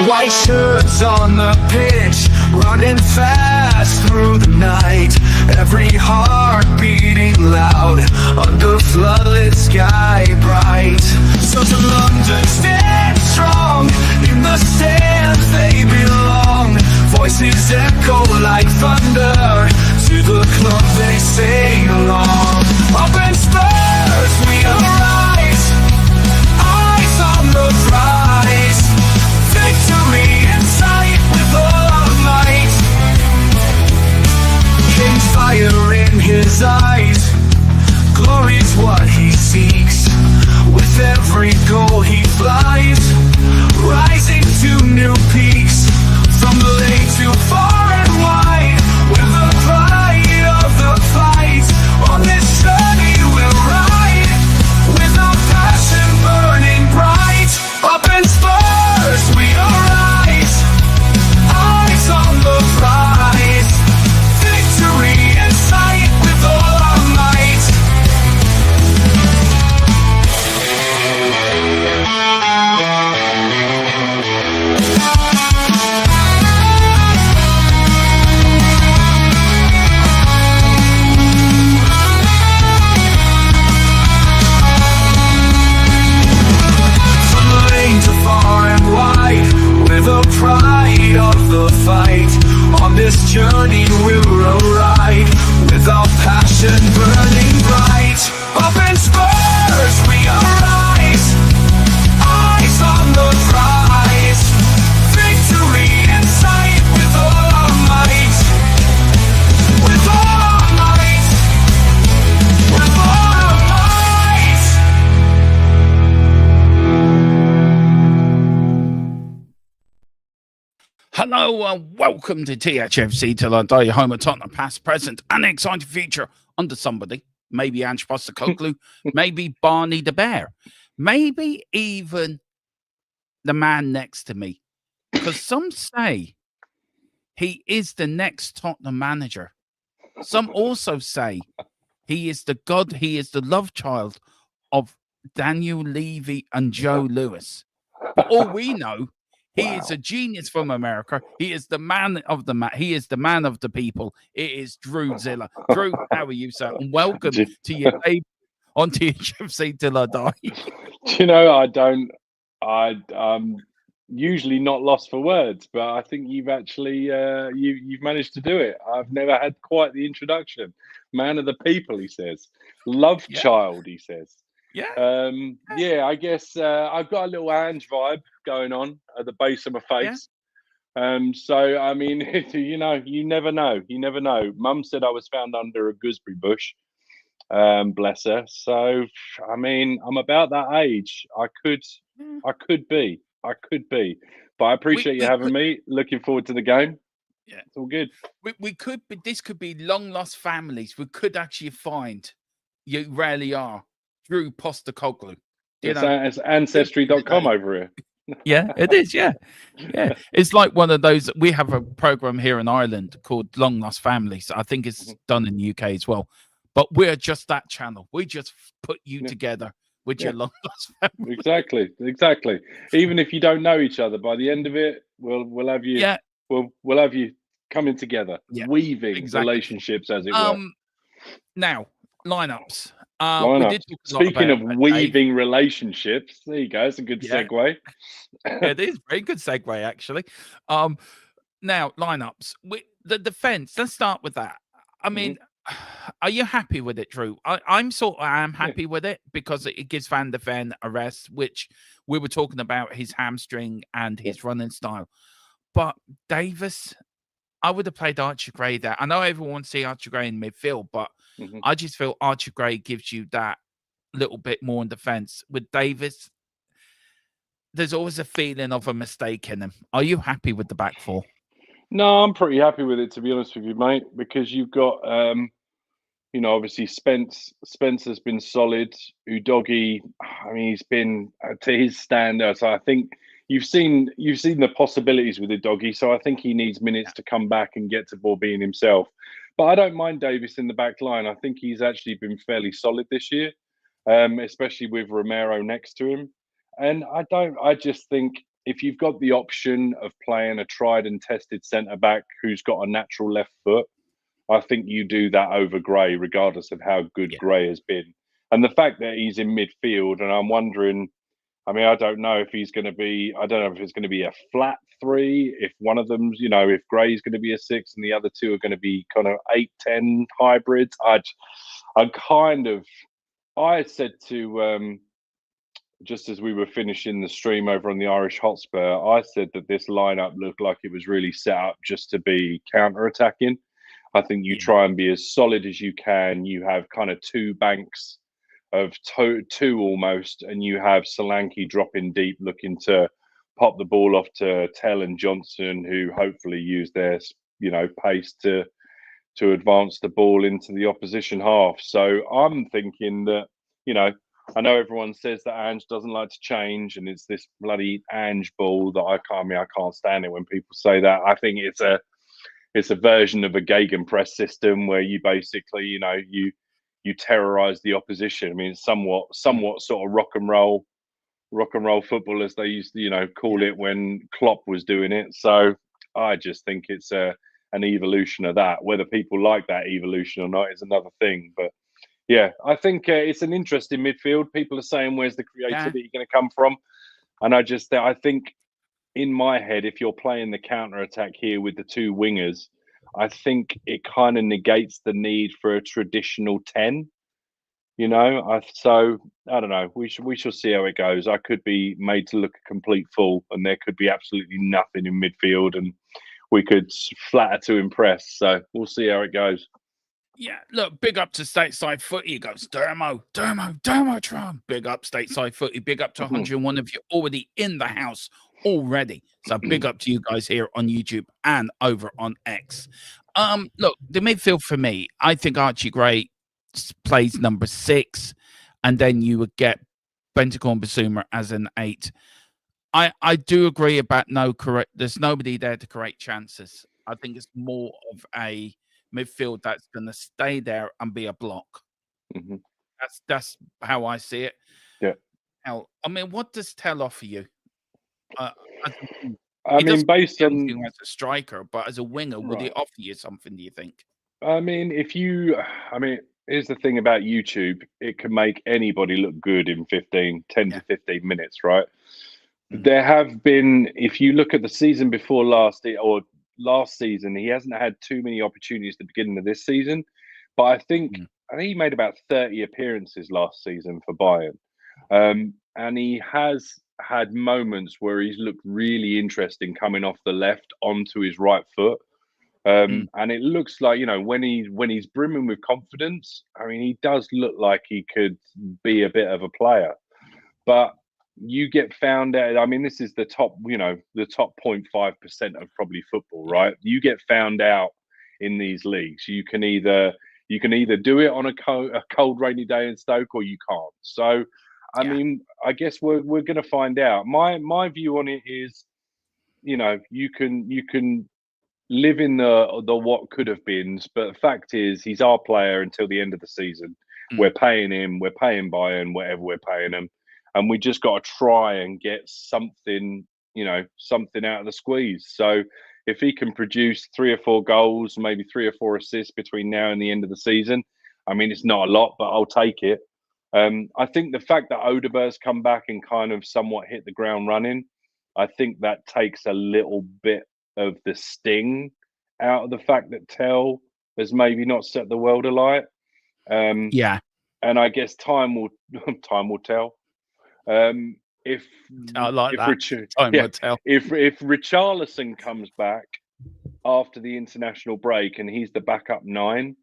White shirts on the pitch, running fast through the night. Every heart beating loud under floodlit sky bright. So to London stand strong, in the stands they belong. Voices echo like thunder, to the club they sing along. Up in Spurs we arise, eyes on the prize. Victory in sight with all our might. King's fire in his eyes, glory's what he seeks. With every goal he flies, rising to new peaks. From the lake to far and wide, with the pride of the fight. On this journey we'll ride, with our passion burning bright. Up in Spurs we arise, eyes on the prize. Victory in sight with all our might. The pride of the fight. On this journey we'll ride, with our passion burning bright. Up in Spurs we arise, eyes on the prize. Victory in sight with all our might. With all our might. With all our might. Hello and welcome to THFC Till I Die, your home of Tottenham past, present and exciting future under somebody. Maybe Ange Postecoglou, maybe Barney the Bear, maybe even the man next to me. Because some say he is the next Tottenham manager. Some also say he is the god, he is the love child of Daniel Levy and Joe Lewis. But all we know, he is a genius from America. He is the man of the He is the man of the people. It is Drew Zilla. Drew, how are you, sir? And welcome to your baby on THFC Till I Die. Do you know, I'm usually not lost for words, but I think you've actually you've managed to do it. I've never had quite the introduction. Man of the people, he says. Love child, he says. Yeah. I guess I've got a little Ange vibe going on at the base of my face. So I mean, you never know. You never know. Mum said I was found under a gooseberry bush. Bless her. So I mean, I'm about that age. I could be. But I appreciate you having me. Looking forward to the game. Yeah, it's all good. We could, but this could be long lost families. We could actually find. You rarely are. Drew Postecoglou. It's ancestry.com over here. Yeah, it is. Yeah. It's like one of those. We have a program here in Ireland called Long Lost Families. I think it's done in the UK as well. But we're just that channel. We just put you together with your long lost family. Exactly. Even if you don't know each other, by the end of it, we'll have you. Yeah. We'll have you coming together, weaving relationships, as it were. Now lineups. Speaking of weaving relationships, there you go. It's a good segue. It is very good segue, actually. Now lineups. The defense. Let's start with that. I mean, are you happy with it, Drew? I'm happy with it because it gives Van der Ven a rest, which we were talking about his hamstring and his running style. But Davis, I would have played Archie Gray there. I know everyone wants to see Archie Gray in midfield, but I just feel Archie Gray gives you that little bit more in defence. With Davis, there's always a feeling of a mistake in him. Are you happy with the back four? No, I'm pretty happy with it, to be honest with you, mate, because you've got, obviously Spencer's been solid. Udogie, I mean, he's been to his standard. So I think you've seen the possibilities with Udogie. So I think he needs minutes to come back and get to ball being himself. But I don't mind Davis in the back line. I think he's actually been fairly solid this year, especially with Romero next to him. And I just think if you've got the option of playing a tried and tested centre back who's got a natural left foot, I think you do that over Gray, regardless of how good Yeah. Gray has been. And the fact that he's in midfield, and I'm wondering, I mean, I don't know if he's going to be, I don't know if it's going to be a flat three, if one of them's, you know, if Gray's going to be a 6 and the other two are going to be kind of 8-10 hybrids. I said to, just as we were finishing the stream over on the Irish Hotspur, I said that this lineup looked like it was really set up just to be counter-attacking. I think you Yeah. try and be as solid as you can. You have kind of two banks of two almost, and you have Solanke dropping deep, looking to pop the ball off to Tell and Johnson, who hopefully use their pace to advance the ball into the opposition half. So I'm thinking that, I know everyone says that Ange doesn't like to change, and it's this bloody Ange ball that I can't stand it when people say that. I think it's a version of a Gegenpress system where you basically, you terrorize the opposition. I mean, it's somewhat sort of rock and roll football, as they used to, call it when Klopp was doing it. So I just think it's an evolution of that. Whether people like that evolution or not is another thing. But yeah, I think it's an interesting midfield. People are saying, where's the creativity going to come from? And I think in my head, if you're playing the counter attack here with the two wingers, I think it kind of negates the need for a traditional 10. So I don't know. We shall see how it goes. I could be made to look a complete fool, and there could be absolutely nothing in midfield, and we could flatter to impress. So we'll see how it goes. Yeah, look, big up to Stateside Footy. It goes, Dermotron. Big up Stateside Footy. Big up to 101 of you already in the house already. So big up to you guys here on YouTube and over on X. Look, the midfield for me, I think Archie Gray plays number 6, and then you would get Bentancur Basuma as an 8. I do agree about there's nobody there to create chances. I think it's more of a midfield that's going to stay there and be a block. Mm-hmm. That's how I see it. Yeah. Now, I mean, what does Tell offer you? Based on as a striker, but as a winger, would he offer you something? Do you think? Here's the thing about YouTube: it can make anybody look good in 10 to 15 minutes, right? There have been, if you look at the season before last season, he hasn't had too many opportunities at the beginning of this season, but I think he made about 30 appearances last season for Bayern, and he has had moments where he's looked really interesting coming off the left onto his right foot, and it looks like, when he's brimming with confidence, he does look like he could be a bit of a player, but you get found out. This is the top, the top 0.5% of probably football, right? You get found out in these leagues. You can either do it on a cold, rainy day in Stoke, or you can't. So, I guess we're going to find out. My view on it is, you can live in the what could have been, but the fact is, he's our player until the end of the season. We're paying him. We're paying Bayern whatever we're paying him. And we just got to try and get something out of the squeeze. So if he can produce 3 or 4 goals, maybe 3 or 4 assists between now and the end of the season, it's not a lot, but I'll take it. I think the fact that Odeberg's come back and kind of somewhat hit the ground running, I think that takes a little bit of the sting out of the fact that Tell has maybe not set the world alight. And I guess time will tell. If Richarlison comes back after the international break and he's the backup 9,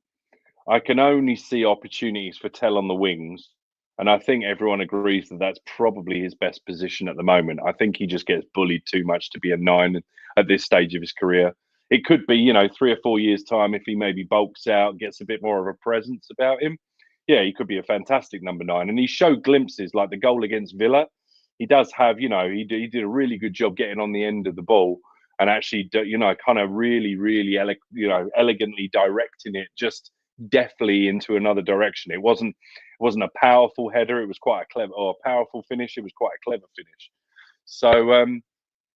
I can only see opportunities for Tell on the wings, and I think everyone agrees that that's probably his best position at the moment. I think he just gets bullied too much to be a 9 at this stage of his career. It could be, 3 or 4 years' time, if he maybe bulks out, gets a bit more of a presence about him. Yeah, he could be a fantastic number 9. And he showed glimpses, like the goal against Villa. He does have, he did a really good job getting on the end of the ball and actually, kind of really, really, elegantly directing it just deftly into another direction. It wasn't a powerful header. It was quite a clever, or a powerful finish. It was quite a clever finish. So,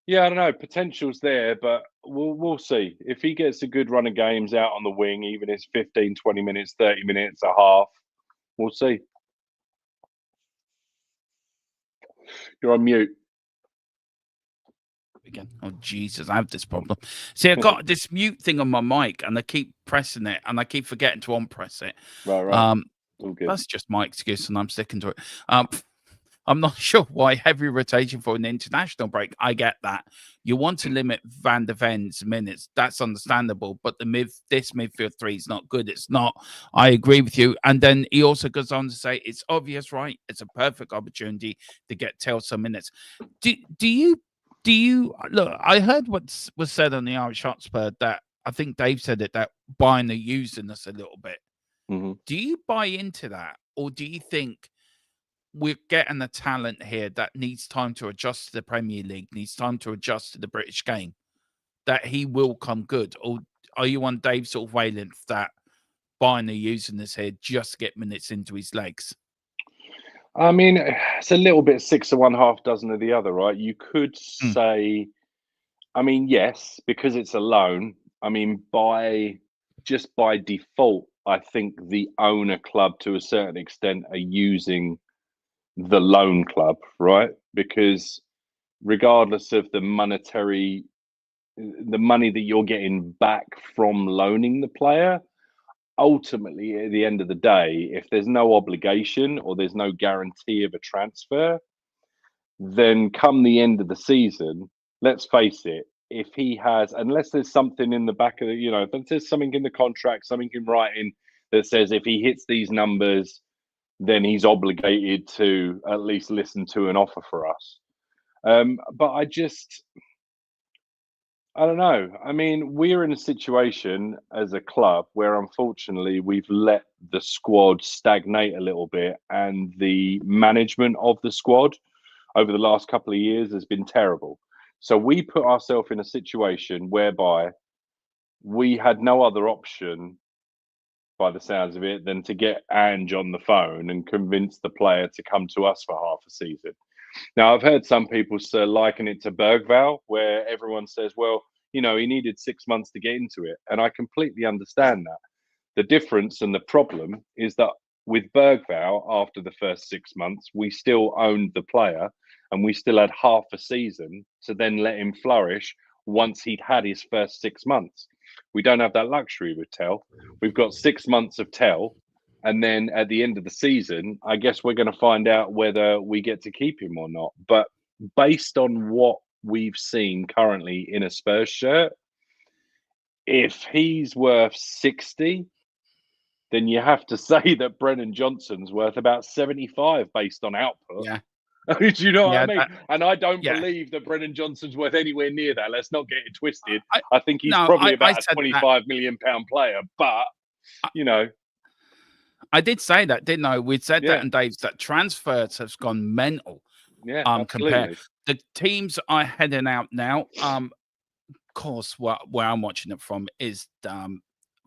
Yeah, I don't know. Potential's there, but we'll see. If he gets a good run of games out on the wing, even if it's 15, 20 minutes, 30 minutes, a half, we'll see. You're on mute. Again. Oh Jesus, I have this problem. See, I got this mute thing on my mic, and I keep pressing it, and I keep forgetting to unpress it. Right. All good. That's just my excuse, and I'm sticking to it. I'm not sure why heavy rotation for an international break. I get that. You want to limit Van der Ven's minutes. That's understandable. But this midfield three is not good. It's not. I agree with you. And then he also goes on to say, it's obvious, right? It's a perfect opportunity to get Tell some minutes. Do you look? I heard what was said on the Irish Hotspur that I think Dave said it, that Bayern are using us a little bit. Do you buy into that? Or do you think we're getting a talent here that needs time to adjust to the Premier League, needs time to adjust to the British game, that he will come good? Or are you on Dave's sort of wavelength that Bayern are using this here just to get minutes into his legs? I mean, it's a little bit six of one, half dozen of the other, right? You could say, I mean, yes, because it's a loan. I mean, by default, I think the owner club to a certain extent are using the loan club, right? Because regardless of the money that you're getting back from loaning the player, ultimately at the end of the day, if there's no obligation or there's no guarantee of a transfer, then come the end of the season, let's face it, if he has, unless there's something in the back of the, if there's something in the contract, something in writing that says if he hits these numbers, then he's obligated to at least listen to an offer for us. But I don't know. I mean, we're in a situation as a club where unfortunately we've let the squad stagnate a little bit, and the management of the squad over the last couple of years has been terrible. So we put ourselves in a situation whereby we had no other option, by the sounds of it, than to get Ange on the phone and convince the player to come to us for half a season. Now, I've heard some people liken it to Bergvall, where everyone says, well, he needed 6 months to get into it. And I completely understand that. The difference and the problem is that with Bergvall, after the first 6 months, we still owned the player and we still had half a season to then let him flourish once he'd had his first 6 months. We don't have that luxury with Tell. We've got 6 months of Tell. And then at the end of the season, I guess we're going to find out whether we get to keep him or not. But based on what we've seen currently in a Spurs shirt, if he's worth 60, then you have to say that Brennan Johnson's worth about 75 based on output. Yeah. Do you know what I mean? That, and I don't yeah. believe that Brennan Johnson's worth anywhere near that. Let's not get it twisted. I I think he's no, probably I about a said £25 million player, but I did say that, didn't I? We said that, Yeah. and Dave's that transfers have gone mental. yeah, Compare absolutely. the teams are heading out now. Of course, where I'm watching it from is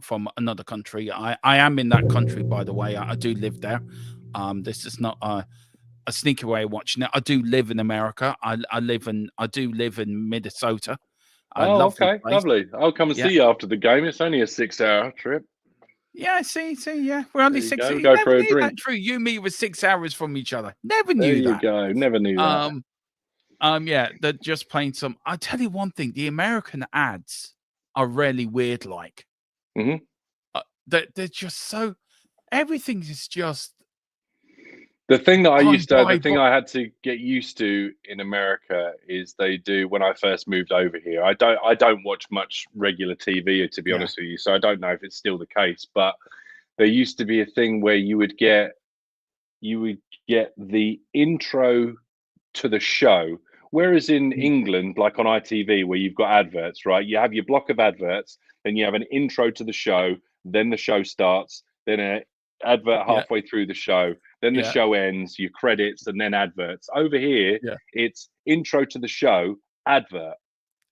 from another country. I am in that country, by the way. I do live there. This is not a sneaky way of watching it. I do live in America. I do live in Minnesota. I love the Okay, place. lovely. I'll come and Yeah. see you after the game. It's only a 6-hour trip. Yeah, yeah. We're only There you 6. go. You Go never for a knew drink. that. True. You and me were 6 hours from each other. Never There knew you that. go. Never knew that. Yeah, they're just playing some. I'll tell you one thing: the American ads are really weird. Like, Mhm. they're just so. Everything is just. The thing that the thing But I had to get used to in America is they do when I first moved over here. I don't watch much regular TV, to be Yeah. honest with you, so I don't know if it's still the case. But there used to be a thing where you would get the intro to the show. Whereas in England, like on ITV, where you've got adverts, right? You have your block of adverts, then you have an intro to the show, then the show starts, then an advert Yeah. halfway through the show, then the Yeah. show ends, your credits, and then adverts. Over here, Yeah. it's intro to the show, advert,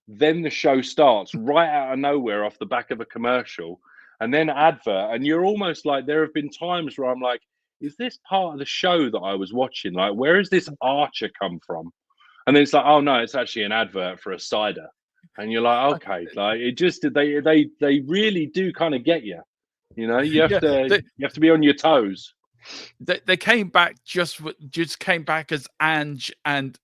then the show starts right out of nowhere off the back of a commercial, and then advert. And you're almost like, there have been times where I'm like, is this part of the show that I was watching? Like, where has this Archer come from? And then it's like, oh no, it's actually an advert for a cider, and you're like, okay, like it just they really do kind of get you. You know, you have to be on your toes. They came back just came back as Ange and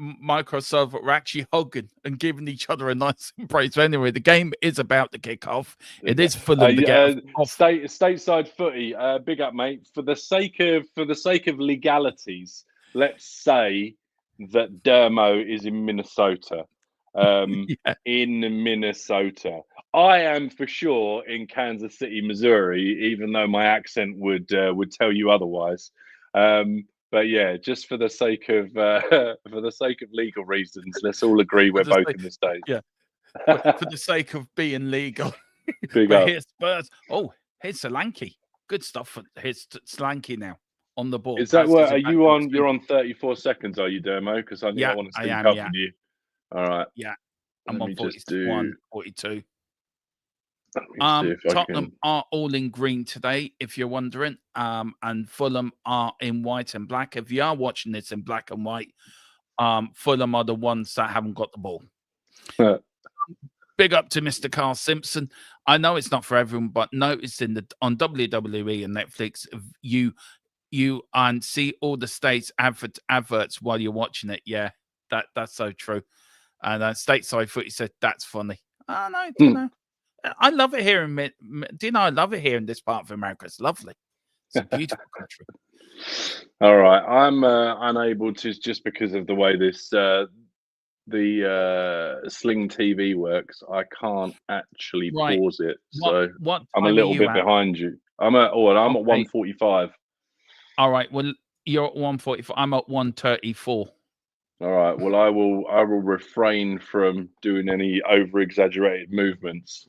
Microsoft were actually hugging and giving each other a nice embrace. But anyway, the game is about to kick off. It is Fulham to get off. Stateside footy. Big up, mate. For the sake of legalities, let's say that Dermo is in Minnesota. Yeah. In Minnesota. I am for sure in Kansas City, Missouri, even though my accent would tell you otherwise. But yeah, just for the sake of legal reasons, let's all agree we're both in the States. Yeah, for the sake of being legal. Big but up. here's Spurs. Oh, here's Solanke. Good stuff for here's Solanke now on the ball. Is that what? Are you on? You're on 34 seconds, are you, Dermo? Because I want to sync up with you. All right. Yeah, I'm on 41, 42. If Tottenham are all in green today, if you're wondering. And Fulham are in white and black. If you are watching this in black and white, Fulham are the ones that haven't got the ball. Big up to Mr. Carl Simpson. I know it's not for everyone, but notice on WWE and Netflix, you and see all the states adverts while you're watching it. Yeah, that's so true. And Stateside Footy said that's funny. Oh no, do you know? I love it here in do you know? I love it here in this part of America. It's lovely. It's a beautiful country. All right, I'm unable to, just because of the way this the Sling TV works. I can't actually pause it, so I'm a little bit behind you. I'm at 1:45. All right, well you're at 1:44. I'm at 1:34. All right. Well, I will refrain from doing any over exaggerated movements.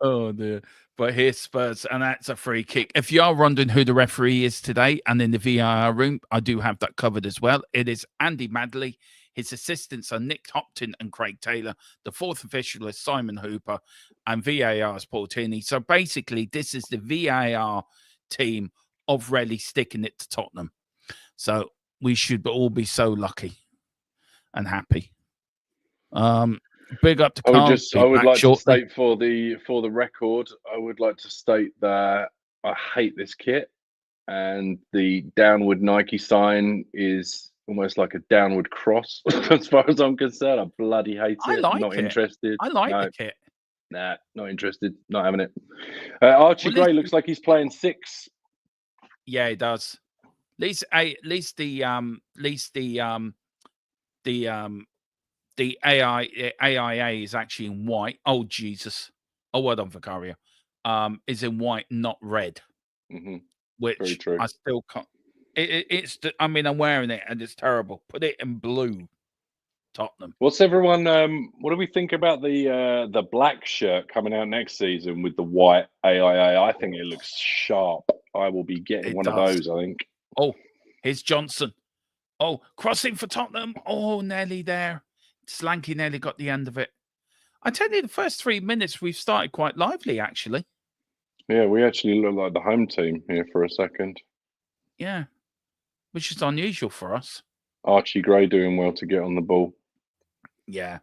Oh dear. But here's Spurs, and that's a free kick. If you are wondering who the referee is today and in the VAR room, I do have that covered as well. It is Andy Madley. His assistants are Nick Hopton and Craig Taylor. The fourth official is Simon Hooper, and VAR is Paul Tierney. So basically, this is the VAR team of really sticking it to Tottenham. So we should all be so lucky and happy. Big up to Carl. I would like to state for the record, I would like to state that I hate this kit, and the downward Nike sign is almost like a downward cross as far as I'm concerned. I bloody hate it. Not interested. I like the kit. Nah, not interested. Not having it. Archie Gray looks like he's playing 6. Yeah, he does. At least the AIA is actually in white. Oh Jesus! Oh, well done, Vicario. Is in white, not red. Which very true. I still can't. I mean, I'm wearing it and it's terrible. Put it in blue. Tottenham. What's everyone? What do we think about the black shirt coming out next season with the white AIA? I think it looks sharp. I will be getting one of those, I think. Oh, here's Johnson. Oh, crossing for Tottenham. Oh, nearly there. Slanky nearly got the end of it. I tell you, the first 3 minutes we've started quite lively, actually. Yeah, we actually look like the home team here for a second. Yeah, which is unusual for us. Archie Gray doing well to get on the ball. Yeah,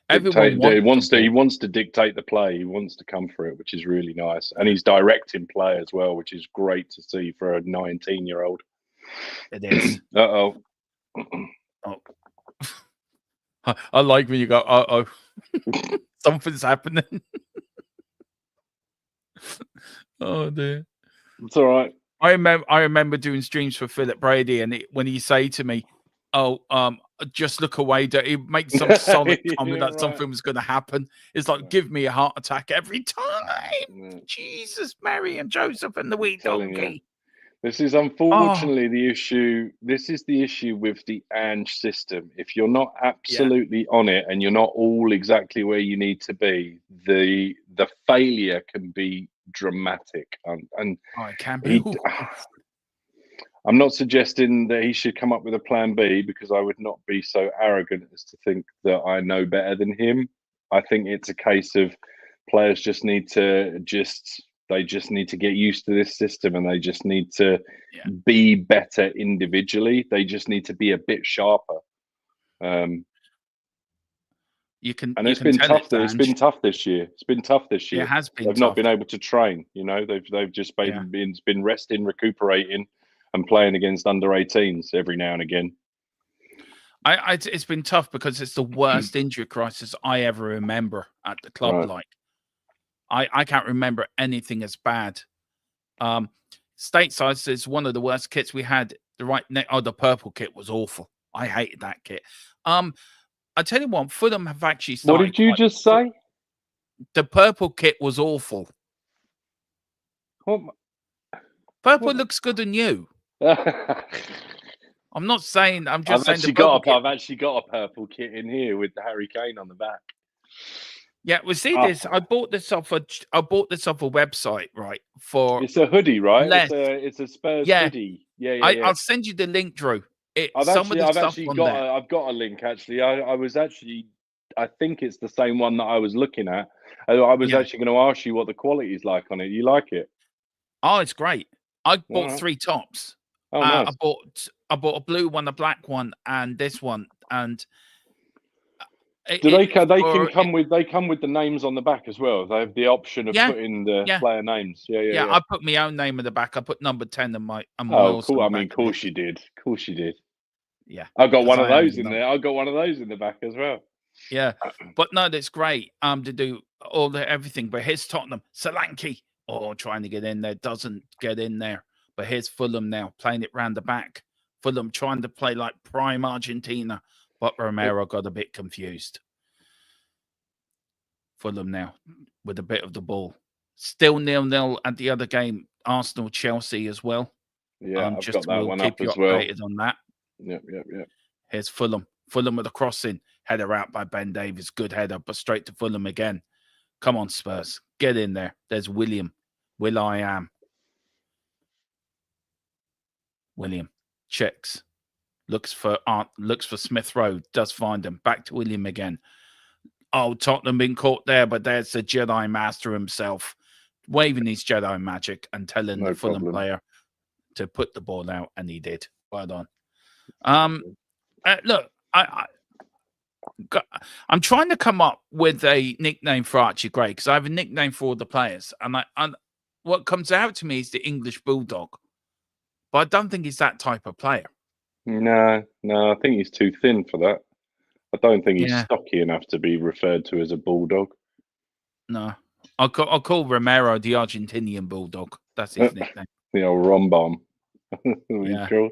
he wants to dictate the play. He wants to come for it, which is really nice. And he's directing play as well, which is great to see for a 19-year-old. It is. Oh. I like when you go, uh-oh. Something's happening. Oh, dear. It's all right. I remember doing streams for Philip Brady, and when he say to me, just look away, he makes some solid comment that something was going to happen. It's like, give me a heart attack every time. Jesus, Mary and Joseph and the wee donkey. This is unfortunately the issue. This is the issue with the Ange system. If you're not absolutely on it and you're not all exactly where you need to be, the failure can be dramatic. And it can be. I'm not suggesting that he should come up with a plan B, because I would not be so arrogant as to think that I know better than him. I think it's a case of players just need to They just need to get used to this system, and they just need to Yeah. be better individually. They just need to be a bit sharper. You can, And you it's can been tell tough. it's It's been Ange. tough this year. It's been tough this It year. has been They've tough. not been able to train. You know, they've just been resting, recuperating, and playing against under 18s every now and again. It's been tough because it's the worst injury crisis I ever remember at the club. Right. Like, I can't remember anything as bad. Stateside is one of the worst kits we had. The purple kit was awful. I hated that kit. I tell you what, Fulham have actually started. What did you just say? The purple kit was awful. Purple looks good on you. I'm not saying. I'm just saying. I've actually got a purple kit in here with the Harry Kane on the back. Yeah, well, see this. I bought this off a website, right? It's a hoodie, right? Less. It's a Spurs hoodie. Yeah. I'll send you the link, Drew. I've got a link actually. I think it's the same one that I was looking at. I was actually going to ask you what the quality is like on it. You like it? Oh, it's great. I bought 3 tops. Oh, nice. I bought a blue one, a black one, and this one. And they come with the names on the back as well? They have the option of putting the player names. Yeah. I put my own name in the back. I put number 10 and my. Oh, cool. I mean, of course you did. Of course you did. Yeah, I got one of those in there. I got one of those in the back as well. Yeah, but no, that's great. To do everything. But here's Tottenham, Solanke. Oh, trying to get in there, doesn't get in there. But here's Fulham now, playing it round the back. Fulham trying to play like prime Argentina, but Romero got a bit confused. Fulham now with a bit of the ball. Still 0-0 at the other game, Arsenal-Chelsea as well. Yeah, I've got that one up as well. Updated on that. Yep. Here's Fulham. Fulham with a crossing. Header out by Ben Davies. Good header, but straight to Fulham again. Come on, Spurs. Get in there. There's William. Will.I.am. William checks. Looks for Smith Rowe. Does find him. Back to William again. Oh, Tottenham been caught there, but there's the Jedi Master himself. Waving his Jedi magic and telling the Fulham player to put the ball out, and he did. Well done. Look, I'm trying to come up with a nickname for Archie Gray because I have a nickname for all the players, and what comes out to me is the English Bulldog, but I don't think he's that type of player. No, I think he's too thin for that. I don't think he's stocky enough to be referred to as a bulldog. No, I'll call Romero the Argentinian Bulldog. That's his nickname. The old Rombom. Yeah. Cool.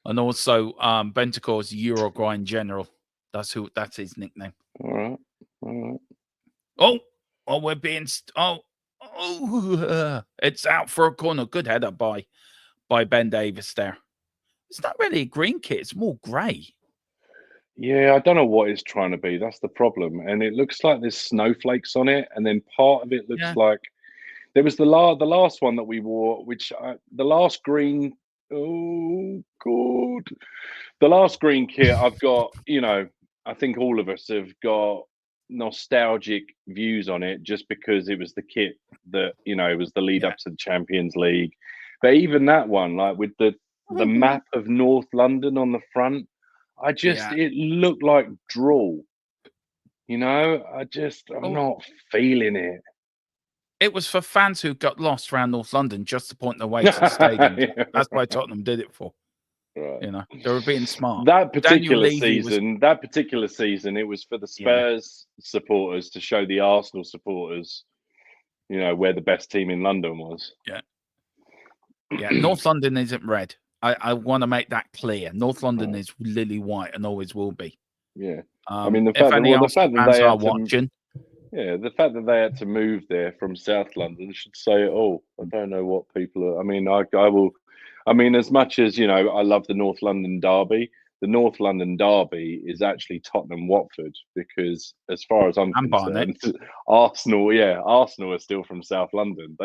And also Bentancur's Uruguayan General. That's his nickname. All right. Oh, we're being it's out for a corner. Good header by Ben Davies there. It's not really a green kit, it's more grey. Yeah, I don't know what it's trying to be. That's the problem. And it looks like there's snowflakes on it, and then part of it looks like there was the last one that we wore, which the last green. Oh God, the last green kit I've got. I think all of us have got nostalgic views on it, just because it was the kit that it was the lead up to the Champions League. But even that one, like with the map of North London on the front, it looked like drool. I'm not feeling it. It was for fans who got lost around North London just to point their way to the stadium. That's why Tottenham did it for. Right. They were being smart. That particular season, it was for the Spurs supporters to show the Arsenal supporters, where the best team in London was. Yeah. North London isn't red. I want to make that clear. North London is lily white and always will be. Yeah. The fact that they had to move there from South London should say it all. I don't know what people are. I mean, as much as I love the North London derby. The North London derby is actually Tottenham Watford, because as far as I'm concerned, Arsenal are still from South London.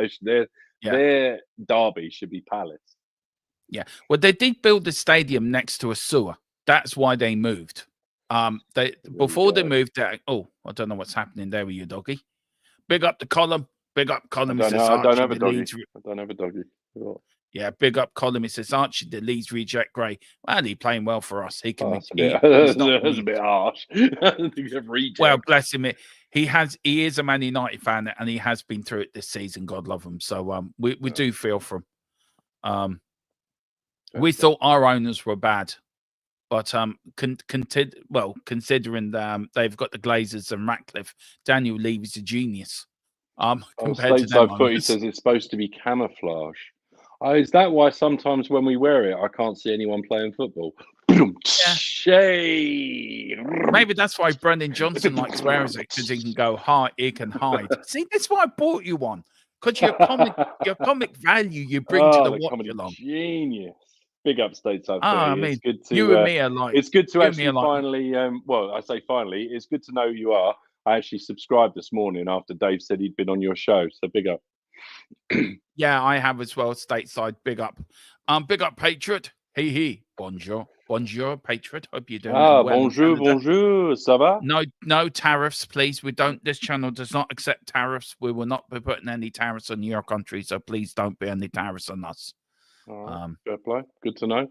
Their derby should be Palace. Yeah, well, they did build the stadium next to a sewer. That's why they moved. Before they moved there. Oh, I don't know what's happening there with you, doggy. Big up the column. Big up Colin. I He don't says know. I don't Archie, have a the doggy. Leeds. I don't have a doggy. Yeah, big up Colin. He says Archie, the Leeds reject Gray. Well, he's playing well for us. He can. Oh, that's a bit. He's not That's a bit harsh. Reject. well, bless him. He is a Man United fan, and he has been through it this season. God love him. So we do feel for him. We thought our owners were bad, but considering they've got the Glazers and Ratcliffe, Daniel Levy's a genius. Compared to them, Stateside Footy says it's supposed to be camouflage. Oh, is that why sometimes when we wear it, I can't see anyone playing football? Shade. Maybe that's why Brendan Johnson likes wearing it, because he can go high, he can hide. See, that's why I bought you one, because your comic value you bring to the Watchalong. Genius. Big up Stateside Footy. I mean, it's good to, you and me are like. It's good to actually finally. Well, I say finally. It's good to know who you are. I actually subscribed this morning after Dave said he'd been on your show. So big up. Yeah, I have as well. Stateside, big up. Big up, Patriot. Hey. Bonjour, Patriot. Hope you're doing well. Bonjour. Ça va? No tariffs, please. We don't. This channel does not accept tariffs. We will not be putting any tariffs on your country. So please don't be any tariffs on us. Fair play. Good to know.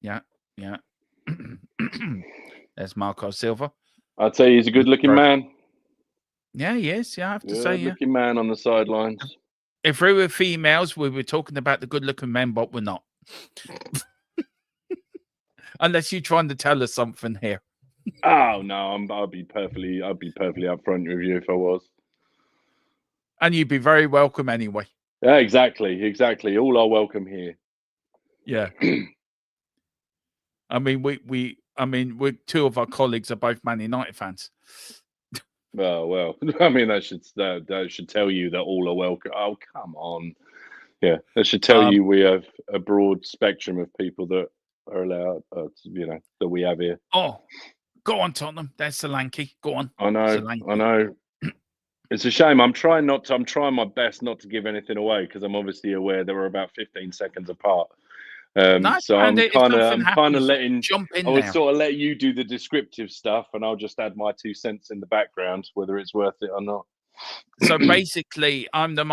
Yeah. There's Marco Silva. I'd say he's a good-looking man. Yeah, he is. Yeah, I have to say, good-looking man on the sidelines. If we were females, we were talking about the good-looking men, but we're not. Unless you're trying to tell us something here. Oh no, I'd be perfectly upfront with you if I was. And you'd be very welcome anyway. Yeah, exactly. All are welcome here. Yeah. I mean, we two of our colleagues are both Man United fans. Well. I mean, that should tell you that all are welcome. Oh, come on. Yeah, that should tell you we have a broad spectrum of people that are allowed. That we have here. Oh, go on, Tottenham. There's Solanke. Go on. I know. It's a shame. I'm trying my best not to give anything away because I'm obviously aware that we're about 15 seconds apart. So I'm kind of letting. I would sort of let you do the descriptive stuff, and I'll just add my 2 cents in the background, whether it's worth it or not. So basically, I'm the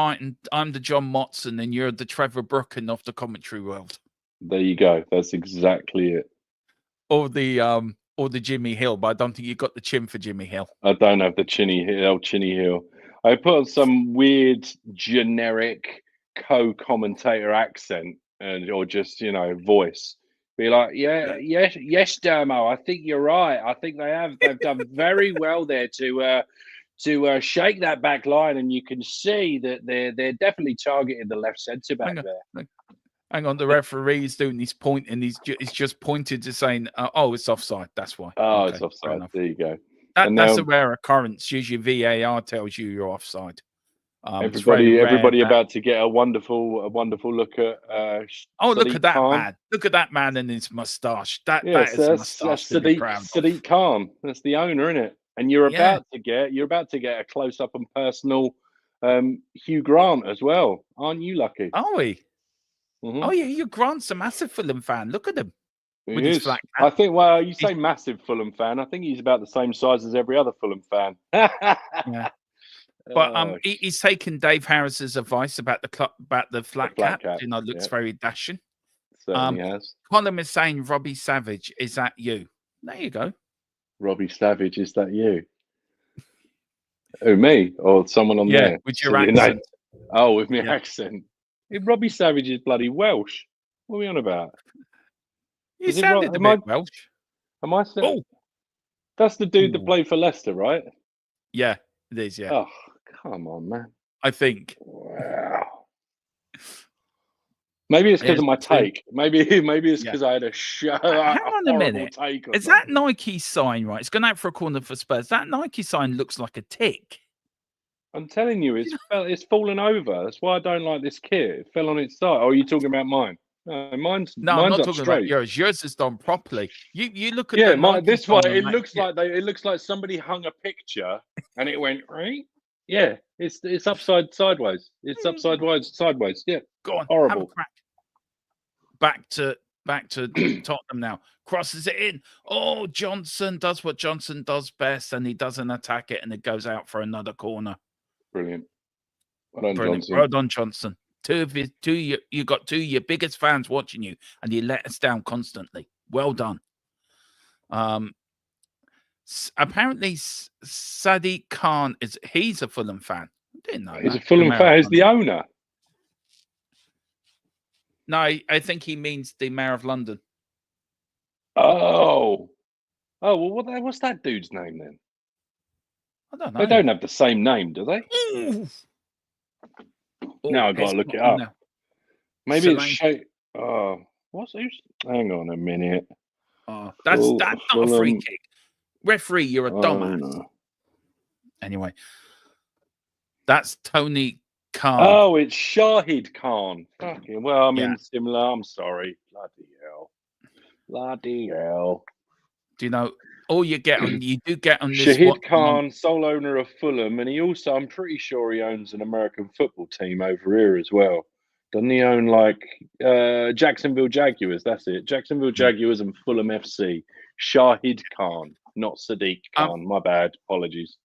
John Motson, and you're the Trevor Brooken of the commentary world. There you go. That's exactly it. Or the Jimmy Hill, but I don't think you've got the chin for Jimmy Hill. I don't have the chinny Hill. I put on some weird generic co-commentator accent or just voice. Be like, yes, Dermo. I think you're right. I think they've done very well there to shake that back line, and you can see that they're definitely targeting the left centre back there. Hang on, the referee's doing his point, and he's just pointed to saying, "Oh, it's offside." That's why. Oh, okay, it's offside. There you go. That's a rare occurrence. Usually, VAR tells you you're offside. Everybody about to get a wonderful look at. Look at that man! Look at that man and his moustache. That is moustache. Sadiq Khan. That's the owner, isn't it? And you're about to get a close up and personal Hugh Grant as well. Aren't you lucky? Are we? Mm-hmm. Oh yeah, Hugh Grant's a massive Fulham fan. Look at him. With his flat cap. I think. Well, you say massive Fulham fan. I think he's about the same size as every other Fulham fan. Yeah. But he's taken Dave Harris's advice about the flat cap. Looks very dashing. Certainly has. Colin is saying Robbie Savage. Is that you? There you go. Robbie Savage, is that you? Oh, me or someone on there? With your accent. Oh, with my accent. Robbie Savage is bloody Welsh. What are we on about? You sounded a bit Welsh. Am I saying? Oh, that's the dude that played for Leicester, right? Yeah, it is. Yeah. Oh, come on, man. I think. Wow. Maybe it's because of my take. Maybe it's because I had a show. Hang on a minute. Is that Nike sign right? It's gone out for a corner for Spurs. That Nike sign looks like a tick. I'm telling you, it's fallen over. That's why I don't like this kit. It fell on its side. Oh, are you talking about mine? No, mine's I'm not talking straight. about yours. Yours is done properly. You look at this one. It looks like somebody hung a picture and it went right. Yeah, it's upside sideways. It's upside sideways. Yeah, go on. Horrible. Have a crack. Back to Tottenham now. Crosses it in. Oh, Johnson does what Johnson does best, and he doesn't attack it, and it goes out for another corner. Brilliant. Well done, Johnson. You got two of your biggest fans watching you, and you let us down constantly. Well done. Apparently, Sadiq Khan he's a Fulham fan. I didn't know he's that. a Fulham fan. He's the owner. No, I think he means the Mayor of London. Oh, well, what's that dude's name then? I don't know. They don't have the same name, do they? Now I got to look it up. Maybe it's Shay. Oh, hang on a minute. Oh, that's not a free kick. Referee, you're a dumbass. No. Anyway, that's Tony Khan. Oh, it's Shahid Khan. Fucking well, I mean similar. I'm sorry. Bloody hell. Do you know all you do get on this? Shahid Khan, sole owner of Fulham, and he also, I'm pretty sure he owns an American football team over here as well. Doesn't he own like Jacksonville Jaguars? That's it. Jacksonville Jaguars and Fulham FC. Shahid Khan, not Sadiq Khan. My bad. Apologies.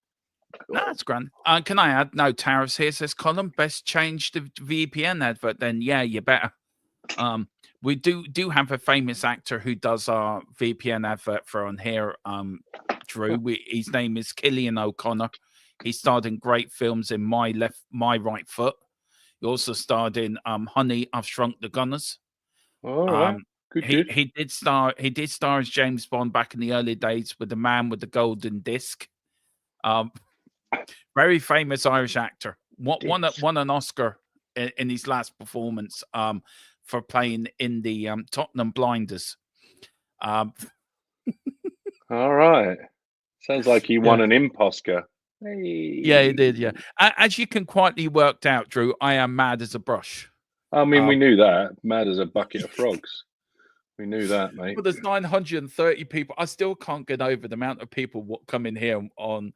No, that's grand. Can I add no tariffs here? Says Colin. Best change the VPN advert. Then yeah, you better. We do have a famous actor who does our VPN advert for on here. Drew. His name is Killian O'Connor. He starred in great films in My Right Foot. He also starred in Honey, I've Shrunk the Gunners. All right. Good. He did star as James Bond back in the early days with The Man with the Golden Disc. Very famous Irish actor. Won an Oscar in his last performance for playing in the Tottenham Blinders. All right. Sounds like he won an impostor. Hey. Yeah, he did. Yeah, as you can quietly worked out, Drew, I am mad as a brush. I mean, we knew that. Mad as a bucket of frogs. We knew that, mate. But there's 930 people. I still can't get over the amount of people come in here on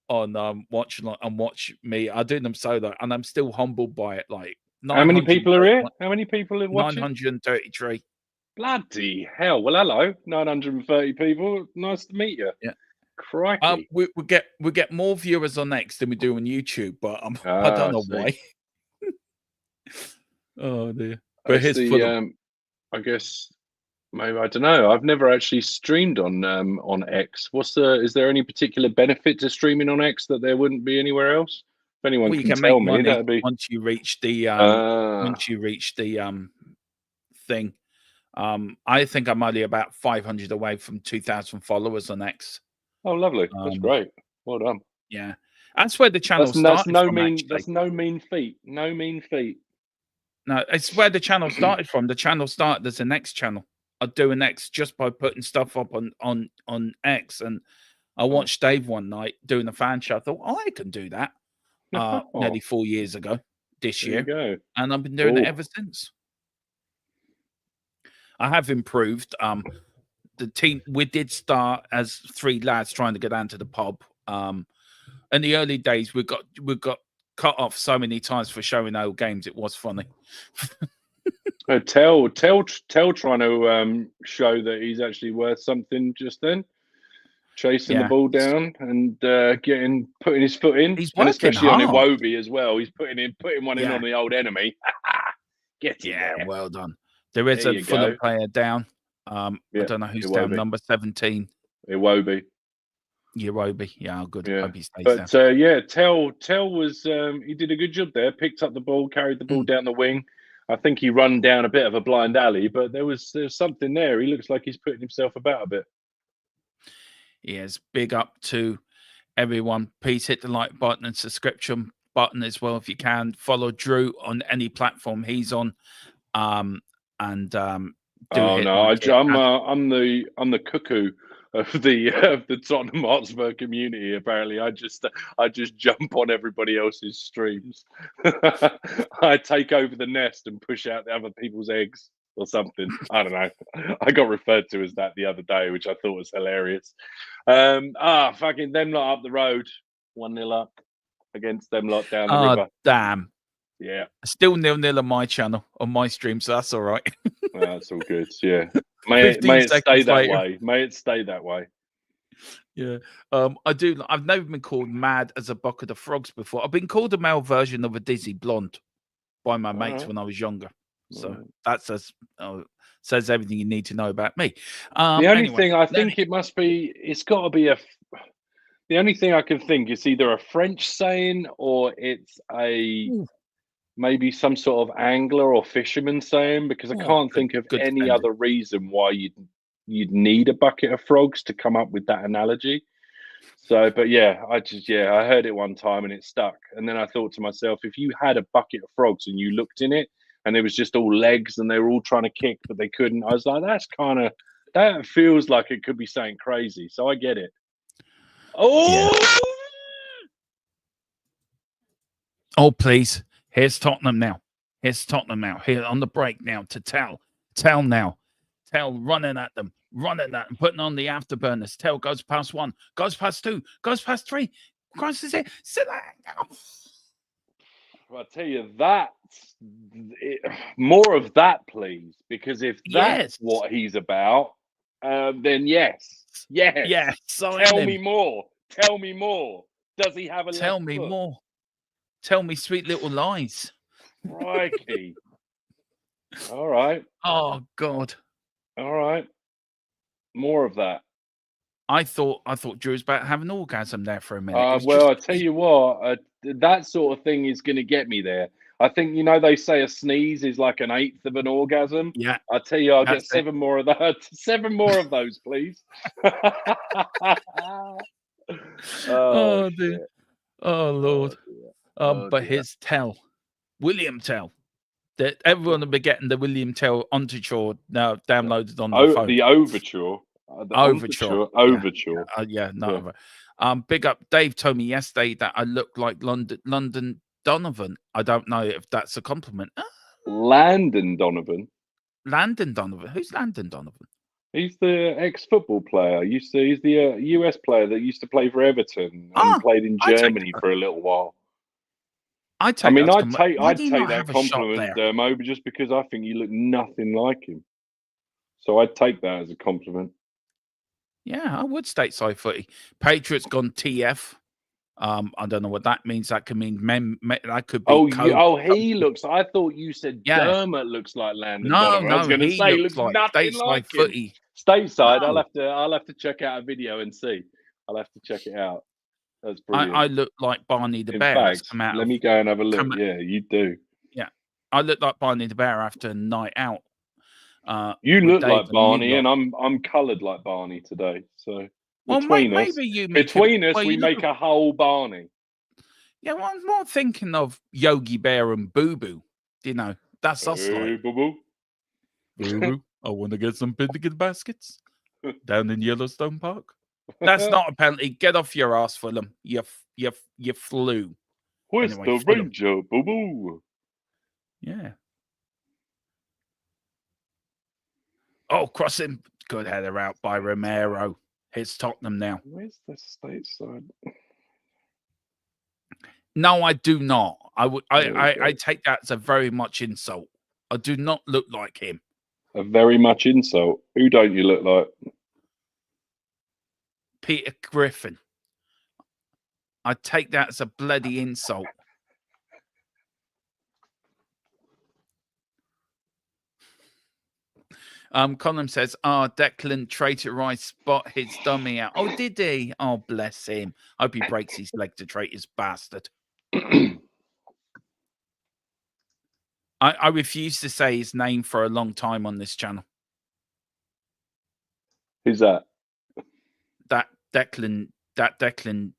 Watchalong and watch me. I do them solo, and I'm still humbled by it. Like, how many people are here? How many people are watching? 933. Bloody hell! Well, hello, 930 people. Nice to meet you. Yeah. Crikey. We get more viewers on X than we do on YouTube, but I don't know why. Oh dear. But here's I guess maybe I don't know. I've never actually streamed on X. Is there any particular benefit to streaming on X that there wouldn't be anywhere else? If anyone can tell me, that'd be once you reach the thing. I think I'm only about 500 away from 2,000 followers on X. Oh, lovely. That's great. Well done. Yeah. That's where the channel started. That's no mean feat. No mean feat. No, it's where the channel started from. The channel started as an X channel. I'd do an X just by putting stuff up on X. And I watched Dave one night doing a fan show. I thought, I can do that. Nearly 4 years ago this year. And I've been doing it ever since. I have improved. The team, we did start as 3 lads trying to get down to the pub. In the early days, we got cut off so many times for showing old games. It was funny. Tell trying to show that he's actually worth something just then. Chasing the ball down and putting his foot in. He's and especially hard. on Iwobi as well. He's putting one in on the old enemy. Get in there. Well done. There is a Fulham player down. I don't know who's down. Number 17. Iwobi. Yeah, good. Yeah. Hope he stays but down. Tell was he did a good job there. Picked up the ball, carried the ball down the wing. I think he run down a bit of a blind alley, but there's something there. He looks like he's putting himself about a bit. Yes, big up to everyone. Please hit the like button and subscription button as well if you can. Follow Drew on any platform he's on. I'm the cuckoo of the Tottenham Hotspur community. Apparently, I just jump on everybody else's streams. I take over the nest and push out the other people's eggs or something. I don't know. I got referred to as that the other day, which I thought was hilarious. Fucking them lot up the road, 1-0 up against them lot down the river. Damn. Yeah. Still 0-0 on my channel, on my stream, so that's all right. That's all good. Yeah. May it stay that way. May it stay that way. Yeah. I do. I've never been called mad as a bucket of frogs before. I've been called a male version of a dizzy blonde by my All mates right. when I was younger. All So right. that says everything you need to know about me. The only Anyway, thing I Lenny. think it must be, it's got to be the only thing I can think is either a French saying or it's Ooh, maybe some sort of angler or fisherman saying, because I oh, can't think of good any defending. other reason why you'd need a bucket of frogs to come up with that analogy. So, but yeah, I heard it one time and it stuck. And then I thought to myself, if you had a bucket of frogs and you looked in it and it was just all legs and they were all trying to kick but they couldn't, I was like, that feels like it could be something crazy. So I get it. Yeah. Oh, Oh, please. Here's Tottenham now. Here's Tottenham now. Here on the break now to Tell. Tell now. Tell running at them. Running at them. Putting on the afterburners. Tell goes past 1. Goes past 2. Goes past 3. Crosses it. I tell you more of that, please, because if that's Yes. what he's about, then yes, Yeah. Sign Tell me him. more. Tell me more. Does he have a Tell left me foot? more. Tell me sweet little lies. Crikey! All right, Oh, God. all right. More of that. I thought Drew was about to have an orgasm there for a minute. It was Well, just I tell you what, that sort of thing is going to get me there. I think they say a sneeze is like an eighth of an orgasm. yeah, I tell you, I'll get that's it. 7 more of that. 7 more of those, please. Oh Oh, dear. shit! Oh, Lord. Oh dear! Oh But dear! his Tell, William Tell, that everyone will be getting the William Tell Ontour now downloaded on their phone. The overture. The Overture. overture. Yeah, no. Yeah. Big up. Dave told me yesterday that I look like London Donovan. I don't know if that's a compliment. Landon Donovan. Landon Donovan. Who's Landon Donovan? He's the ex-football player. He's the US player that used to play for Everton and Ah, played in I take Germany for a little while. I I take mean, that. Why I'd do you take not that have a shot compliment, there? Dermo, but just because I think you look nothing like him. So I'd take that as a compliment. Yeah, I would stateside footy. Patriots gone TF. I don't know what that means. That could mean that could be code. He looks. I thought you said Yeah. Dermot looks like Landon No, Donovan. I was no, going to he say he looks looks like nothing stateside like him. footy. Stateside, No. I'll have to check out a video and see. I'll have to check it out. That's brilliant. I look like Barney the In Bear that's fact, come out let of me go and have a look. come out- Yeah, you do. yeah. I look like Barney the Bear after a night out. You with look Dave like and you Barney, lot. and I'm coloured like Barney today. So Well, between us, maybe you make it. Well, we you look. make a whole Barney. Yeah, well, I'm more thinking of Yogi Bear and Boo Boo. You know, that's us Hey, like. boo boo. Boo Boo, I want to get some picnic baskets down in Yellowstone Park. That's not a penalty. Get off your ass, Fulham. You flew. Where's Anyway, the Fulham. Ranger, boo boo? Yeah. Oh, crossing. Good header out by Romero. Here's Tottenham now. Where's the stateside? No, I do not. There we I go. take that as a very much insult. I do not look like him. A very much insult. Who don't you look like? Peter Griffin. I take that as a bloody insult. Colin says, Declan traitor Rice spot his dummy out. Oh, did he? Oh, bless him. Hope he breaks his leg to traitor's bastard. I refuse to say his name for a long time on this channel. Who's that? That Declan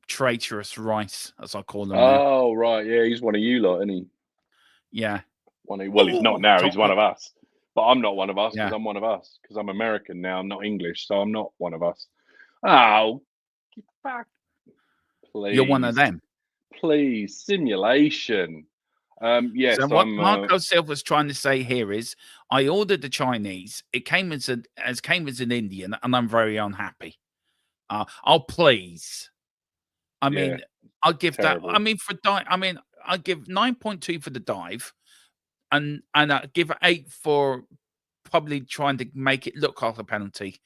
traitorous Rice, as I call him now. Oh, right. Yeah, he's one of you lot, isn't he? Yeah. Well, he's not now. He's one of us. But I'm not one of us because Yeah. I'm one of us. Because I'm American now. I'm not English, so I'm not one of us. Oh, get back. Please. You're one of them. Please. Simulation. Yes, So what Marco Silva's trying to say here is, I ordered the Chinese. It came as an Indian, and I'm very unhappy. Oh, please. I mean, I'll give terrible. that. I mean, for dive. I mean, I'll give 9.2 for the dive, and I give 8 for probably trying to make it look like a penalty.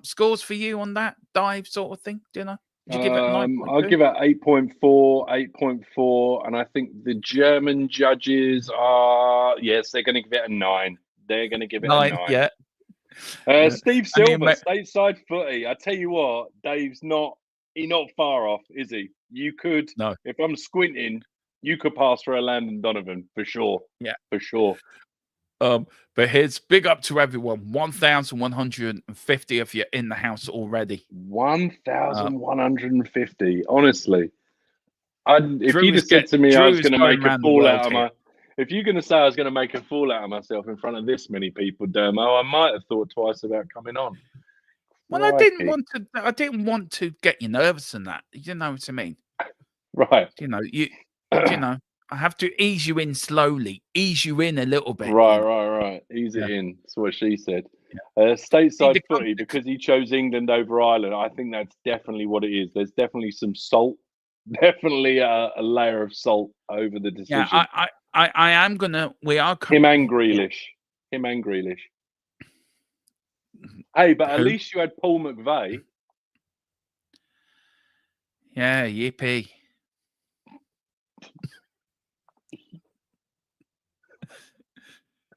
Scores for you on that dive sort of thing? Do you know? Did you give it a 9.2? I'll give it 8.4, 8.4, and I think the German judges are they're going to give it a 9. They're going to give it a 9. Yeah. Steve And Silver, stateside footy. I tell you what, Dave's not far off, is he? You could, No. if I'm squinting, you could pass for a Landon Donovan for sure. Yeah, for sure. But here's big up to everyone. 1,150 of you in the house already. 1,150. Honestly, if Drew you'd have is said to me I Drew was is going to going make a round the fool world out of here. if you're going to say I was going to make a fool out of myself in front of this many people, Dermo, I might have thought twice about coming on. Well, I didn't want to get you nervous in that. You know what I mean? Right. You know, I have to ease you in slowly, ease you in a little bit. Right. Ease it in. That's what she said. Stateside footy, because he chose England over Ireland, I think that's definitely what it is. There's definitely some salt, definitely a layer of salt over the decision. Yeah, I am gonna. We are him and Grealish. Hey, but at least you had Paul McVeigh. Yeah, yippee.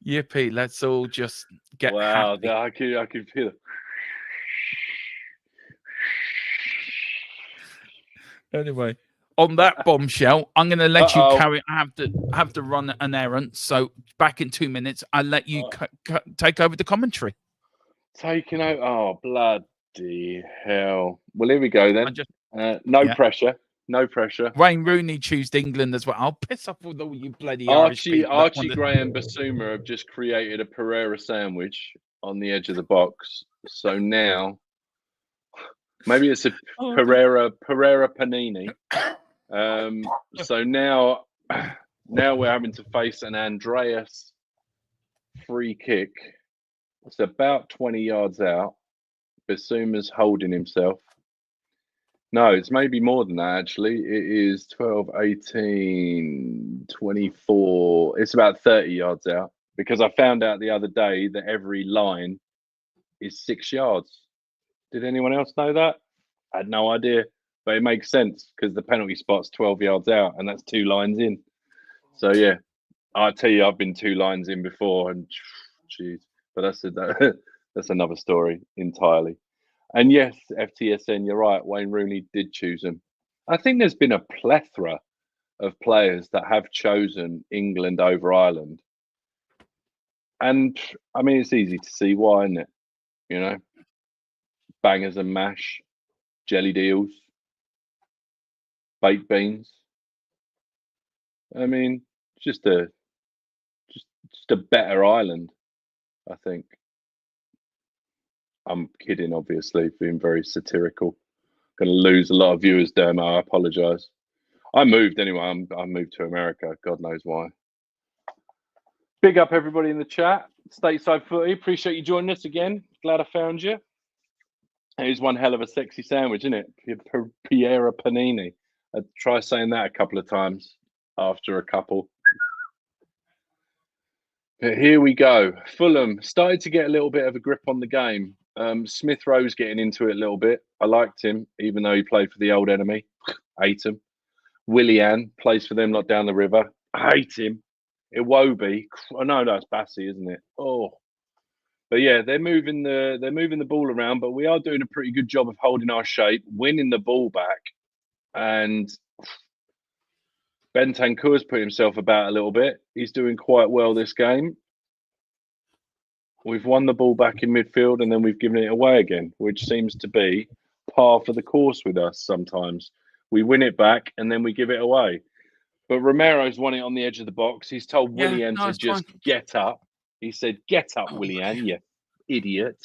Yippee, let's all just get happy. I could feel it. Anyway, on that bombshell, I'm going to let you carry. I have to run an errand. So back in 2 minutes, I'll let you take over the commentary. Taking over. Oh, bloody hell. Well, here we go then. No pressure. No pressure. Wayne Rooney choosed England as well. I'll piss off with all you bloody Irish people. Archie Gray and Basuma have just created a Pereira sandwich on the edge of the box. So now, maybe it's a Pereira panini. So now we're having to face an Andreas free kick. It's about 20 yards out. Basuma's holding himself. No, it's maybe more than that, actually. It is 12, 18, 24. It's about 30 yards out, because I found out the other day that every line is 6 yards. Did anyone else know that? I had no idea, but it makes sense because the penalty spot's 12 yards out, and that's 2 lines in. So, yeah, I tell you, I've been 2 lines in before, and jeez, but that's another story entirely. And yes, FTSN, you're right. Wayne Rooney did choose him. I think there's been a plethora of players that have chosen England over Ireland. And I mean, it's easy to see why, isn't it? You know, bangers and mash, jelly deals, baked beans. I mean, just a better Ireland, I think. I'm kidding, obviously, being very satirical. Going to lose a lot of viewers, Dermo. I apologise. I moved anyway. I moved to America. God knows why. Big up everybody in the chat. Stateside footy. Appreciate you joining us again. Glad I found you. It is one hell of a sexy sandwich, isn't it? Piera panini. I'd try saying that a couple of times after a couple. But here we go. Fulham started to get a little bit of a grip on the game. Smith Rowe's getting into it a little bit. I liked him, even though he played for the old enemy. Hate him. Willian plays for them, not down the river. Hate him. Iwobi. Oh, no, that's Bassi, isn't it? Oh, but yeah, they're moving the ball around. But we are doing a pretty good job of holding our shape, winning the ball back, and Bentancur's put himself about a little bit. He's doing quite well this game. We've won the ball back in midfield and then we've given it away again, which seems to be par for the course with us sometimes. We win it back and then we give it away. But Romero's won it on the edge of the box. He's told Willian to just get up. He said, "Get up, Willian, you idiot."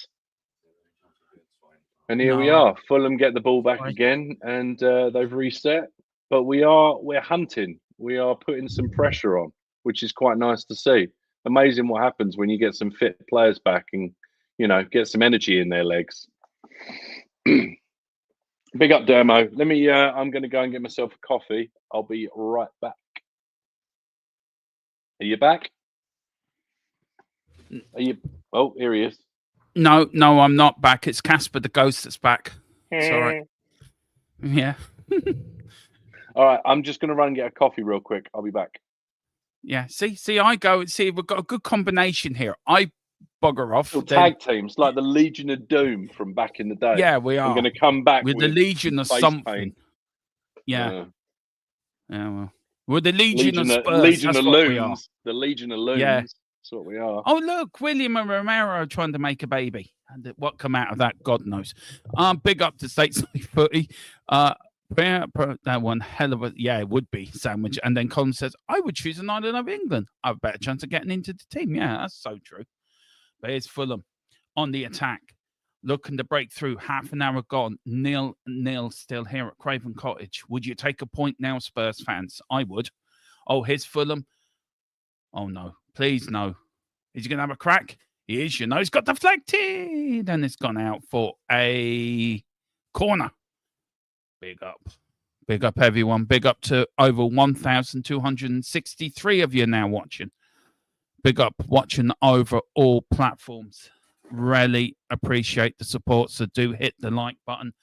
And here we are. Fulham get the ball back again and they've reset. But we're hunting. We are putting some pressure on, which is quite nice to see. Amazing what happens when you get some fit players back and, you know, get some energy in their legs. Big up, Dermo. Let me, I'm going to go and get myself a coffee. I'll be right back. Are you back? Are you? Oh, here he is. No, I'm not back. It's Casper the Ghost that's back. Sorry. Yeah. All right, I'm just going to run and get a coffee real quick. I'll be back. Yeah. See, I go. See, we've got a good combination here. I bugger off. Little then- tag teams like the Legion of Doom from back in the day. Yeah, we are. I'm going to come back With the Legion of face something. paint. Yeah. Yeah. Well, we're the Legion of Spurs. Legion That's of what we are. Loons. The Legion of Loons. Yeah. That's what we are. Oh, look, William and Romero trying to make a baby. And what come out of that, God knows. Big up to Stateside Footy. That one hell of a, yeah, it would be sandwich. And then Colin says, I would choose an island of England. I have a better chance of getting into the team. Yeah, that's so true. But here's Fulham on the attack. Looking to break through. Half an hour gone. 0-0 still here at Craven Cottage. Would you take a point now, Spurs fans? I would. Oh, here's Fulham. Oh, no. Please, no. Is he going to have a crack? He is, you know. He's got deflected. And it's gone out for a corner. Big up. Big up, everyone. Big up to over 1,263 of you now watching. Big up watching over all platforms. Really appreciate the support. So do hit the like button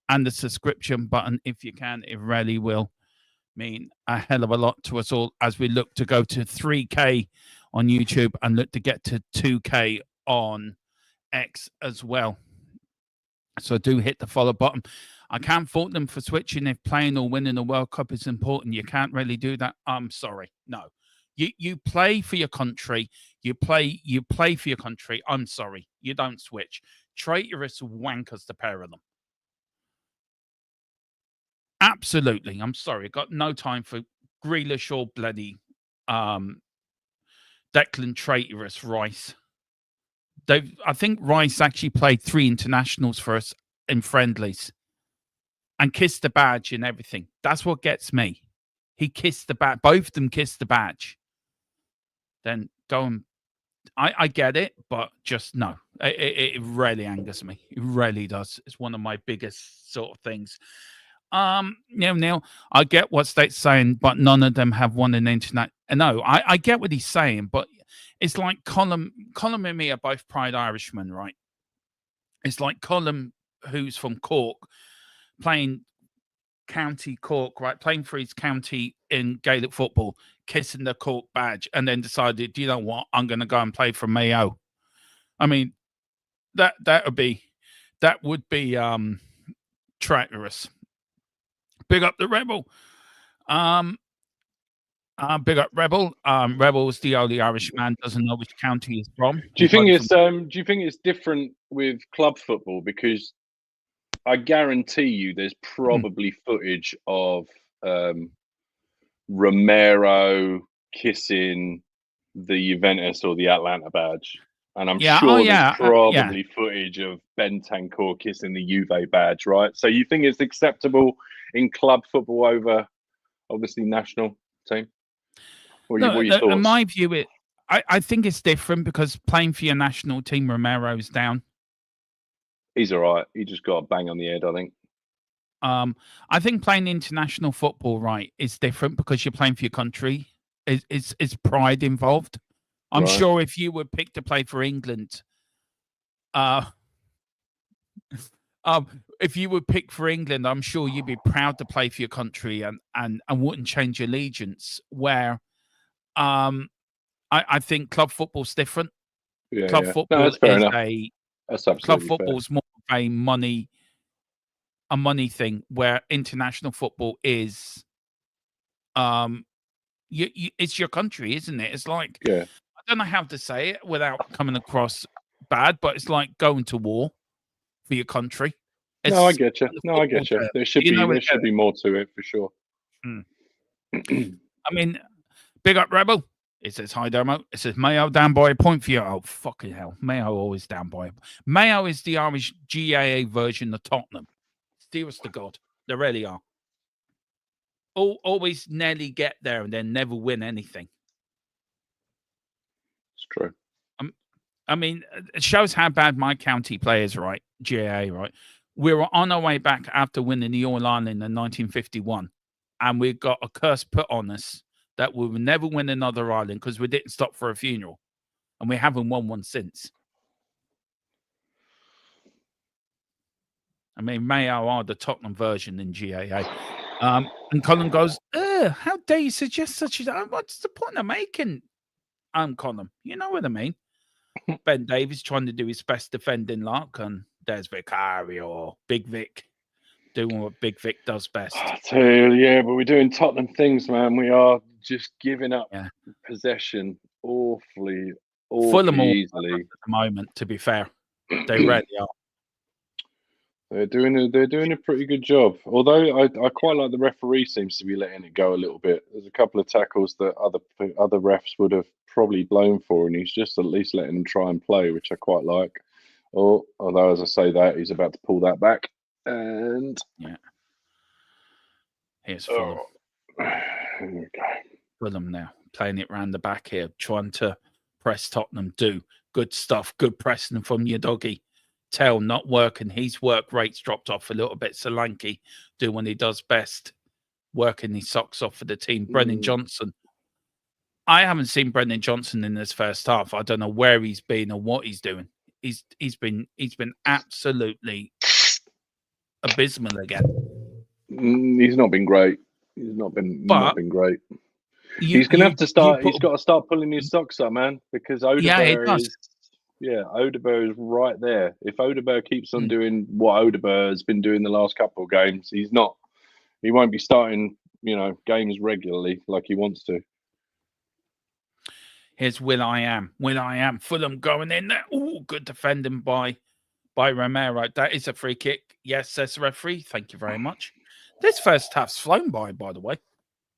and the subscription button if you can. It really will mean a hell of a lot to us all as we look to go to 3K on YouTube and look to get to 2K on X as well. So do hit the follow button. I can't fault them for switching if playing or winning the World Cup is important. You can't really do that. I'm sorry. No. You play for your country. You play for your country. I'm sorry. You don't switch. Traitorous wankers, the pair of them. Absolutely. I'm sorry. Got no time for Grealish or bloody Declan Traitorous Rice. I think Rice actually played 3 internationals for us in friendlies and kissed the badge and everything. That's what gets me. He kissed the badge. Both of them kissed the badge. Then go and... I get it, but just no. It really angers me. It really does. It's one of my biggest sort of things. Neil, I get what State's saying, but none of them have won an internet. No, I get what he's saying, but it's like Colin and me are both Pride Irishmen, right? It's like Colin, who's from Cork, playing County Cork, right? Playing for his county in Gaelic football, kissing the Cork badge, and then decided, you know what, I'm going to go and play for Mayo. I mean, that would be traitorous. Big up the Rebel. Big up Rebel. Rebel's the only Irish man doesn't know which county he's from. Do you think it's different with club football? Because I guarantee you there's probably footage of Romero kissing the Juventus or the Atlanta badge. And I'm sure there's probably footage of Bentancur kissing the Juve badge, right? So you think it's acceptable in club football over, obviously, national team? What are your thoughts? In my view, I think it's different because playing for your national team, Romero's down. He's all right. He just got a bang on the head, I think. I think playing international football, right, is different because you're playing for your country. It's pride involved. I'm sure if you were picked to play for England, if you were picked for England, I'm sure you'd be proud to play for your country and wouldn't change your allegiance. Where I think club football's different. Club football is club football's more of a money thing, where international football is it's your country, isn't it? It's like I don't know how to say it without coming across bad, but it's like going to war for your country. No, I get you. There should be more to it for sure. I mean, big up Rebel. It says, hi, Dermo. It says, Mayo down by a point for you. Oh, fucking hell. Mayo always down by a point. Mayo is the Irish GAA version of Tottenham. Dearest to God. They really are. Always nearly get there and then never win anything. It's true. I mean, it shows how bad my county players, right? GAA, right? We were on our way back after winning the All Ireland in 1951. And we got a curse put on us that we will never win another Ireland because we didn't stop for a funeral. And we haven't won one since. I mean, Mayo are the Tottenham version in GAA. And Colin goes, how dare you suggest such a... What's the point of making Colin? You know what I mean? Ben Davies trying to do his best defending luck, and there's Vicario, Big Vic, doing what Big Vic does best. I tell you, yeah, but we're doing Tottenham things, man. We are just giving up possession awfully Fulham easily at the moment. To be fair, they really are. They're doing a pretty good job. Although I quite like the referee seems to be letting it go a little bit. There's a couple of tackles that other refs would have probably blown for, and he's just at least letting them try and play, which I quite like. Although as I say that, he's about to pull that back, and here's Fulham. Here we go. Fulham now playing it round the back here, trying to press Tottenham. Do good stuff, good pressing from your doggy. Tell not working. His work rate's dropped off a little bit. Solanke do when he does best, working his socks off for the team. Brennan Johnson. I haven't seen Brennan Johnson in this first half. I don't know where he's been or what he's doing. He's been absolutely abysmal again. He's not been great. He's not been great. He's gonna have to start. He's got to start pulling his socks up, man, because Odegaard is. Yeah, Odegaard is right there. If Odegaard keeps on doing what Odegaard has been doing the last couple of games, he won't be starting, games regularly like he wants to. Here's Will.i.am. Will.i.am. Fulham going in there. Oh, good defending by Romero. That is a free kick. Yes, says the referee. Thank you very much. This first half's flown by the way.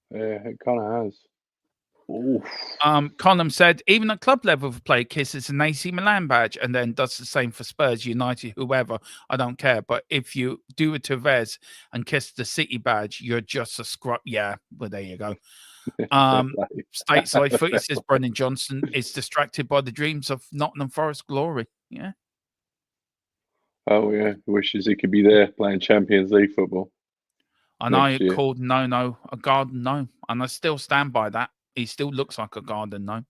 Yeah, it kind of has. Oof. Conham said, even at club level, if a player kisses an AC Milan badge and then does the same for Spurs, United, whoever, I don't care. But if you do it to Vez and kiss the City badge, you're just a scrub. Yeah, well, there you go. Stateside footy says Brennan Johnson is distracted by the dreams of Nottingham Forest glory. Yeah. Oh, yeah. Wishes he could be there playing Champions League football. And I called no a garden no. And I still stand by that. He still looks like a garden gnome.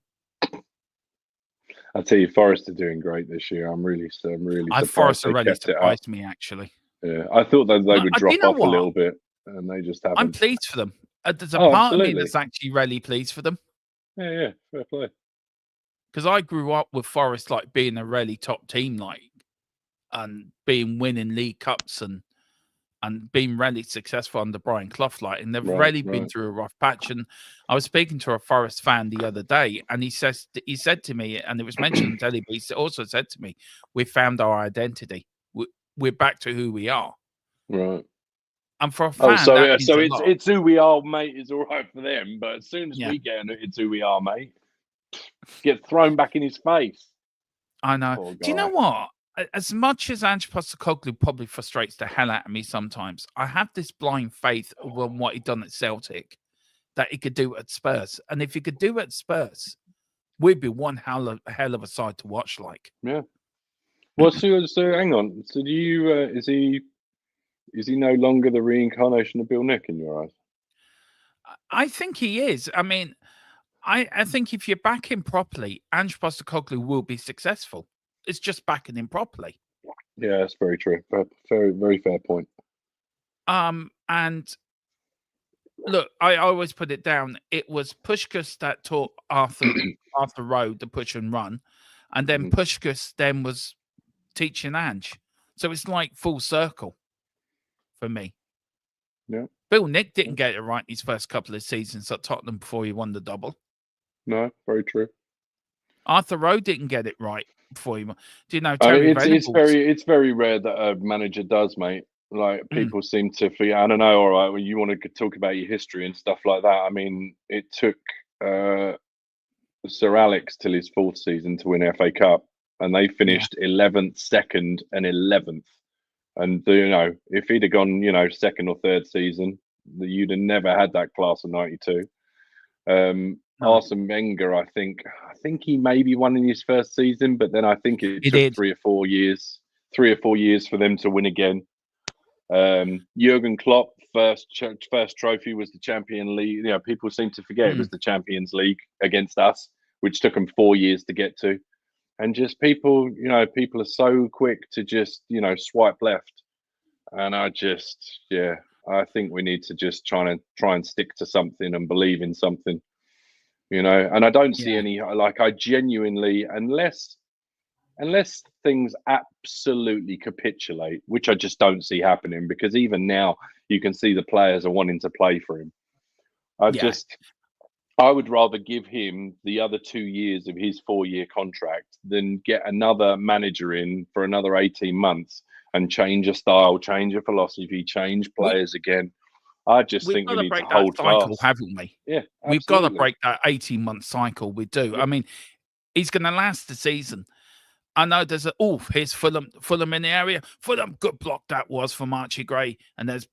I tell you, Forest are doing great this year. I'm really surprised. Forest already surprised me, actually. Yeah, I thought that they would drop off a little bit, and they just haven't. I'm pleased for them. There's a part of me that's actually really pleased for them. Yeah, fair play. Because I grew up with Forest like being a really top team, and winning league cups and being really successful under Brian Clough, and they've really been through a rough patch. And I was speaking to a Forest fan the other day, and he said to me, and it was mentioned on telly, but he also said to me, "We found our identity. We're back to who we are." Right. And for a fan, it's who we are, mate. Is all right for them, but as soon as we get in, it's who we are, mate. Get thrown back in his face. I know. Do you know what? As much as Ange Postecoglou probably frustrates the hell out of me sometimes, I have this blind faith on what he'd done at Celtic that he could do at Spurs. And if he could do it at Spurs, we'd be one hell of a side to watch. Yeah. Well, so hang on. So do you? Is he no longer the reincarnation of Bill Nick in your eyes? I think he is. I mean, I think if you back him properly, Ange Postecoglou will be successful. It's just backing him properly. Yeah, that's very true. Very, very fair point. And look, I always put it down. It was Puskás that taught Arthur Rowe to push and run, and then Puskás then was teaching Ange. So it's like full circle for me. Yeah. Bill Nick didn't get it right in his first couple of seasons at Tottenham before he won the double. No, very true. Arthur Rowe didn't get it right before he won. Do you know? It's very rare that a manager does, mate. Like people seem to forget. I don't know. All right, when you want to talk about your history and stuff like that. I mean, it took Sir Alex till his fourth season to win FA Cup, and they finished 11th, 2nd, and 11th. And if he'd have gone, second or third season, you'd have never had that class of '92. Arsene Wenger, I think he maybe won in his first season, but then I think it took 3 or 4 years for them to win again. Jurgen Klopp first trophy was the Champions League. People seem to forget it was the Champions League against us, which took them 4 years to get to. And just people are so quick to just swipe left. And I just, yeah, I think we need to just try and stick to something and believe in something, you know. And I don't see Yeah. any, like, I genuinely, unless things absolutely capitulate, which I just don't see happening, because even now you can see the players are wanting to play for him. Yeah. I would rather give him the other 2 years of his 4-year contract than get another manager in for another 18 months and change a style, change a philosophy, change We players again. I just we've think got we to need to break that hold cycle, fast. haven't we? Yeah, We've got to absolutely. break that 18-month cycle. We do. Yeah. I mean, he's going to last the season. I know there's here's Fulham in the area. Fulham, good block that was from Archie Gray, and there's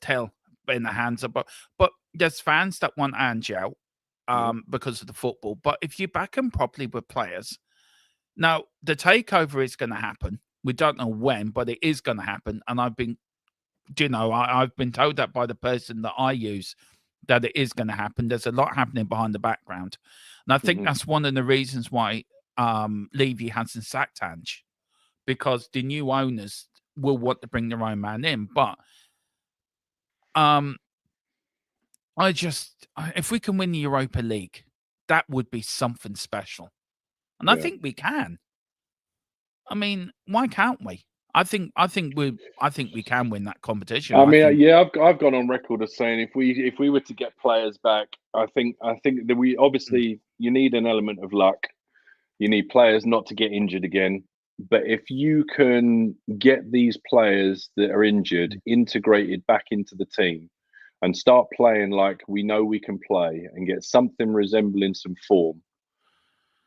Tell in the hands of, but there's fans that want Ange out because of the football. But if you back him properly with players, now the takeover is going to happen. We don't know when, but it is going to happen. And I've been told that by the person that I use that it is going to happen. There's a lot happening behind the background, and I think that's one of the reasons why Levy hasn't sacked Ange, because the new owners will want to bring their own man in. But if we can win the Europa League, that would be something special, and I Yeah. think we can. I mean, why can't we? I think we can win that competition. I mean, think, yeah, I've gone on record as saying if we were to get players back, I think that we obviously, you need an element of luck. You need players not to get injured again. But if you can get these players that are injured integrated back into the team and start playing like we know we can play and get something resembling some form,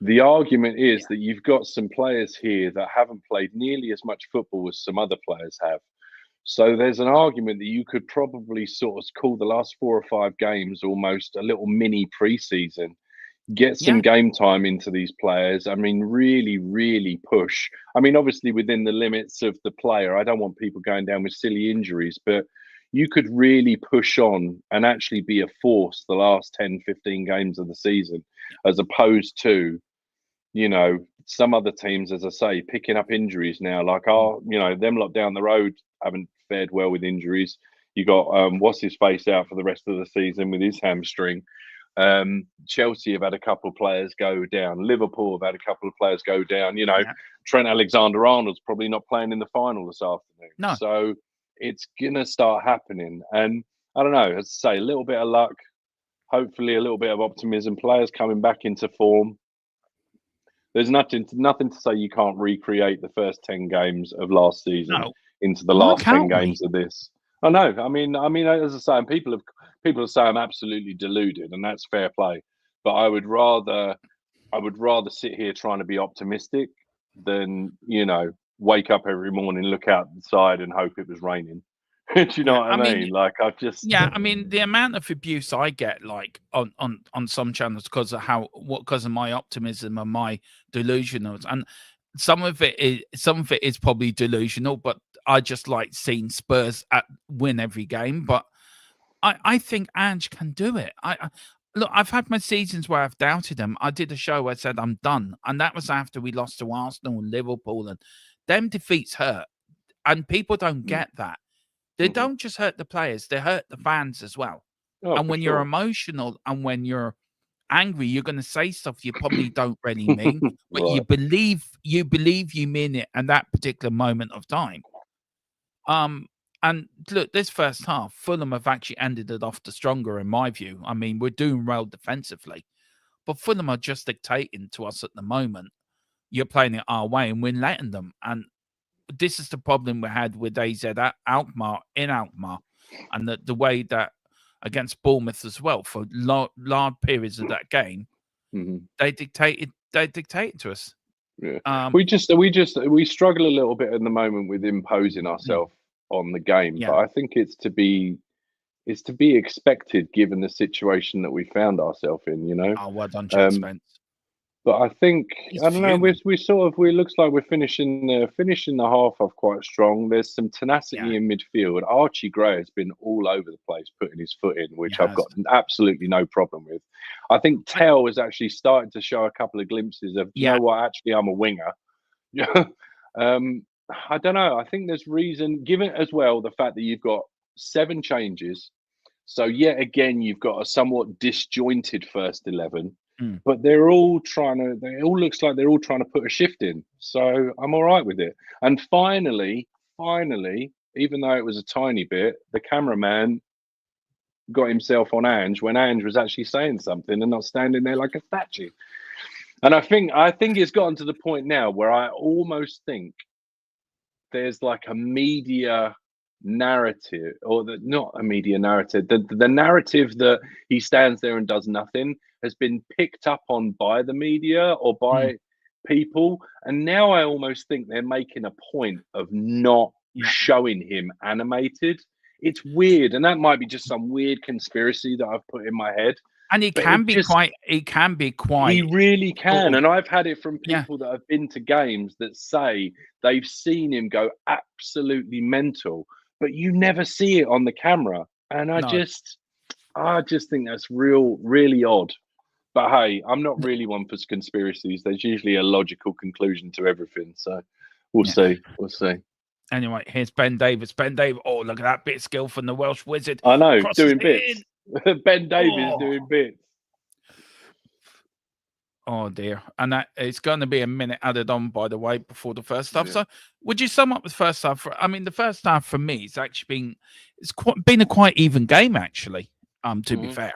the argument is that you've got some players here that haven't played nearly as much football as some other players have. So there's an argument that you could probably sort of call the last 4 or 5 games almost a little mini preseason. Get some yeah, game time into these players. I mean, really, really push. I mean, obviously within the limits of the player. I don't want people going down with silly injuries, but you could really push on and actually be a force the last 10, 15 games of the season, as opposed to, you know, some other teams, as I say, picking up injuries now. Like them lot down the road haven't fared well with injuries. You got what's his face out for the rest of the season with his hamstring. Chelsea have had a couple of players go down. Liverpool have had a couple of players go down. You know, Trent Alexander-Arnold's probably not playing in the final this afternoon. no. So it's gonna start happening. And I don't know, as I say, a little bit of luck, hopefully a little bit of optimism. Players coming back into form. There's nothing to say you can't recreate the first 10 games of last season into the Why last 10 can't we? games of this. I know. I mean, as I say, and people say I'm absolutely deluded, and that's fair play. But I would rather sit here trying to be optimistic than, you know, wake up every morning, look out the side, and hope it was raining. Do you know what I mean? Like, I just I mean, the amount of abuse I get, like on some channels, because of my optimism and my delusionals, and some of it is probably delusional, but I just like seeing Spurs win every game. But I think Ange can do it. Look, I've had my seasons where I've doubted him. I did a show where I said I'm done, and that was after we lost to Arsenal and Liverpool, and them defeats hurt, and people don't get that. They don't just hurt the players; they hurt the fans as well. Oh, And for when you're sure. emotional and when you're angry, you're going to say stuff you probably don't really mean, but Right. you believe you mean it at that particular moment of time. And look, this first half, Fulham have actually ended it off the stronger, in my view. I mean, we're doing well defensively, but Fulham are just dictating to us at the moment. You're playing it our way, and we're letting them. And this is the problem we had with AZ Alkmaar in Alkmaar, and the way that against Bournemouth as well for large periods of that game, they dictated to us. Yeah, we struggle a little bit at the moment with imposing ourselves on the game, but I think it's to be expected given the situation that we found ourselves in. You know. Oh, well done, Chad Spence. But I think I don't know. fuming. We looks like we're finishing the half off quite strong. There's some tenacity in midfield. Archie Gray has been all over the place putting his foot in, which I've got absolutely no problem with. I think Tell has actually started to show a couple of glimpses of, you know what, actually I'm a winger. I don't know. I think there's reason, given as well the fact that you've got 7 changes. So yet again, you've got a somewhat disjointed first 11, Mm. but they're all trying to. It all looks like they're all trying to put a shift in. So I'm all right with it. And finally, even though it was a tiny bit, the cameraman got himself on Ange when Ange was actually saying something and not standing there like a statue. And I think it's gotten to the point now where I almost think there's like a media narrative, or not a media narrative, the narrative that he stands there and does nothing has been picked up on by the media or Mm. by people, and now I almost think they're making a point of not Yeah. showing him animated. It's weird, and that might be just some weird conspiracy that I've put in my head. And he But can it be just quite. He can be quite. he really can. sort of- And I've had it from Yeah. people that have been to games that say they've seen him go absolutely mental, but you never see it on the camera. And I No. just think that's really odd. But hey, I'm not really one for conspiracies. There's usually a logical conclusion to everything. So we'll see. We'll see. Anyway, here's Ben Davis. Ben Davis. Oh, look at that bit of skill from the Welsh wizard. I know, Crosses doing it bits. Ben Davies Oh. doing bits. Oh dear. And that it's going to be a minute added on, by the way, before the first half. Yeah. So would you sum up the first half? I mean, the first half for me it's actually been a quite even game, actually. To be Mhm. fair.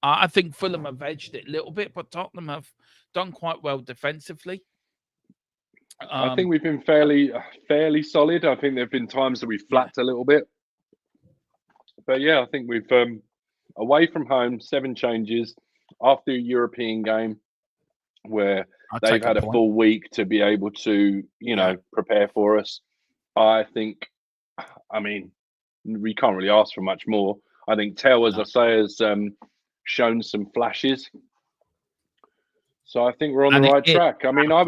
I think Fulham have edged it a little bit, but Tottenham have done quite well defensively. I think we've been fairly solid. I think there have been times that we've flapped a little bit. But yeah, I think we've away from home, 7 changes after a European game where I'll they've take had a point. full week to be able to, prepare for us. I think, I mean, we can't really ask for much more. I think Tell, as No. I say, has shown some flashes. So I think we're on And the right track. I mean, time.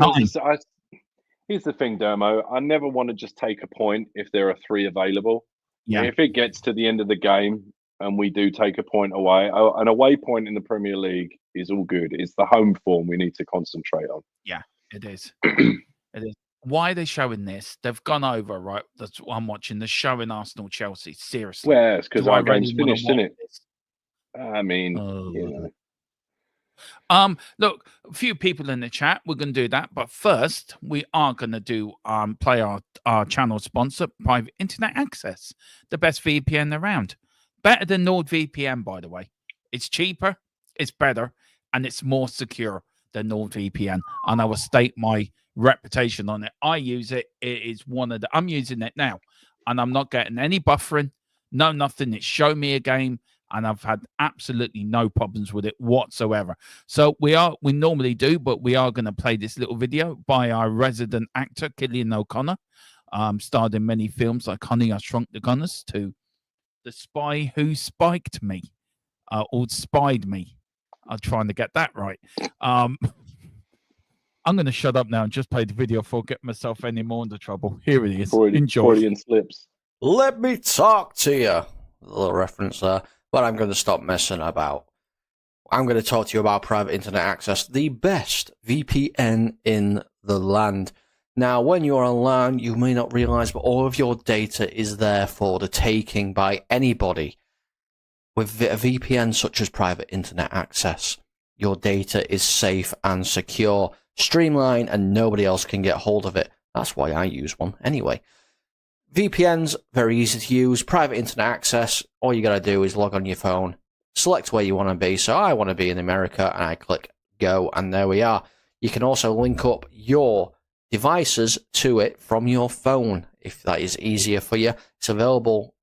here's the thing, Dermo. I never want to just take a point if there are 3 available. Yeah. If it gets to the end of the game and we do take a point away, an away point in the Premier League is all good. It's the home form we need to concentrate on. Yeah, it is. It is. Why are they showing this? They've gone over, right? That's what I'm watching. They're showing Arsenal Chelsea. Seriously. Well, it's because Do I our game's really wanna finished, isn't watch it? this? I mean, Look, a few people in the chat. We're going to do that, but first we are going to do play our channel sponsor, Private Internet Access, the best VPN around, better than NordVPN, by the way. It's cheaper, it's better, and it's more secure than NordVPN. And I will state my reputation on it. I use it. It is I'm using it now, and I'm not getting any buffering, no nothing. It's show me a game. And I've had absolutely no problems with it whatsoever. So we normally do, but we are going to play this little video by our resident actor, Killian O'Connor, starred in many films like Honey, I Shrunk the Gunners, to The Spy Who Spiked Me, or Spied Me. I'm trying to get that right. I'm going to shut up now and just play the video before I get myself any more into trouble. Here it is. Enjoy. Freudian slips. Let me talk to you. A little reference there. But I'm going to stop messing about. I'm going to talk to you about Private Internet Access, the best VPN in the land. Now, when you're online, you may not realize, but all of your data is there for the taking by anybody. With a VPN such as Private Internet Access, your data is safe and secure, streamlined, and nobody else can get hold of it. That's why I use one anyway. VPN's very easy to use. Private Internet Access, all you got to do is log on your phone, select where you want to be. So I want to be in America, and I click go, and there we are. You can also link up your devices to it from your phone, if that is easier for you. It's available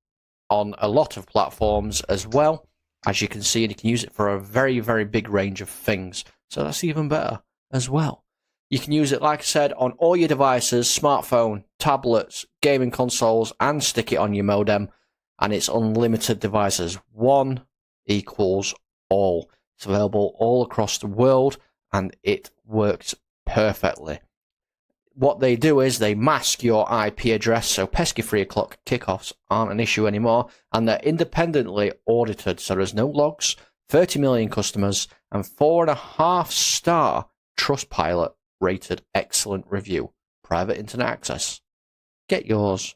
on a lot of platforms as well. As you can see, and you can use it for a very, very big range of things. So that's even better as well. You can use it, like I said, on all your devices, smartphone, tablets, gaming consoles, and stick it on your modem. And it's unlimited devices. One equals all. It's available all across the world, and it works perfectly. What they do is they mask your IP address, so pesky 3 o'clock kickoffs aren't an issue anymore, and they're independently audited, so there's no logs, 30 million customers, and 4.5-star Trustpilot rated excellent review. Private Internet Access. Get yours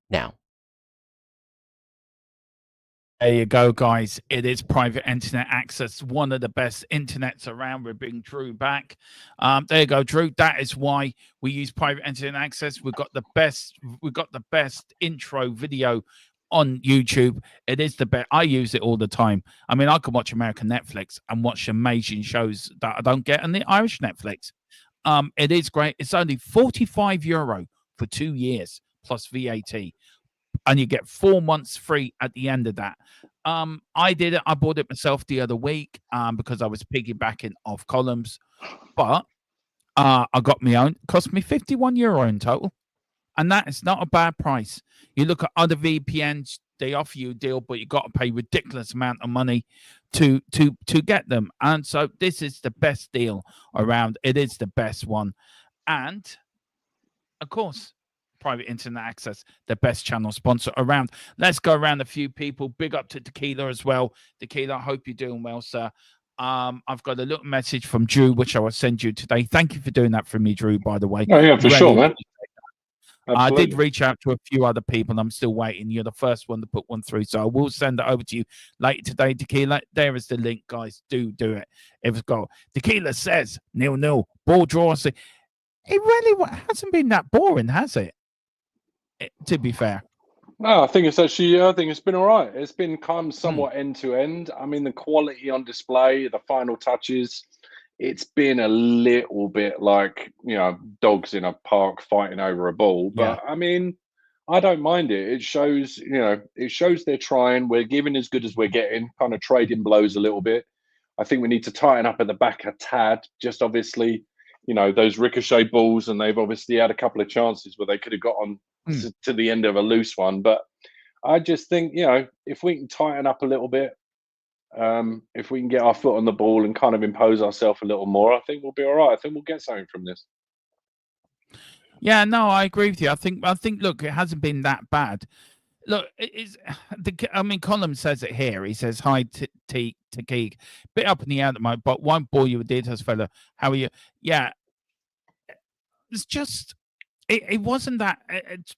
now. There you go, guys. It is private internet access, one of the best internets around. We're bringing Drew back. There you go, Drew. That is why we use private internet access. We've got the best intro video on YouTube. It is the best. I use it all the time. I mean, I can watch American Netflix and watch amazing shows that I don't get on the Irish Netflix. It is great. It's only €45 for 2 years plus VAT. And you get 4 months free at the end of that. I did it. I bought it myself the other week because I was piggybacking off columns. But I got my own. It cost me €51 in total. And that is not a bad price. You look at other VPNs, they offer you a deal, but you got to pay ridiculous amount of money to get them. And so this is the best deal around. It is the best one. And, of course, private internet access, the best channel sponsor around. Let's go around a few people. Big up to Tequila as well. Tequila, I hope you're doing well, sir. I've got a little message from Drew, which I will send you today. Thank you for doing that for me, Drew, by the way. Oh, yeah, for sure, man. I did reach out to a few other people. I'm still waiting. You're the first one to put one through. So I will send it over to you later today, Tequila. There is the link, guys. Do it. If it's got Tequila says 0-0, ball draw. It really hasn't been that boring, has it? To be fair. No, I think it's been all right. It's been kind of somewhat end to end. I mean, the quality on display, the final touches, it's been a little bit like, dogs in a park fighting over a ball. But I mean, I don't mind it. It shows, they're trying. We're giving as good as we're getting, kind of trading blows a little bit. I think we need to tighten up at the back a tad. Just obviously, those ricochet balls, and they've obviously had a couple of chances where they could have got on to the end of a loose one. But I just think, if we can tighten up a little bit, if we can get our foot on the ball and kind of impose ourselves a little more, I think we'll be all right. I think we'll get something from this. Yeah, no, I agree with you. I think, look, it hasn't been that bad. Look, Colin says it here. He says, hi, Teague. Bit up in the air at the moment, but won't bore you with details, fella. How are you? Yeah. It's just, it wasn't that.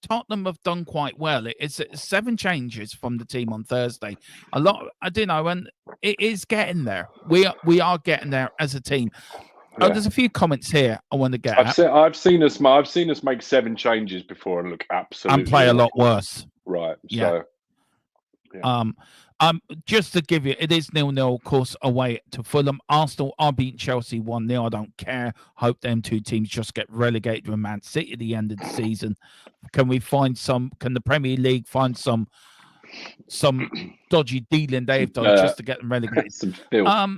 Tottenham have done quite well. It's 7 changes from the team on Thursday. A lot, I don't know, and it is getting there. We are getting there as a team. Yeah. Oh, there's a few comments here I want to get. I've seen us make 7 changes before and look absolutely and play a lot worse. Right. Yeah. So, just to give you, it is 0-0, of course, away to Fulham. Arsenal are beating Chelsea 1-0. I don't care. Hope them 2 teams just get relegated with Man City at the end of the season. Can the Premier League find some dodgy dealing they've done just to get them relegated? Some filth.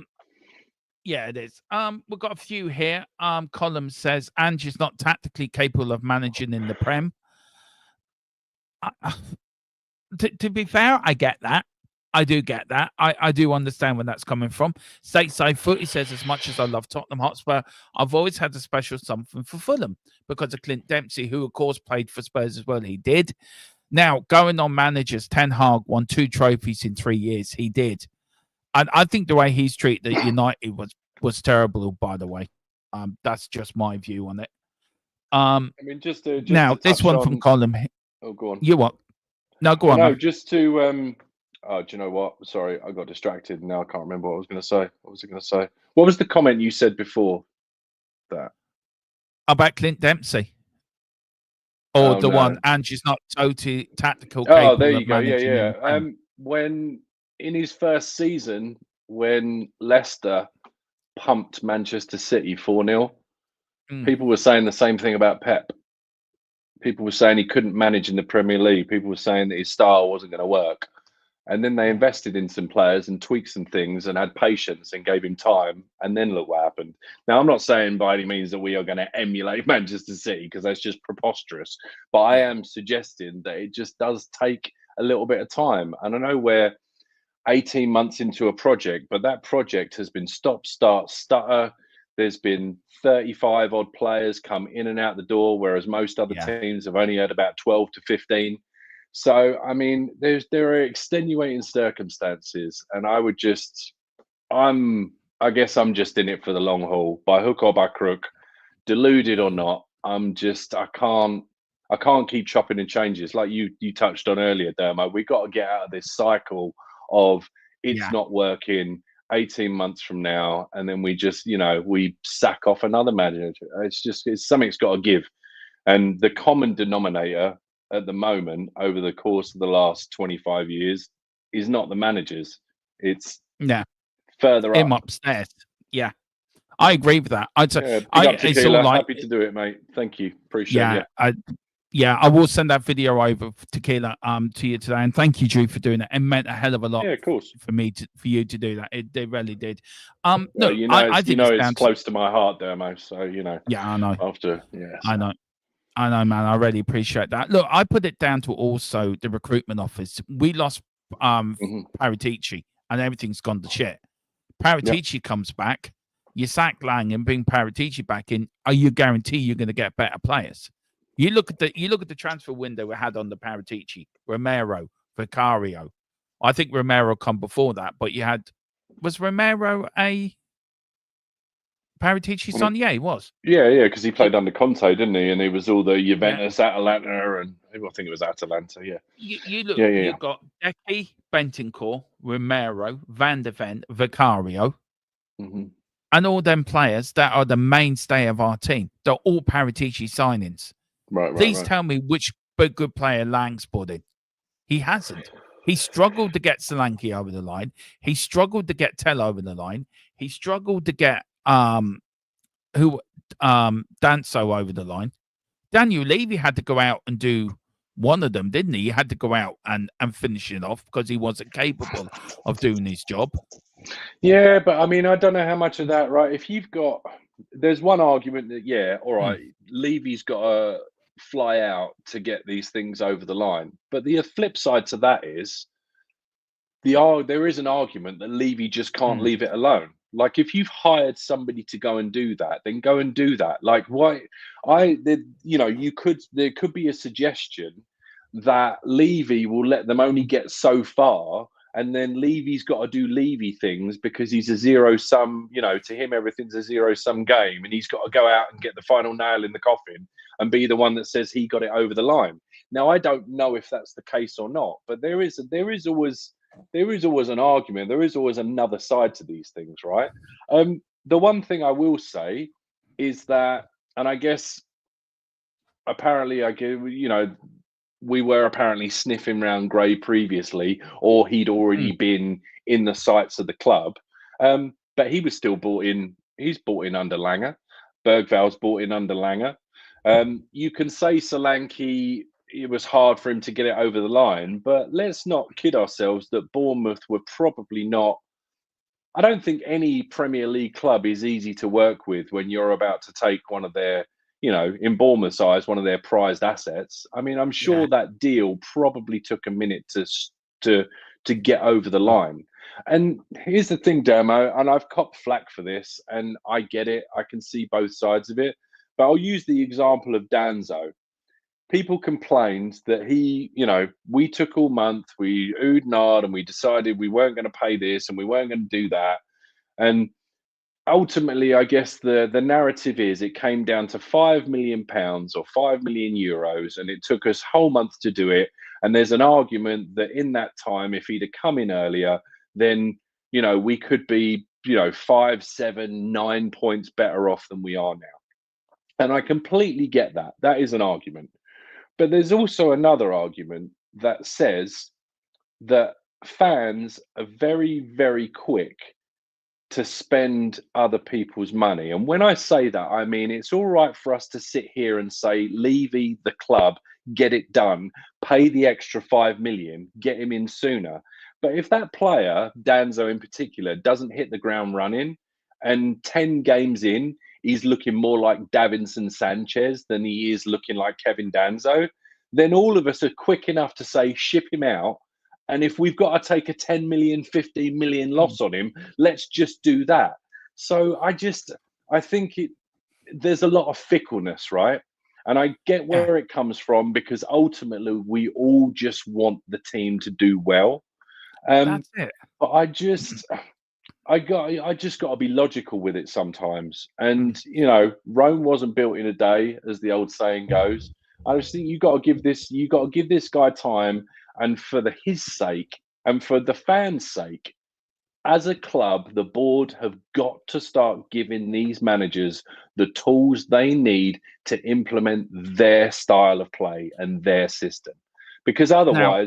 Yeah, it is. We've got a few here. Column says Angie's not tactically capable of managing in the Prem. To be fair, I get that. I do get that. I do understand where that's coming from. Stateside Footy says, as much as I love Tottenham Hotspur, I've always had a special something for Fulham because of Clint Dempsey, who, of course, played for Spurs as well. He did. Now, going on managers, Ten Hag won 2 trophies in 3 years. He did. And I think the way he's treated United was terrible, by the way. That's just my view on it. Just now, this one from Colin. Oh, go on. You what? No, go on. No, just to... Oh, do you know what? Sorry, I got distracted. And now I can't remember what I was going to say. What was I going to say? What was the comment you said before that? About Clint Dempsey. Or the one, and she's not totally tactical. Oh, there you go. Yeah. When in his first season, when Leicester pumped Manchester City 4-0, people were saying the same thing about Pep. People were saying he couldn't manage in the Premier League. People were saying that his style wasn't going to work. And then they invested in some players and tweaked some things and had patience and gave him time. And then look what happened. Now, I'm not saying by any means that we are going to emulate Manchester City because that's just preposterous. But I am suggesting that it just does take a little bit of time. And I know we're 18 months into a project, but that project has been stop, start, stutter. There's been 35 odd players come in and out the door, whereas most other teams have only had about 12 to 15. So, I mean, there are extenuating circumstances, and I guess I'm just in it for the long haul, by hook or by crook, deluded or not. I I can't keep chopping and changes like you touched on earlier, Dermo. We got to get out of this cycle of it's Yeah. not working 18 months from now, and then we just, we sack off another manager. It's something's got to give. And the common denominator at the moment over the course of the last 25 years is not the managers. It's Yeah. further Him up. upstairs. Yeah. I agree with that. Big up it's all Tequila. like, Happy to do it, mate. Thank you. Appreciate you. I will send that video over for Tequila to you today, and thank you, Drew, for doing it. It meant a hell of a lot. Yeah, of course. For you to do that. It really did. No, I think it's close to my heart, Dermo. So Yeah, I know. I know. I know, man. I really appreciate that. Look, I put it down to also the recruitment office. We lost Paratici, and everything's gone to shit. Paratici comes back. You sack Lang and bring Paratici back in. Are you guarantee you're going to get better players? You look at the transfer window we had on the Paratici, Romero, Vicario. I think Romero come before that, but was Romero a Paratici's son? Yeah, he was. Yeah, because he played under Conte, didn't he? And he was all the Juventus, Atalanta, and I think it was Atalanta. Yeah. You look. You've got Decky, Bentancur, Romero, Van der Ven, Vicario. And all them players that are the mainstay of our team. They're all Paratici signings. Right. Please tell me which good player Lang's put in. He hasn't. He struggled to get Solanke over the line. He struggled to get Tell over the line. He struggled to get Danso over the line. Daniel Levy had to go out and do one of them, didn't he? He had to go out and finish it off because he wasn't capable of doing his job. Yeah, but I mean, I don't know how much of that, right? If you've got, there's one argument that, all right, Levy's got to fly out to get these things over the line. But the flip side to that is there is an argument that Levy just can't leave it alone. Like, if you've hired somebody to go and do that, then go and do that. Like, why? There could be a suggestion that Levy will let them only get so far. And then Levy's got to do Levy things because he's a zero-sum, to him, everything's a zero-sum game. And he's got to go out and get the final nail in the coffin and be the one that says he got it over the line. Now, I don't know if that's the case or not, but there is always an argument. There is always another side to these things, right? The one thing I will say is that, and I guess apparently we were apparently sniffing around Gray previously, or he'd already been in the sights of the club. But he was still bought in. He's bought in under Langer. Bergval's bought in under Langer. You can say Solanke, it was hard for him to get it over the line, but let's not kid ourselves that Bournemouth were probably not. I don't think any Premier League club is easy to work with when you're about to take one of their, in Bournemouth's eyes, one of their prized assets. I mean, I'm sure that deal probably took a minute to get over the line. And here's the thing, Dermo, and I've copped flack for this, and I get it. I can see both sides of it. But I'll use the example of Danzo. People complained that we took all month, we oohed and ahed, and we decided we weren't going to pay this and we weren't going to do that. And ultimately, I guess the narrative is it came down to £5 million or €5 million, and it took us whole month to do it. And there's an argument that in that time, if he'd have come in earlier, then we could be 5, 7, 9 points better off than we are now. And I completely get that. That is an argument. But there's also another argument that says that fans are very, very quick to spend other people's money. And when I say that, I mean, it's all right for us to sit here and say, Levy, the club, get it done, pay the extra 5 million, get him in sooner. But if that player, Danzo in particular, doesn't hit the ground running, and 10 games in, he's looking more like Davinson Sanchez than he is looking like Kevin Danzo, then all of us are quick enough to say, ship him out. And if we've got to take a 10 million, 15 million loss on him, let's just do that. So I think there's a lot of fickleness, right? And I get where it comes from, because ultimately we all just want the team to do well. That's it. But I just got to be logical with it sometimes. And Rome wasn't built in a day, as the old saying goes. I just think you got to give this guy time, and for his sake and for the fans' sake, as a club, the board have got to start giving these managers the tools they need to implement their style of play and their system, because Now,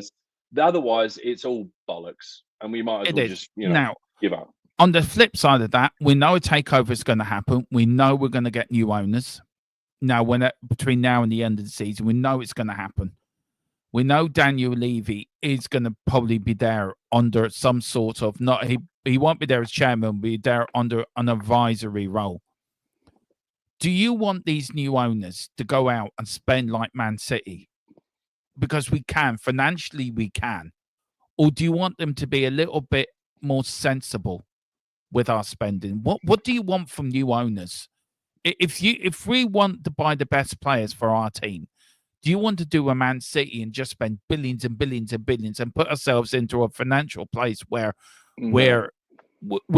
otherwise it's all bollocks, and we might as it well is. just Now, give up. on the flip side of that, we know a takeover is going to happen. We know we're going to get new owners. Now, between now and the end of the season, we know it's going to happen. We know Daniel Levy is going to probably be there under some sort of he won't be there as chairman, be there under an advisory role. Do you want these new owners to go out and spend like Man City? Because we can, financially we can. Or do you want them to be a little bit more sensible with our spending? What do you want from new owners? If we want to buy the best players for our team, do you want to do a Man City and just spend billions and billions and billions and put ourselves into a financial place where we're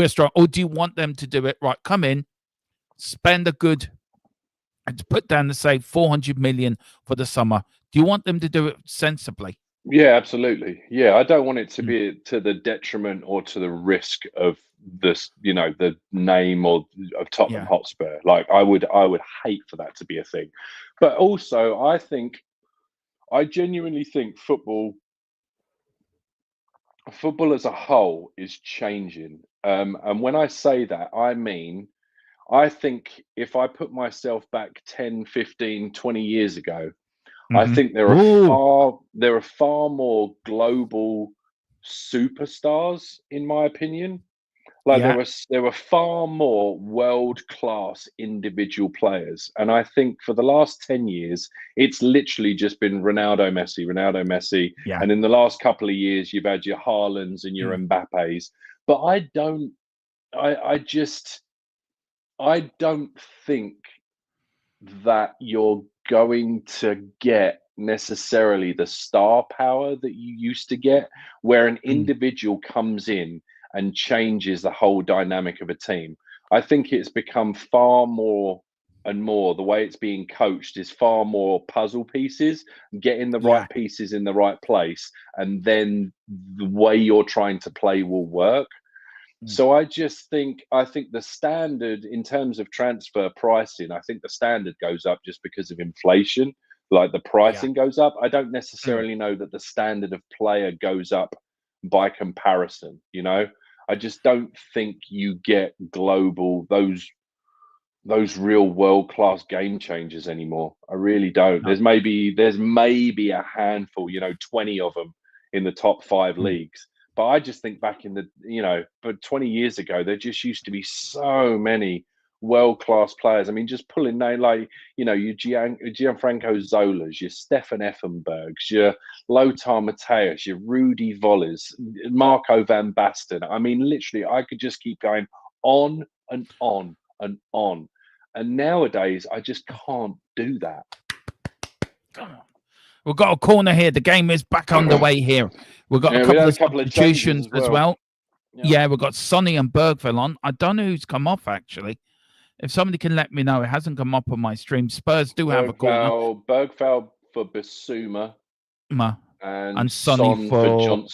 strong? Or do you want them to do it right? Come in, spend and put down, say, 400 million for the summer. Do you want them to do it sensibly? Yeah, absolutely. Yeah, I don't want it to be to the detriment or to the risk of this, the name of Tottenham Hotspur. Like I would hate for that to be a thing. But also, I genuinely think football as a whole is changing. And when I say that, I mean, I think if I put myself back 10, 15, 20 years ago, I think there are far more global superstars, in my opinion. Like there were far more world-class individual players, and I think for the last 10 years, it's literally just been Ronaldo, Messi, and in the last couple of years, you've had your Haalands and your Mbappes. But I don't think that you're going to get necessarily the star power that you used to get, where an individual comes in and changes the whole dynamic of a team. I think it's become far more and more, the way it's being coached is far more puzzle pieces, getting the right pieces in the right place, and then the way you're trying to play will work. So I think the standard in terms of transfer pricing, I think the standard goes up just because of inflation. Like the pricing goes up. I don't necessarily know that the standard of player goes up by comparison. I just don't think you get global those real world-class game changers anymore. I really don't. There's maybe a handful, 20 of them in the top 5 leagues. But I just think back in but 20 years ago, there just used to be so many world-class players. I mean, just pulling name like, your Gianfranco Zolas, your Stefan Effenbergs, your Lothar Matthäus, your Rudy Volles, Marco van Basten. I mean, literally, I could just keep going on and on and on. And nowadays, I just can't do that. We've got a corner here. The game is back underway here. We've got a couple of substitutions as well. Yeah, we've got Sonny and Bergville on. I don't know who's come off, actually. If somebody can let me know, it hasn't come up on my stream. Spurs do have a corner. Bergville for Bissouma. And Sonny for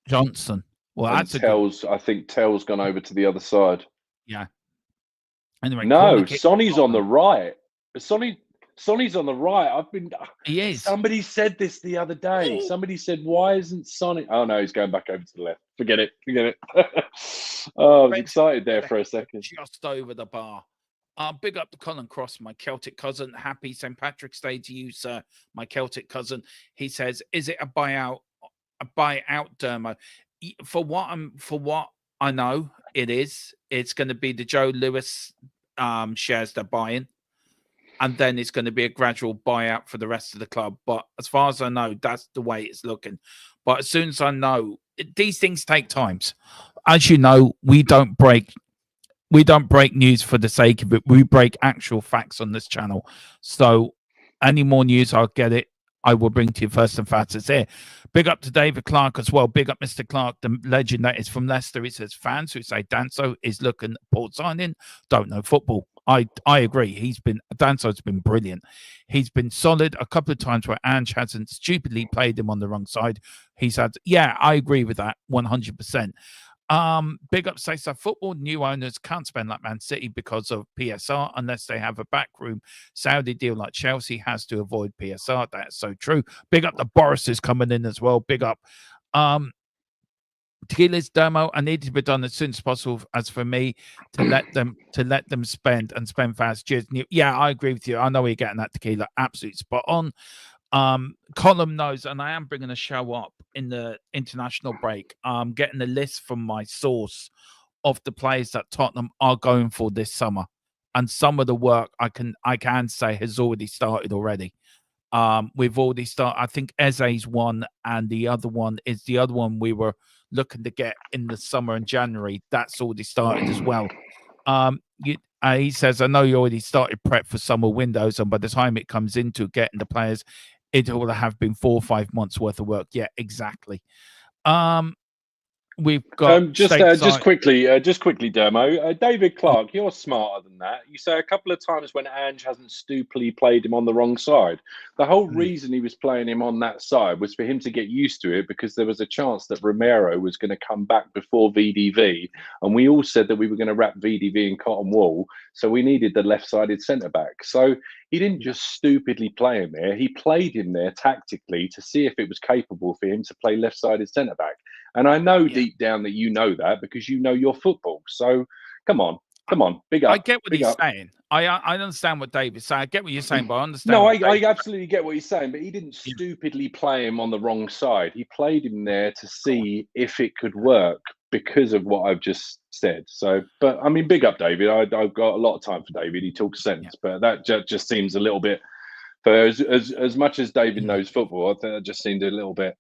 Johnson. Well, and that's I think Tell's gone over to the other side. Yeah. Anyway, no, Sonny's on the right. Sonny's on the right. He is. Somebody said this the other day. Somebody said, "Why isn't Sonny?" Oh no, he's going back over to the left. Forget it. Oh, I was excited there for a second. Just over the bar. Big up to Colin Cross, my Celtic cousin. Happy St. Patrick's Day to you, sir. My Celtic cousin. He says, "Is it a buyout, Dermo?" For what I know, it is. It's going to be the Joe Lewis shares they're buying, and then it's going to be a gradual buyout for the rest of the club. But as far as I know, that's the way it's looking. But as soon as I know, these things take times. As you know, we don't break news for the sake of it. We break actual facts on this channel. So any more news, I'll get it. I will bring to you first and fastest here. Big up to David Clark as well. Big up Mr. Clark, the legend that is from Leicester. He says, fans who say Danso is looking at Port signing don't know football. I agree. Danso's been brilliant. He's been solid. A couple of times where Ange hasn't stupidly played him on the wrong side. I agree with that 100%. Big up say so. Football new owners can't spend like Man City because of PSR unless they have a backroom Saudi deal like Chelsea has to avoid PSR. That's so true. Big up the Boris is coming in as well. Big up. Tequila's demo, I need to be done as soon as possible. As for me, to let them spend fast. Cheers. Yeah, I agree with you. I know where you're getting that, Tequila. Absolutely spot on. Column knows, and I am bringing a show up in the international break. Getting the list from my source of the players that Tottenham are going for this summer, and some of the work I can say has already started already. We've already started. I think Eze's one, and the other one we were looking to get in the summer and January. That's already started as well. He says, I know you already started prep for summer windows, and by the time it comes into getting the players, it will have been 4 or 5 months worth of work. Yeah, exactly. We've got just quickly, Dermo. David Clark, you're smarter than that. You say a couple of times when Ange hasn't stupidly played him on the wrong side. The whole reason he was playing him on that side was for him to get used to it, because there was a chance that Romero was going to come back before VDV, and we all said that we were going to wrap VDV in cotton wool, so we needed the left-sided centre back. So he didn't just stupidly play him there. He played him there tactically to see if it was capable for him to play left-sided centre back. And I know deep down that you know that, because you know your football. So come on, big up. I get what he's saying. I understand what David's saying. I get what you're saying, but I understand. No, I absolutely get what he's saying, but he didn't stupidly play him on the wrong side. He played him there to see if it could work because of what I've just said. So, but I mean, big up, David. I've got a lot of time for David. He talks sense, but that just seems a little bit. For as much as David knows football, I think that just seemed a little bit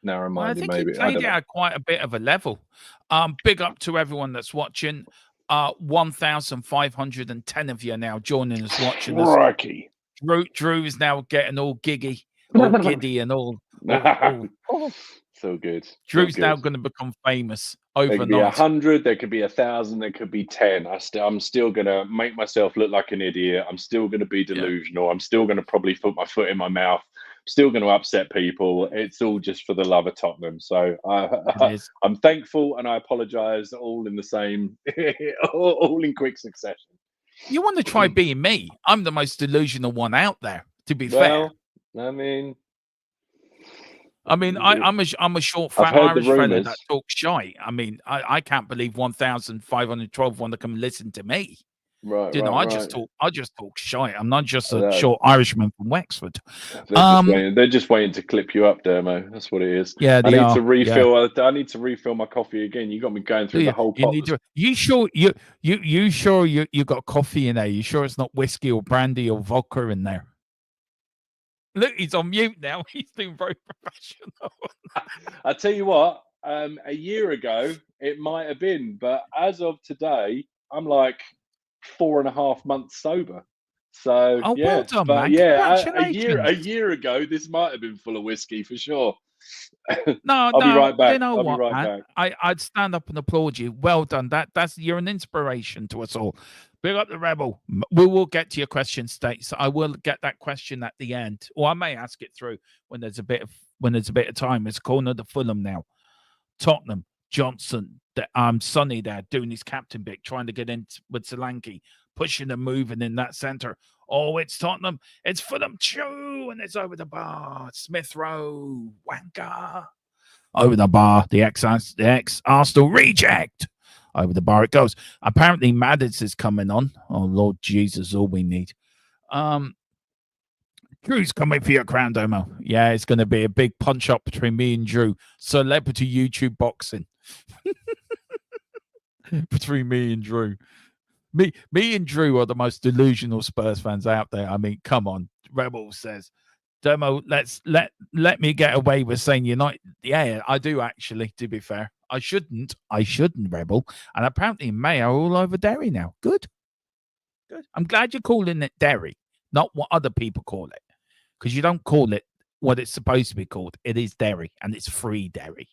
narrow-minded. I think maybe he played it at quite a bit of a level. Big up to everyone that's watching. 1,510 of you now joining us, watching us. Drew is now getting all giddy, and all. So good. Drew's now going to become famous overnight. There could be 100, there could be 1,000, there could be 10. I'm still going to make myself look like an idiot. I'm still going to be delusional. Yeah. I'm still going to probably put my foot in my mouth. I'm still going to upset people. It's all just for the love of Tottenham. So I'm thankful, and I apologise all in the same, all in quick succession. You want to try being me? I'm the most delusional one out there, to be fair. I mean, I'm a short, fat Irish fella that talks shite. I mean, I can't believe 1,512 want to come listen to me. Right, I just talk shite. I'm not just a short Irishman from Wexford. They're just waiting to clip you up, Dermo. That's what it is. Yeah, I need to refill. Yeah. I need to refill my coffee again. You got me going through the whole pot. You sure you got coffee in there? You sure it's not whiskey or brandy or vodka in there? Look, he's on mute now. He's doing very professional. I tell you what, a year ago it might have been, but as of today, I'm like 4.5 months sober. So well done, man. A year ago, this might have been full of whiskey for sure. I'll be right back. You know what, man? I'd stand up and applaud you. Well done. You're an inspiration to us all. Big up the Rebel. We will get to your question, States. I will get that question at the end, or I may ask it through when there's a bit of time. It's corner to Fulham now. Tottenham, Johnson, Sonny there doing his captain bit, trying to get in with Solanke, pushing and moving in that centre. Oh, it's Tottenham. It's Fulham. Chew, and it's over the bar. Smith Rowe, wanker. Over the bar. The ex-Arsenal reject. Over the bar it goes. Apparently, Maddis is coming on. Oh, Lord Jesus, all we need. Drew's coming for your crown, Domo. Yeah, it's going to be a big punch-up between me and Drew. Celebrity YouTube boxing. Between me and Drew. Me and Drew are the most delusional Spurs fans out there. I mean, come on. Rebel says, Domo, let me get away with saying United. Yeah, I do actually, to be fair. I shouldn't, Rebel. And apparently Mayo all over Derry now. Good. I'm glad you're calling it Derry, not what other people call it. Because you don't call it what it's supposed to be called. It is Derry, and it's free Derry.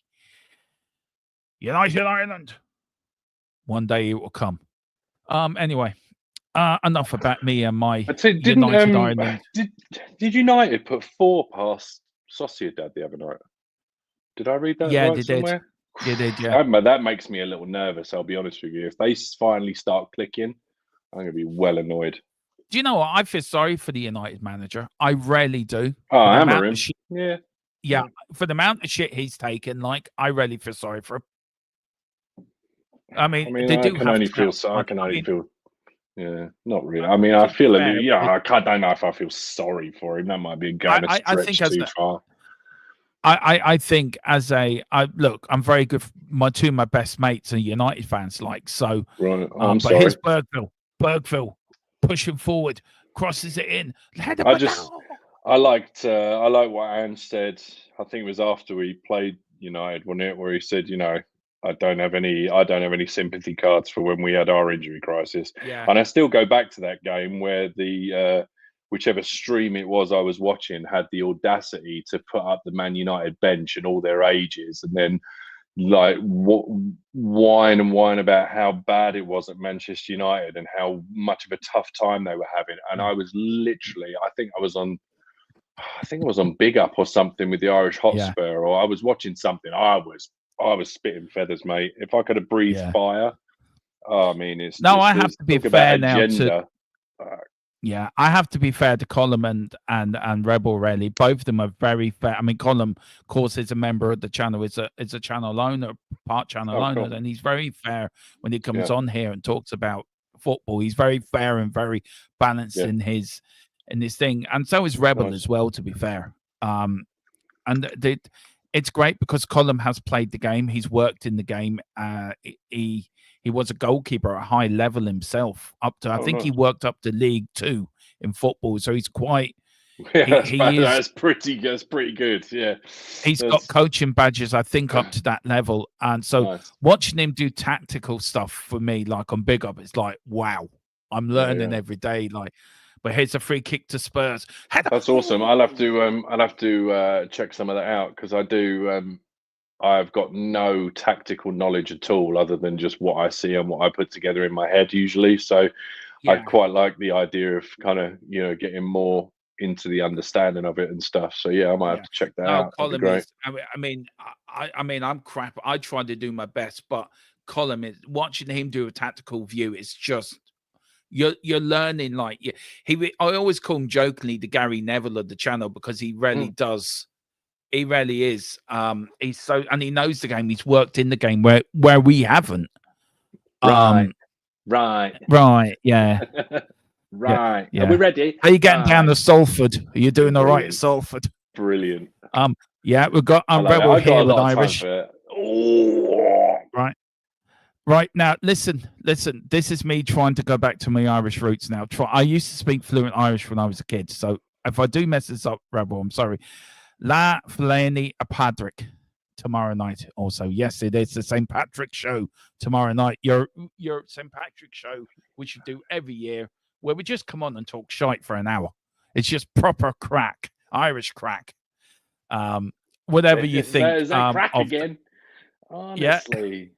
United Ireland. One day it will come. Anyway, Enough about me and my I tell you, didn't United Ireland. did United put 4 past Sociedad the other night? Did I read that Yeah, right they did. somewhere? They did, yeah. That makes me a little nervous. I'll be honest with you. If they finally start clicking, I'm going to be well annoyed. Do you know what? I feel sorry for the United manager. I rarely do. Oh, For the hammer amount him. of shit, Yeah. yeah, for the amount of shit he's taken, like I really feel sorry for him. I mean, they I do can have only to feel now. so. I Like, can I only mean, feel. Yeah, not really. I mean, I to be feel a fair, little. Yeah, I don't know if I feel sorry for him. That might be going a I think stretch as too far. I think as a look, I'm very good. My two of my best mates are United fans, like so. Right. I'm But sorry. here's Bergville pushing forward, crosses it in. I like what Anne said. I think it was after we played United, wasn't it? Where he said, I don't have any sympathy cards for when we had our injury crisis. Yeah, And I still go back to that game where the whichever stream it was I was watching had the audacity to put up the Man United bench and all their ages, and then like whine about how bad it was at Manchester United and how much of a tough time they were having. And I was literally, I think I was on Big Up or something with the Irish Hotspur, or I was watching something. I was spitting feathers, mate. If I could have breathed fire, I mean, it's no, just, I have to be talk fair about now agenda. Yeah, I have to be fair to Colum and Rebel. Really, both of them are very fair. I mean, Colum, of course, is a member of the channel. Is a channel owner, part channel owner, Cool. and he's very fair when he comes on here and talks about football. He's very fair and very balanced in his thing, and so is Rebel as well. To be fair, and it's great because Colum has played the game. He's worked in the game. He was a goalkeeper at a high level himself. Up to I think he worked up to League 2 in football. So he's quite. That's pretty good. Yeah, he's got coaching badges, I think, up to that level. And so watching him do tactical stuff for me, like on Big Up, it's like wow, I'm learning every day. Like, but here's a free kick to Spurs. That's awesome. I'll have to check some of that out because I do. I've got no tactical knowledge at all, other than just what I see and what I put together in my head usually. So I quite like the idea of kind of getting more into the understanding of it and stuff. So yeah, I might have to check that out. That'd be great. I mean, I'm crap. I try to do my best, but Colum is watching him do a tactical view. It's just you're learning. Like I always call him jokingly the Gary Neville of the channel because he really does. He really is. He's so, and he knows the game. He's worked in the game where we haven't. Right. Yeah. Right. Yeah. Are we ready? Are you getting down to Salford? Are you doing all right at Salford? Brilliant. Yeah, we've got Rebel here with Irish. Right now, listen. This is me trying to go back to my Irish roots now. I used to speak fluent Irish when I was a kid, so if I do mess this up, Rebel, I'm sorry. La Flaney a Patrick tomorrow night. Also, yes, it is the St. Patrick show tomorrow night. Your St. Patrick show, which you do every year, where we just come on and talk shite for an hour. It's just proper crack, Irish crack. Whatever you think. Is that crack again? Honestly,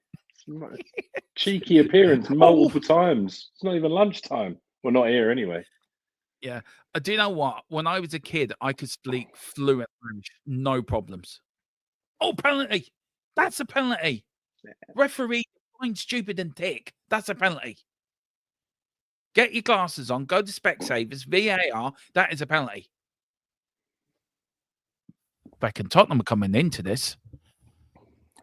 cheeky appearance multiple times. It's not even lunchtime. Well, not here anyway. Yeah. Do you know what? When I was a kid, I could speak fluent Irish, no problems. Oh, penalty. That's a penalty. Referee, fine, stupid and dick. That's a penalty. Get your glasses on. Go to Specsavers. VAR. That is a penalty. Back in Tottenham are coming into this.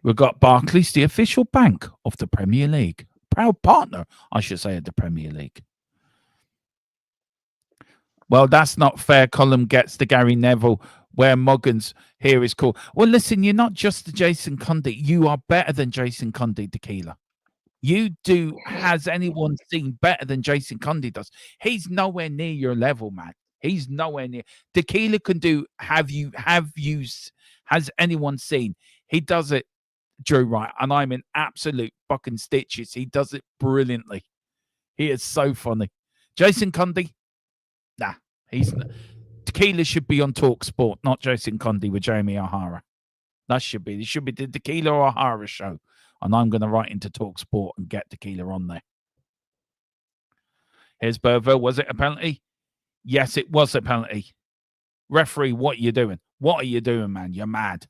We've got Barclays, the official bank of the Premier League. Proud partner, I should say, of the Premier League. Well, that's not fair. Colum gets the Gary Neville, where Muggins here is cool. Well, listen, you're not just the Jason Cundy. You are better than Jason Cundy, Tequila. You do. Has anyone seen better than Jason Cundy does? He's nowhere near your level, man. He's nowhere near. Tequila can do. Has anyone seen? He does it, Drew, right? And I'm in absolute fucking stitches. He does it brilliantly. He is so funny. Jason Cundy. Nah, Tequila should be on Talk Sport, not Jason Cundy with Jamie O'Hara. It should be the Tequila O'Hara show. And I'm going to write into Talk Sport and get Tequila on there. Here's Burville. Was it a penalty? Yes, it was a penalty. Referee, what are you doing? What are you doing, man? You're mad.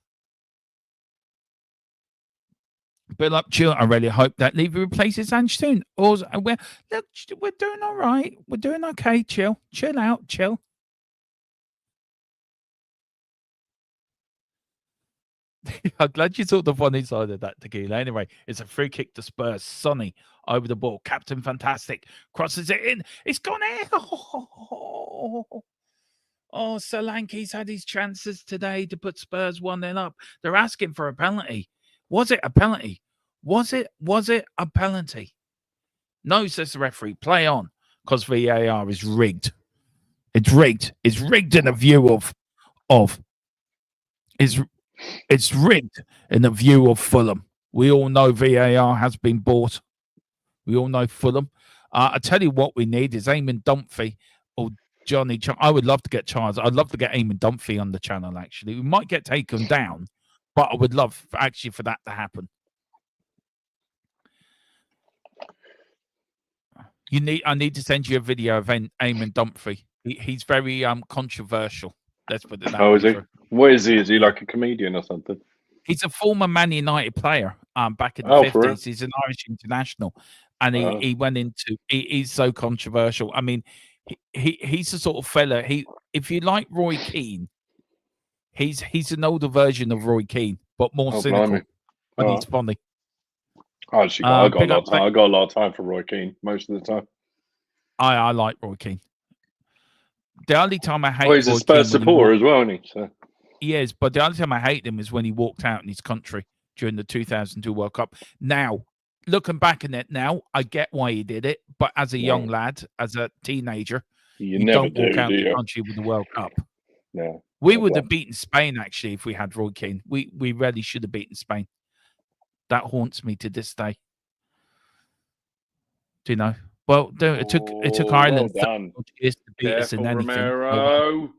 Bill up, chill. I really hope that Levy replaces Ange soon. Or we're doing all right. We're doing okay. Chill out. Chill. I'm glad you saw the funny side of that, Tequila. Anyway, it's a free kick to Spurs. Sonny over the ball. Captain Fantastic crosses it in. It's gone in. Oh, Solanke's had his chances today to put Spurs 1-0 up. They're asking for a penalty. Was it a penalty? Was it a penalty? No, says the referee. Play on, because VAR is rigged. It's rigged. It's rigged in a view of it's rigged in the view of Fulham. We all know VAR has been bought. We all know Fulham. I tell you what we need is Eamon Dunphy or Johnny. I would love to get Charles. I'd love to get Eamon Dunphy on the channel, actually. We might get taken down, but I would love actually for that to happen. I need to send you a video of Eamon Dunphy. He's very controversial. Let's put it that way. Oh, is he? What is he? Is he like a comedian or something? He's a former Man United player back in the 50s. He's an Irish international. And he went into he's so controversial. I mean, he's the sort of fella. If you like Roy Keane, he's an older version of Roy Keane, but more cynical. And he's funny. I got a lot of time for Roy Keane most of the time. I like Roy Keane. The only time I hate he's a Spurs supporter as well, isn't he? So. He is, but the only time I hate him is when he walked out in his country during the 2002 World Cup. Now, looking back on it now, I get why he did it, but as a young lad, as a teenager, you don't walk out the country with the World Cup. No. We would have beaten Spain, actually, if we had Roy Keane. We really should have beaten Spain. That haunts me to this day. Do you know? Well, it took Ireland 30 years to beat us in anything. Romero.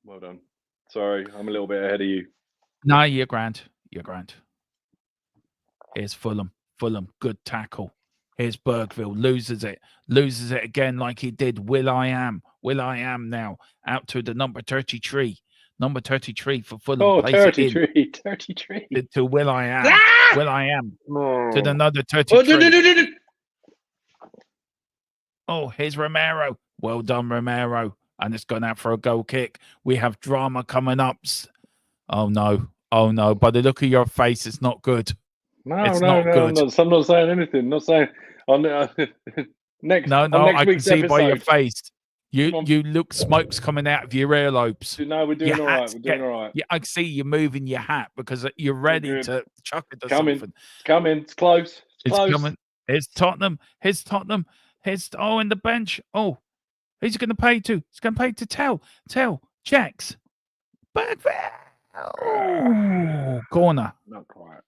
Well done. Sorry, I'm a little bit ahead of you. No, you're grand. You're grand. Here's Fulham. Good tackle. Here's Bergville. Loses it again like he did. Will.i.am now. Out to the number 33. Number 33 for Fulham. Oh, 33. To Will.i.am. Will.i.am. To another 33. Oh, here's Romero. Well done, Romero. And it's gone out for a goal kick. We have drama coming up. Oh, no. By the look of your face, it's not good. It's not good. I'm not saying anything. Not saying next. No, I can see by your face. You look smoke's coming out of your earlobes. No, we're doing all right. Yeah, I can see you moving your hat because you're ready to chuck it to something. It's coming. It's close. It's coming. It's Tottenham. In the bench. Oh, who's he going to pay to? He's going to pay to Tell. Checks. Oh, corner. Not quite.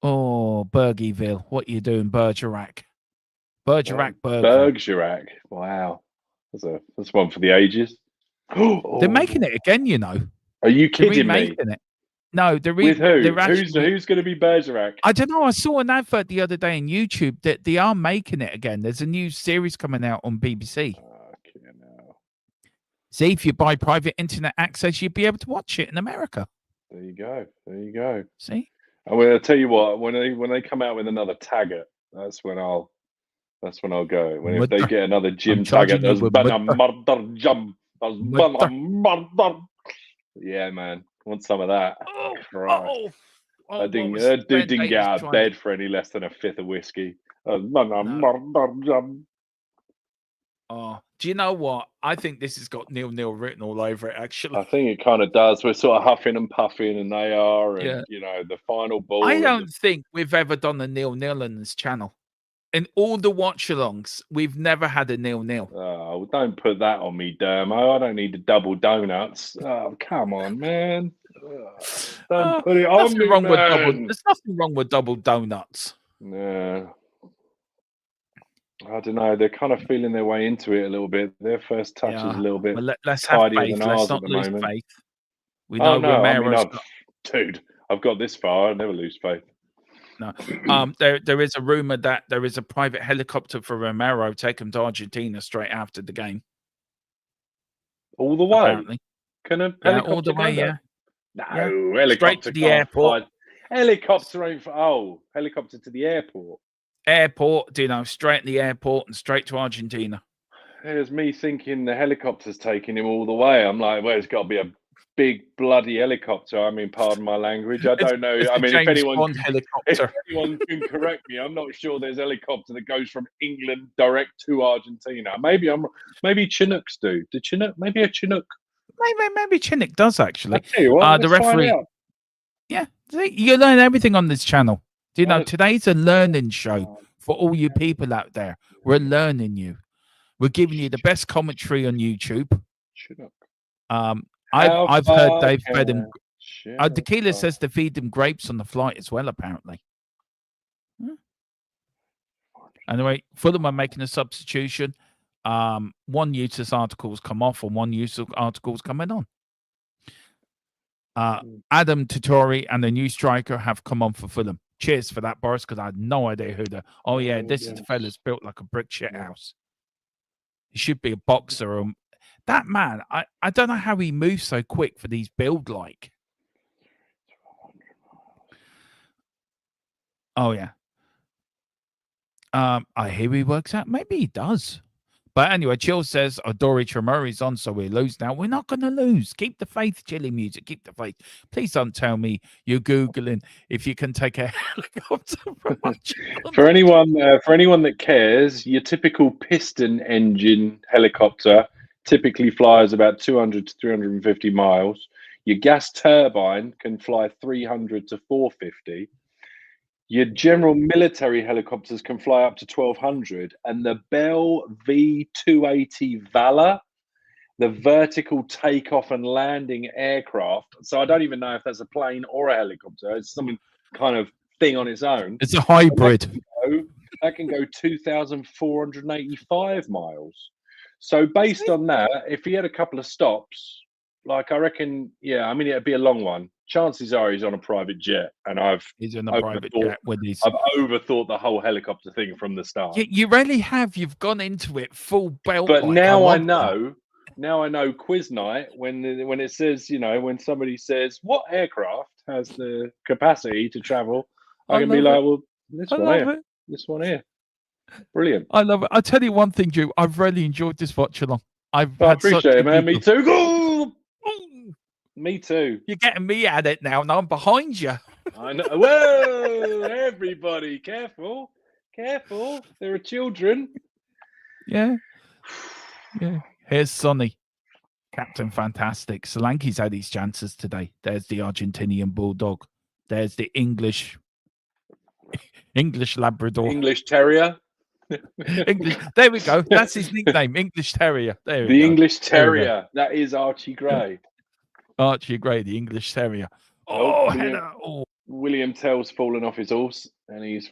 Oh, Bergieville. What are you doing, Bergerac? Bergerac. Wow. That's one for the ages. They're making it again, you know. Are you kidding me? It. No, with who? Who's going to be Bergerac? I don't know. I saw an advert the other day on YouTube that they are making it again. There's a new series coming out on BBC. See, if you buy private internet access, you'd be able to watch it in America. There you go. See? I'll tell you what. When they come out with another Taggart, that's when I'll go. If they get another Jim Taggart, yeah, man, want some of that. That dude didn't get out of bed for any less than a fifth of whiskey. Oh, do you know what? I think this has got 0-0 written all over it, actually. I think it kind of does. We're sort of huffing and puffing, and they are, and the final ball. I don't think we've ever done a 0-0 on this channel. In all the watch-alongs, we've never had a 0-0. Oh, don't put that on me, Dermo. I don't need the double donuts. Oh, come on, man. Don't put it on me, man. There's nothing wrong with double donuts. No. I don't know. They're kind of feeling their way into it a little bit. Their first touch is a little bit let's have faith. Let's not lose faith. We know Romero's dude, I've got this far. I never lose faith. No. There is a rumor that there is a private helicopter for Romero take him to Argentina straight after the game. All the way. Apparently, Can a yeah, helicopter all the way. go Yeah, there? No, yeah. helicopter Straight to the can't airport. fly. Helicopter ain't. Helicopter to the airport. Airport, straight in the airport and straight to Argentina. There's me thinking the helicopter's taking him all the way. I'm like, well, it's got to be a big bloody helicopter. I mean, pardon my language. I don't know. It's I the mean, James if anyone Bond if helicopter. anyone can correct me, I'm not sure there's a helicopter that goes from England direct to Argentina. Maybe Chinooks do. Maybe a Chinook. Maybe Chinnick does actually. I tell you what, The let's find referee. out. Yeah, see, you learn everything on this channel. Do you know Right. today's a learning show for all you people out there. We're learning you. We're giving you the best commentary on YouTube. Chinook. I've heard they've fed him. Chinook. Tequila says to feed them grapes on the flight as well, apparently. Anyway, Fulham are making a substitution. One useless article's come off and one useless article's coming on. Adam Totori and the new striker have come on for Fulham. Cheers for that, Boris, because I had no idea who the. Oh yeah, this is the fella's built like a brick shit house. He should be a boxer. That man, I don't know how he moves so quick for these build like. Oh yeah. I hear he works out. Maybe he does. But anyway, Chill says Adori Tremori's on, so we lose now. We're not going to lose. Keep the faith, Chilly Music. Keep the faith. Please don't tell me you're Googling if you can take a helicopter from For anyone that cares, your typical piston engine helicopter typically flies about 200 to 350 miles. Your gas turbine can fly 300 to 450. Your general military helicopters can fly up to 1,200, and the Bell V-280 Valor, the vertical takeoff and landing aircraft. So I don't even know if that's a plane or a helicopter. It's some kind of thing on its own. It's a hybrid. That can go 2,485 miles. So based on that, if he had a couple of stops, like I reckon, yeah, I mean, it'd be a long one. Chances are he's on a private jet, and he's on a private jet with his. I've overthought the whole helicopter thing from the start. You really have. You've gone into it full belt. But now I know. Now I know. Quiz night when it says, when somebody says what aircraft has the capacity to travel, I can be like, well, this one here. Brilliant. I love it. I'll tell you one thing, Drew. I've really enjoyed this watch-along. I appreciate it, man. Me too. Go! Me too. You're getting me at it now, and I'm behind you. I know. Whoa! Everybody, careful. There are children. Yeah. Here's Sonny, Captain Fantastic. Solanke's had his chances today. There's the Argentinian Bulldog. There's the English Labrador. English Terrier. English. There we go. That's his nickname, English Terrier. There we go. The English Terrier. That is Archie Gray. Archie Gray, the English Terrier. William Tell's fallen off his horse and he's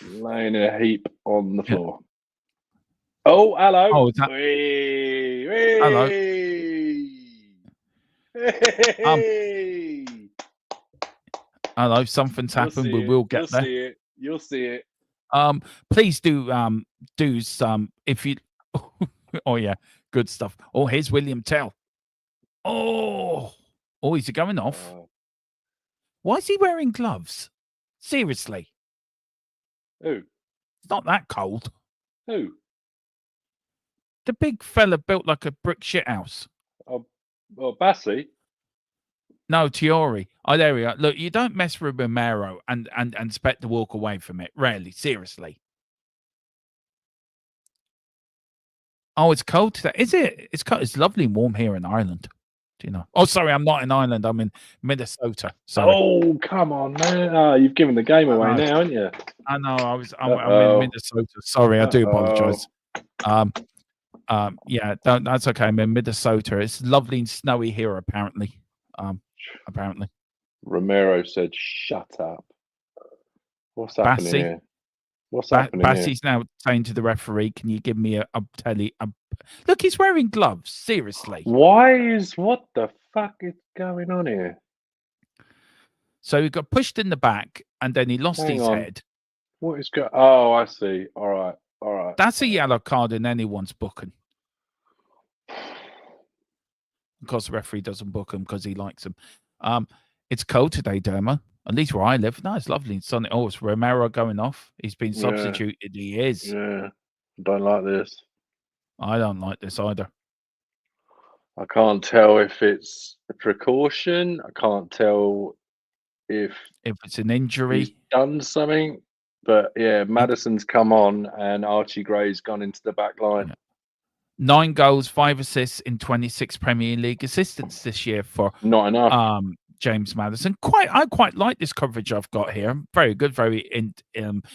laying in a heap on the floor. Oh, hello. Oh, hello. Hello, something's happened. We will get there. You'll see it. Please do some if you. Oh yeah, good stuff. Oh, here's William Tell. Oh, is he going off? Why is he wearing gloves? Seriously. Who? It's not that cold. Who? The big fella built like a brick shithouse. Oh, Bassi? No, Tiori. Oh, there we go. Look, you don't mess with Romero and expect to walk away from it. Rarely. Seriously. Oh, it's cold today. Is it? It's cold. It's lovely and warm here in Ireland. Do you know? Oh, sorry, I'm not in Ireland. I'm in Minnesota. Sorry. Oh, come on, man. You've given the game away now, haven't you? I know. I'm in Minnesota. Sorry, I do apologize. Yeah, that's okay. I'm in Minnesota. It's lovely and snowy here, apparently. Apparently. Romero said, "Shut up." What's happening here? What's happening Bassie's now saying to the referee, "Can you give me a telly?" Look, he's wearing gloves. Seriously. What the fuck is going on here? So he got pushed in the back, and then he lost Hang his on. head. What is going? Oh, I see. All right. That's a yellow card in anyone's booking. Of course, the referee doesn't book him because he likes him. It's cold today, Dermo. At least where I live. No, it's lovely and sunny. Oh, it's Romero going off. He's been substituted. He is. Yeah. I don't like this. I don't like this either. I can't tell if it's a precaution. I can't tell if it's an he's injury. done something. But yeah, Maddison's come on and Archie Gray's gone into the back line. Yeah. 9 goals, 5 assists in 26 Premier League assistants this year for Not enough. James Maddison. I quite like this coverage I've got here. Very good, very informative.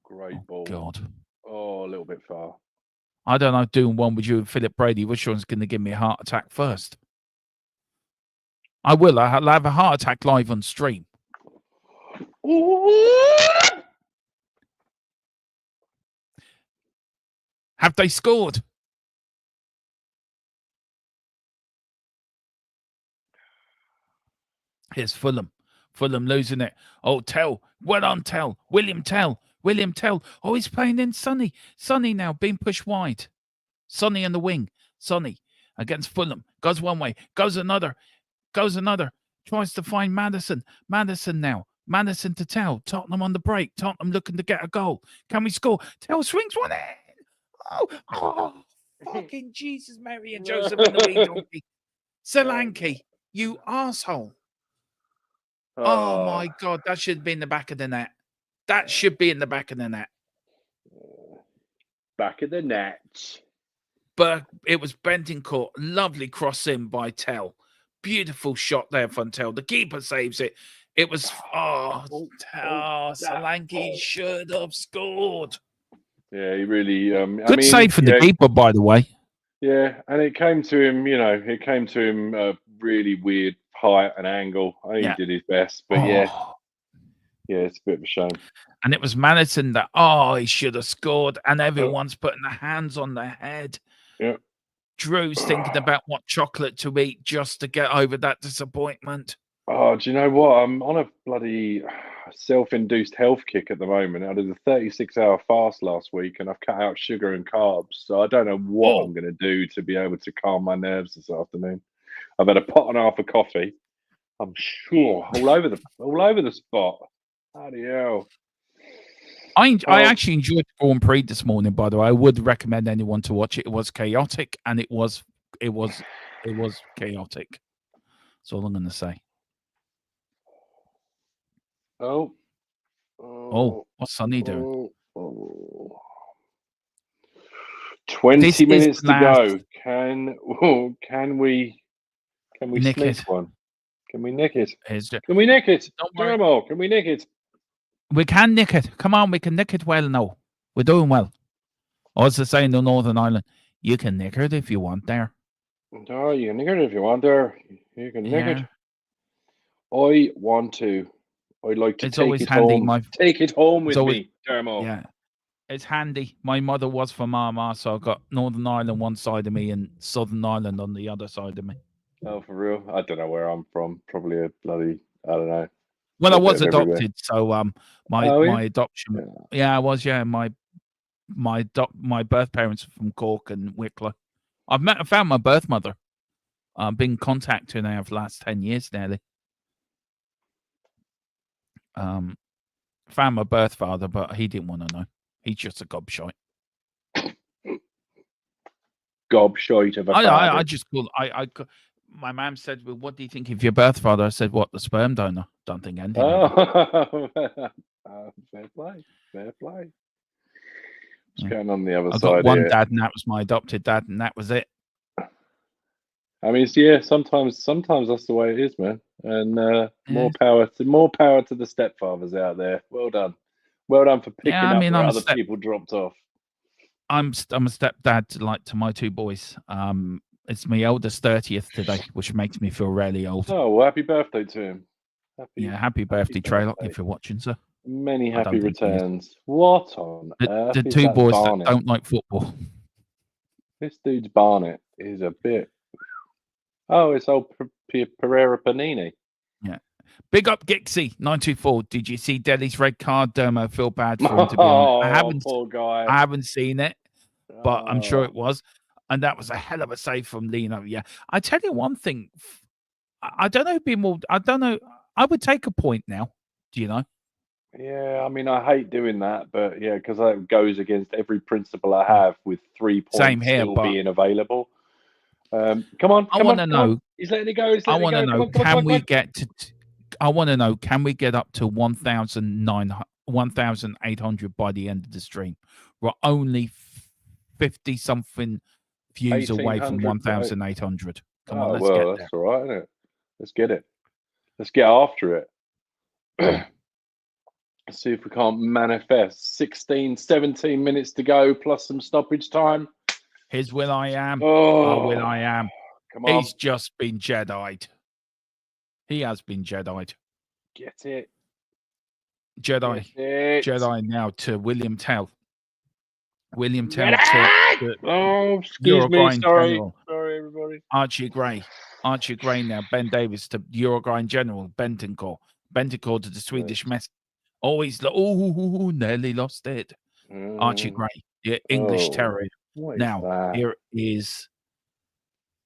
Great ball. God. Oh, a little bit far. I don't know, doing one with you and Philip Brady, which one's going to give me a heart attack first? I will. I'll have a heart attack live on stream. Have they scored? Here's Fulham. Fulham losing it. Oh, Tell. Well on, Tell. William Tell. Oh, he's playing in Sonny. Sonny now being pushed wide. Sonny in the wing. Sonny against Fulham. Goes one way. Goes another. Tries to find Maddison. Maddison now. Maddison to Tell. Tottenham on the break. Tottenham looking to get a goal. Can we score? Tell swings one in. Oh, fucking Jesus, Mary and Joseph and the wee donkey. Solanke, you asshole. Oh my God, that should be in the back of the net. That should be in the back of the net. Back of the net. But it was Bentincourt. Lovely cross in by Tell. Beautiful shot there from Tell. The keeper saves it. It was, Solanke should have scored. Yeah, he really. Good save for the keeper, by the way. Yeah, and it came to him, a really weird height and angle. I think he did his best, but yeah, it's a bit of a shame. And it was Maddison that, he should have scored, and everyone's putting their hands on their head. Yeah. Drew's thinking about what chocolate to eat just to get over that disappointment. Oh, do you know what? I'm on a bloody self-induced health kick at the moment. I did a 36-hour fast last week, and I've cut out sugar and carbs. So I don't know what I'm going to do to be able to calm my nerves this afternoon. I've had a pot and a half of coffee. I'm sure all over the spot. Bloody hell! I actually enjoyed the Grand Prix this morning. By the way, I would recommend anyone to watch it. It was chaotic, and it was chaotic. That's all I'm going to say. Oh, what's Sonny doing? 20 minutes to go. Can we nick sneak it? one? Can we nick it? Can we nick it? Don't worry. Dermo, can we nick it? We can nick it. Come on, we can nick it well now. We're doing well. As I say in the Northern Ireland, you can nick it if you want there. Oh, you can nick it if you want there. You can nick it. I want to. I'd like to take it home. Take it home with me, Dermo. Yeah, it's handy. My mother was from Armagh, so I've got Northern Ireland one side of me and Southern Ireland on the other side of me. Oh, for real? I don't know where I'm from. Probably a bloody, I don't know. Well, I was adopted, so my adoption. Yeah, I was. Yeah, my birth parents are from Cork and Wicklow. I found my birth mother. I've been contacting her for the last 10 years nearly. Found my birth father, but he didn't want to know. He's just a gobshite. Gobshite of a father. I just call. My mum said, "Well, what do you think of your birth father?" I said, "What, the sperm donor?" Don't think anything. Fair play. What's going on the other side? I got one dad, and that was my adopted dad, and that was it. I mean, sometimes that's the way it is, man. And more power to the stepfathers out there. Well done for picking up where other people dropped off. I'm a stepdad to my 2 boys. It's my eldest 30th today, which makes me feel really old. Oh, well, happy birthday to him. Happy birthday, Treylock, if you're watching, sir. Many happy returns. What on earth? The 2 boys that don't like football. This dude's Barnet is a bit. Oh, it's old Pereira Panini. Big up Gixie 924. Did you see Delhi's red card? Dermo, feel bad for him, to be honest. Poor guy. I haven't seen it, but I'm sure Oh. it was. And that was a hell of a save from Lino. Yeah. I tell you one thing. I don't know, I don't know. I would take a point now. Do you know? Yeah, I mean, I hate doing that, but yeah, because that goes against every principle I have with 3 points Same here, still but being available. Come on, I come want on, to come on. know. He's letting it go. He's I letting it want to go. Come know. on, come on, come Can on, we come get to? I want to know. Can we get up to 1,800 by the end of the stream? We're only 50 something views away from 1,800. 1,800. Come on, Oh, let's well, get there. that's all right, isn't it? Let's get it. Let's get after it. Let's see if we can't manifest. 16, 17 minutes to go, plus some stoppage time. Here's Will I Am. Oh, Will I Am. come on. He's just been Jedi'd. He has been Jedi'd. Get it. Jedi. Get it. Jedi now to William Tell. William Tell Get to it! Oh, excuse me. Uruguayan Sorry. General. Sorry, everybody. Archie Gray. Archie Gray now. Ben Davis to Uruguayan General. Bentancur. Bentancur to the Swedish Messi. Always, nearly lost it. Archie Gray, the English Terrier. Now, here is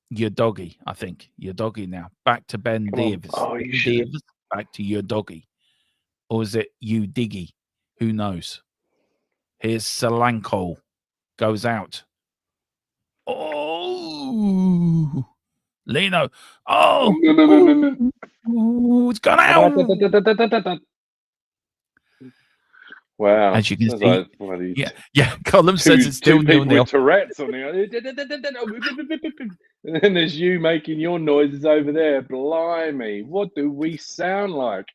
your doggy, I think. Your doggy now. Back to Ben Davis. Oh, Ben Davis, back to your doggy. Or is it you Diggy? Who knows? Here's Solanco. Goes out. Oh, Lino. Oh, it's gone out. Wow. As you can Sounds see, like yeah. Column says it's still two people 0-0. with Tourette's on the and then there's you making your noises over there. Blimey, what do we sound like?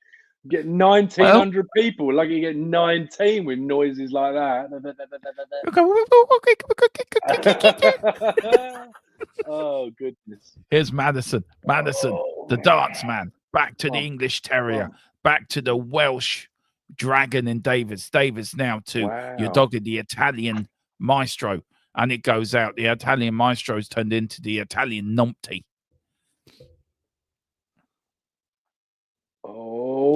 Get 1,900 people, like you get 19 with noises like that. Oh goodness! Here's Madison. The darts man. Back to the English Terrier. Back to the Welsh Dragon and Davis. Davis now to your dog, the Italian Maestro. And it goes out. The Italian Maestro's turned into the Italian Numpty.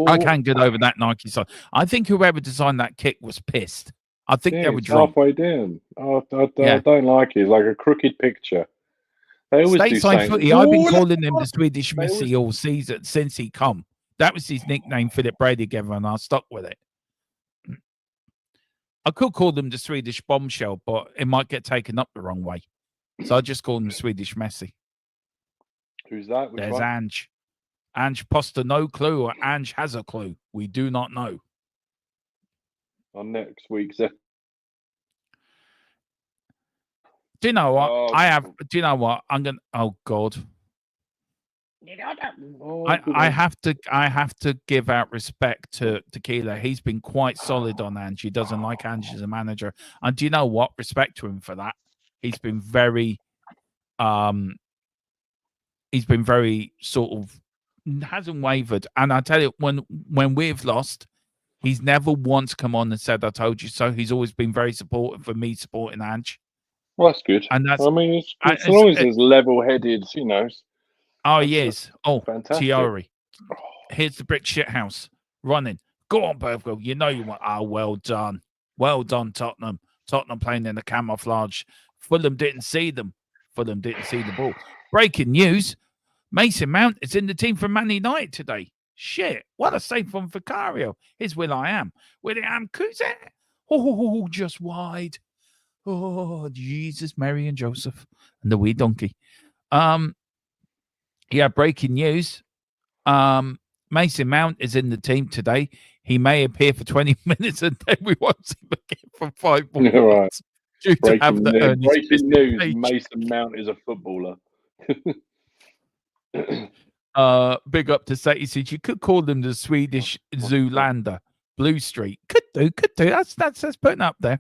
I can't get over that Nike side. I think whoever designed that kick was pissed. I think they were drunk. Halfway down. I don't like it. It's like a crooked picture. They always do Stateside footy. I've been calling him the Swedish Messi all season since he come. That was his nickname, Philip Brady gave him, and I stuck with it. I could call them the Swedish bombshell, but it might get taken up the wrong way. So I just call him the Swedish Messi. Who's that? There's one? Ange. Ange Poster, no clue, or Ange has a clue. We do not know. On next week's. Do you know what? Do you know what? I'm gonna. Oh God. I have to give out respect to Tequila. He's been quite solid on Ange. He doesn't like Ange as a manager. And do you know what? Respect to him for that. He's been very sort of hasn't wavered. And I tell you, when we've lost, he's never once come on and said, I told you so. He's always been very supportive for me supporting Ange. Well, that's good. And that's, I mean, as long as it's level-headed, you know. Oh, yes. Oh, fantastic. Tiari. Here's the brick shit house running. Go on, Bergville. You know you want. Oh, well done. Well done, Tottenham. Tottenham playing in the camouflage. Fulham didn't see them. Fulham didn't see the ball. Breaking news. Mason Mount is in the team for Man United today. Shit. What a save from Vicario. Here's Will I Am. Will I Am Kuze. Oh, just wide. Oh, Jesus, Mary and Joseph. And the wee donkey. Yeah, breaking news. Mason Mount is in the team today. He may appear for 20 minutes and then we won't see him again for 5 more minutes. Breaking news. Mason Mount is a footballer. Big up to Sadie. Said you could call them the Swedish Zoolander. Blue Street. Could do. That's putting up there.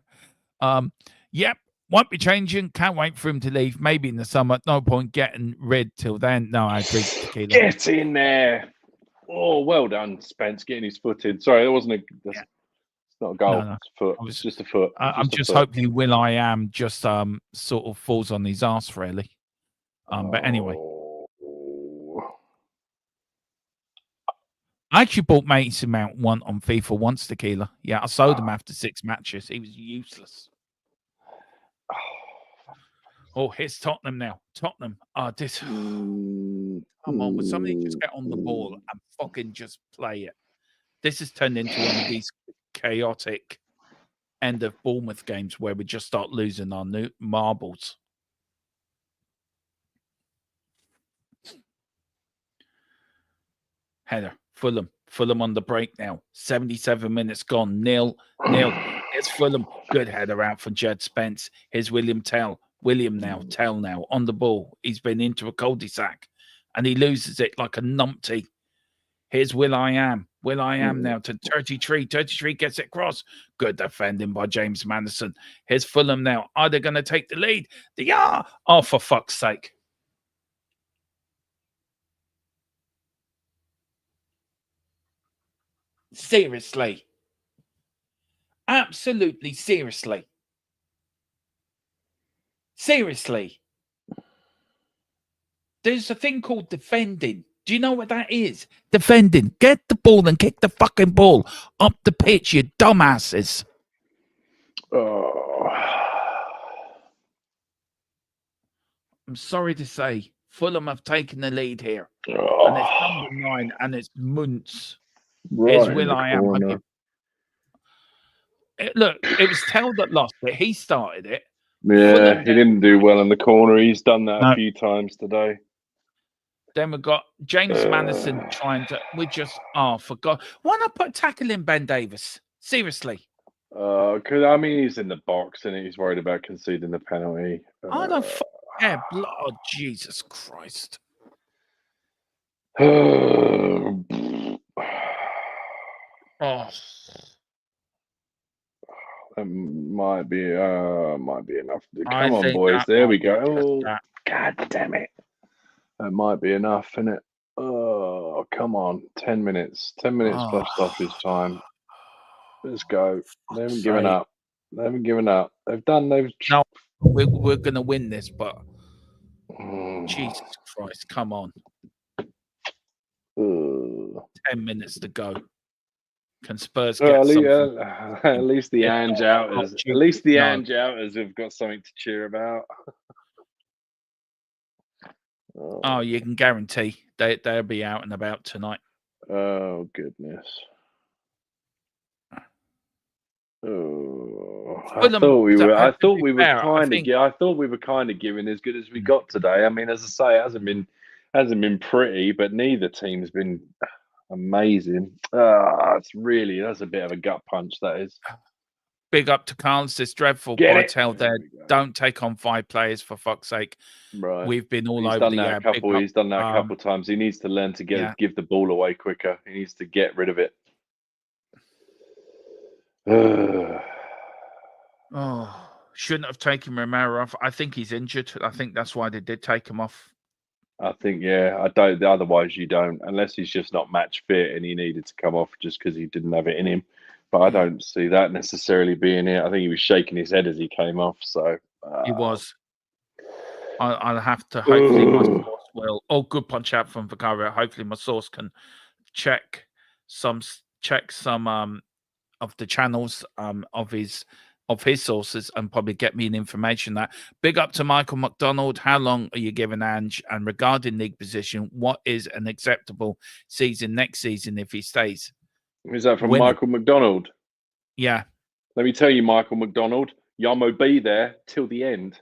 Yep. Won't be changing. Can't wait for him to leave. Maybe in the summer. No point getting rid till then. No, I agree. Tequila. Get in there. Oh, well done, Spence, getting his foot in. Sorry, that wasn't it's not a goal. No. It's a foot. It's just a foot. I'm just hoping Will I Am just sort of falls on his ass, really. But anyway. I actually bought Mason Mount one on FIFA once, tequila. Yeah, I sold him after 6 matches. He was useless. Oh, here's Tottenham now. Tottenham. This. Come on, will somebody just get on the ball and fucking just play it? This has turned into one of these chaotic end of Bournemouth games where we just start losing our new marbles. Header. Fulham on the break now. 77 minutes gone. Nil. It's Fulham. Good header out for Jed Spence. Here's William Tell. Tell now on the ball. He's been into a cul-de-sac and he loses it like a numpty. Here's Will I Am now to 33. 33 gets it across. Good defending by James Madison. Here's Fulham now. Are they going to take the lead? Oh, for fuck's sake. Seriously. Absolutely seriously. Seriously. There's a thing called defending. Do you know what that is? Defending. Get the ball and kick the fucking ball up the pitch, you dumbasses. Oh. I'm sorry to say, Fulham have taken the lead here. Oh. And it's number 9 and it's Muntz. Right. Here's Will I Am. Look, it was Tell that lost it. He started it. Yeah, he didn't do well in the corner. He's done that a few times today. Then we've got James Madison trying to. For God. Why not put tackle in Ben Davis? Seriously. Because I mean, he's in the box and he's worried about conceding the penalty. I don't care. Oh, Jesus Christ. Oh. That might be enough. Come on, boys. There we go. Oh, God damn it. That might be enough, isn't it? Oh, come on. 10 minutes. 10 minutes plus stoppage time. Let's go. They haven't given up. They've done. No, we're going to win this, but Jesus Christ, come on. 10 minutes to go. Can Spurs get something? At least the Ange outers. At least the Ange outers have got something to cheer about. Oh, you can guarantee they'll be out and about tonight. Oh goodness. Oh, I thought we were kind of giving as good as we got today. I mean, as I say, it hasn't been pretty, but neither team's been amazing. That's a bit of a gut punch, that is. Big up to Carl's. It's dreadful. Tell there. Don't take on 5 players for fuck's sake. Right. We've been all He's over done the that He's done that a couple of times. He needs to learn to give the ball away quicker. He needs to get rid of it. Shouldn't have taken Romero off. I think he's injured. I think that's why they did take him off. I think, I don't. Otherwise, you don't, unless he's just not match fit and he needed to come off just because he didn't have it in him. But I don't see that necessarily being it. I think he was shaking his head as he came off. So he was. I'll have to. Hopefully, my source will. Oh, good punch out from Vicario. Hopefully, my source can check some of the channels of his sources and probably get me an information that. Big up to Michael McDonald. How long are you giving Ange? And regarding league position, what is an acceptable season next season if he stays? Is that from Michael McDonald? Yeah. Let me tell you, Michael McDonald, Yamo be there till the end.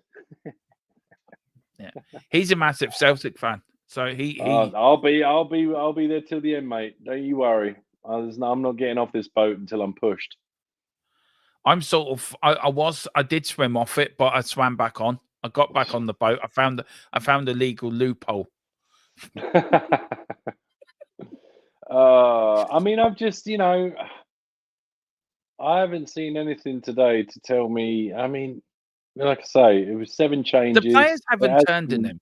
Yeah, he's a massive Celtic fan, so he. I'll be there till the end, mate. Don't you worry. I'm not getting off this boat until I'm pushed. I'm sort of. I did swim off it, but I swam back on. I got back on the boat. I found a legal loophole. I mean, I've just, I haven't seen anything today to tell me. I mean, like I say, it was 7 changes. The players haven't turned in him.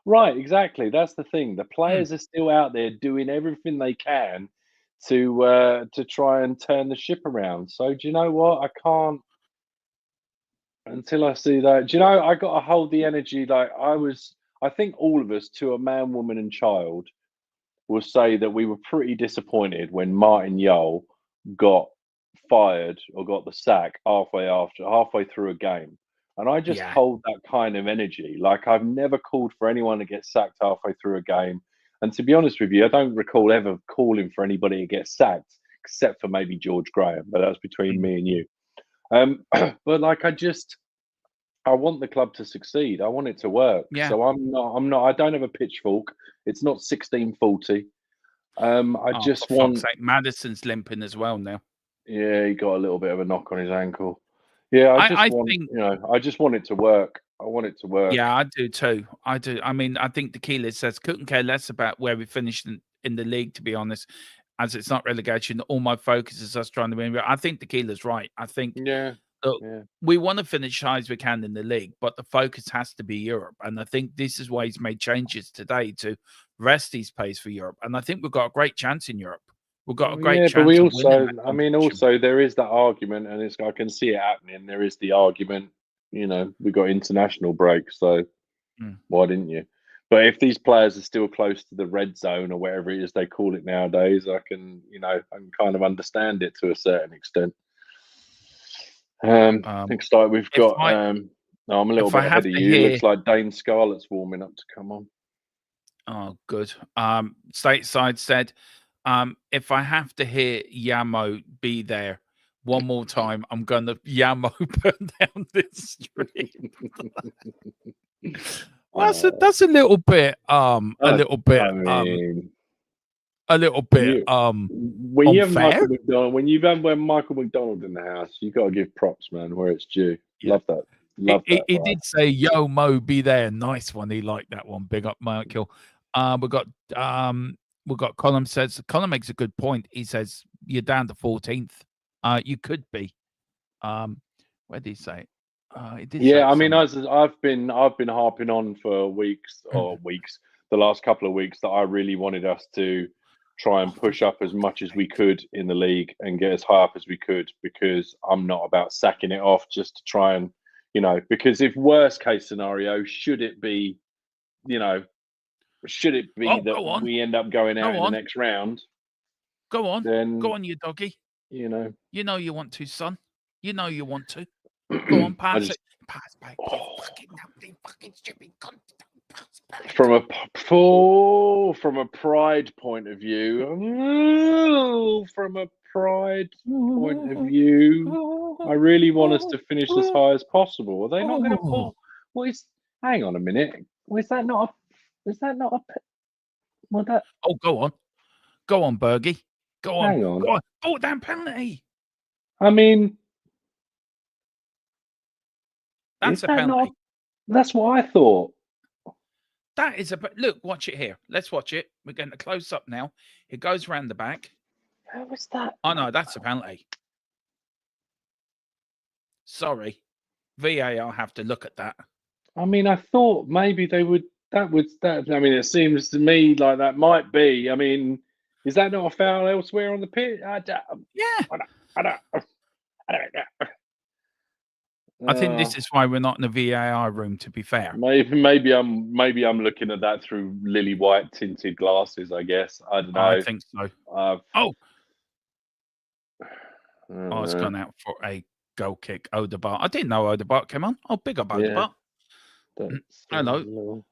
Right, exactly. That's the thing. The players are still out there doing everything they can to try and turn the ship around. So do you know what? I can't until I see that. Do you know, I got to hold the energy. I think all of us, to a man, woman, and child, will say that we were pretty disappointed when Martin Jol got fired or got the sack halfway through a game. And I just Yeah. hold that kind of energy. Like, I've never called for anyone to get sacked halfway through a game. And to be honest with you, I don't recall ever calling for anybody to get sacked, except for maybe George Graham, but that's between me and you. But like, I want the club to succeed. I want it to work. Yeah. So I don't have a pitchfork. It's not 1640. I just For want. fuck's sake, Madison's limping as well now. Yeah, he got a little bit of a knock on his ankle. Yeah, I think, I just want it to work. I want it to work. Yeah, I do too. I do. I mean, I think the Keeler says couldn't care less about where we finished in the league, to be honest, as it's not relegation. All my focus is us trying to win. I think the Keeler's right. I think Yeah. look, Yeah. we want to finish high as we can in the league, but the focus has to be Europe. And I think this is why he's made changes today to rest his pace for Europe. And I think we've got a great chance in Europe. We've got a great chance. But we of also, winning that I mean, competition. also there is that argument, and I can see it happening. There is the argument, we got international break, so why didn't you? But if these players are still close to the red zone or whatever it is they call it nowadays, I can kind of understand it to a certain extent. Next up, we've got. I'm a little bit ahead of you. Looks like Dane Scarlett's warming up to come on. Oh, good. Stateside said, if I have to hear Yamo be there one more time, I'm gonna Yamo burn down this street. Well, that's a little bit when you have Michael McDonald in the house, you got to give props, man, where it's due. Yeah. Love that. He did say, "Yo, Mo, be there." Nice one. He liked that one. Big up, Michael. We've got Colin says. Colin makes a good point. He says you're down to 14th. You could be. Where did he say? He did. Yeah, I mean, I've been harping on for weeks, the last couple of weeks, that I really wanted us to try and push up as much as we could in the league and get as high up as we could, because I'm not about sacking it off just to try and, because if worst case scenario, should it be that we end up going out in the next round? Go on. Then, go on, you doggy. You know you want to, son. You know you want to. Go on, pass it. Pass back. Fucking stupid cunt. From a pride point of view, I really want us to finish as high as possible. Are they not going to pull? Hang on a minute. Is that not a? Oh, go on, Bergie. Go on. Hang on. Go on. Oh, damn penalty. I mean, that's a penalty. That's what I thought. That is look. Watch it here. Let's watch it. We're getting a close up now. It goes around the back. How was that? Oh no, that's a penalty. Sorry, VAR have to look at that. I mean, I thought maybe they would. I mean, it seems to me like that might be. I mean, is that not a foul elsewhere on the pitch? Yeah. I think this is why we're not in the VAR room, to be fair. Maybe I'm looking at that through lily white tinted glasses, I guess. I don't know. I think so. It's gone out for a goal kick. Odegaard. I didn't know Odegaard came on. Oh, big up Odegaard. Hello.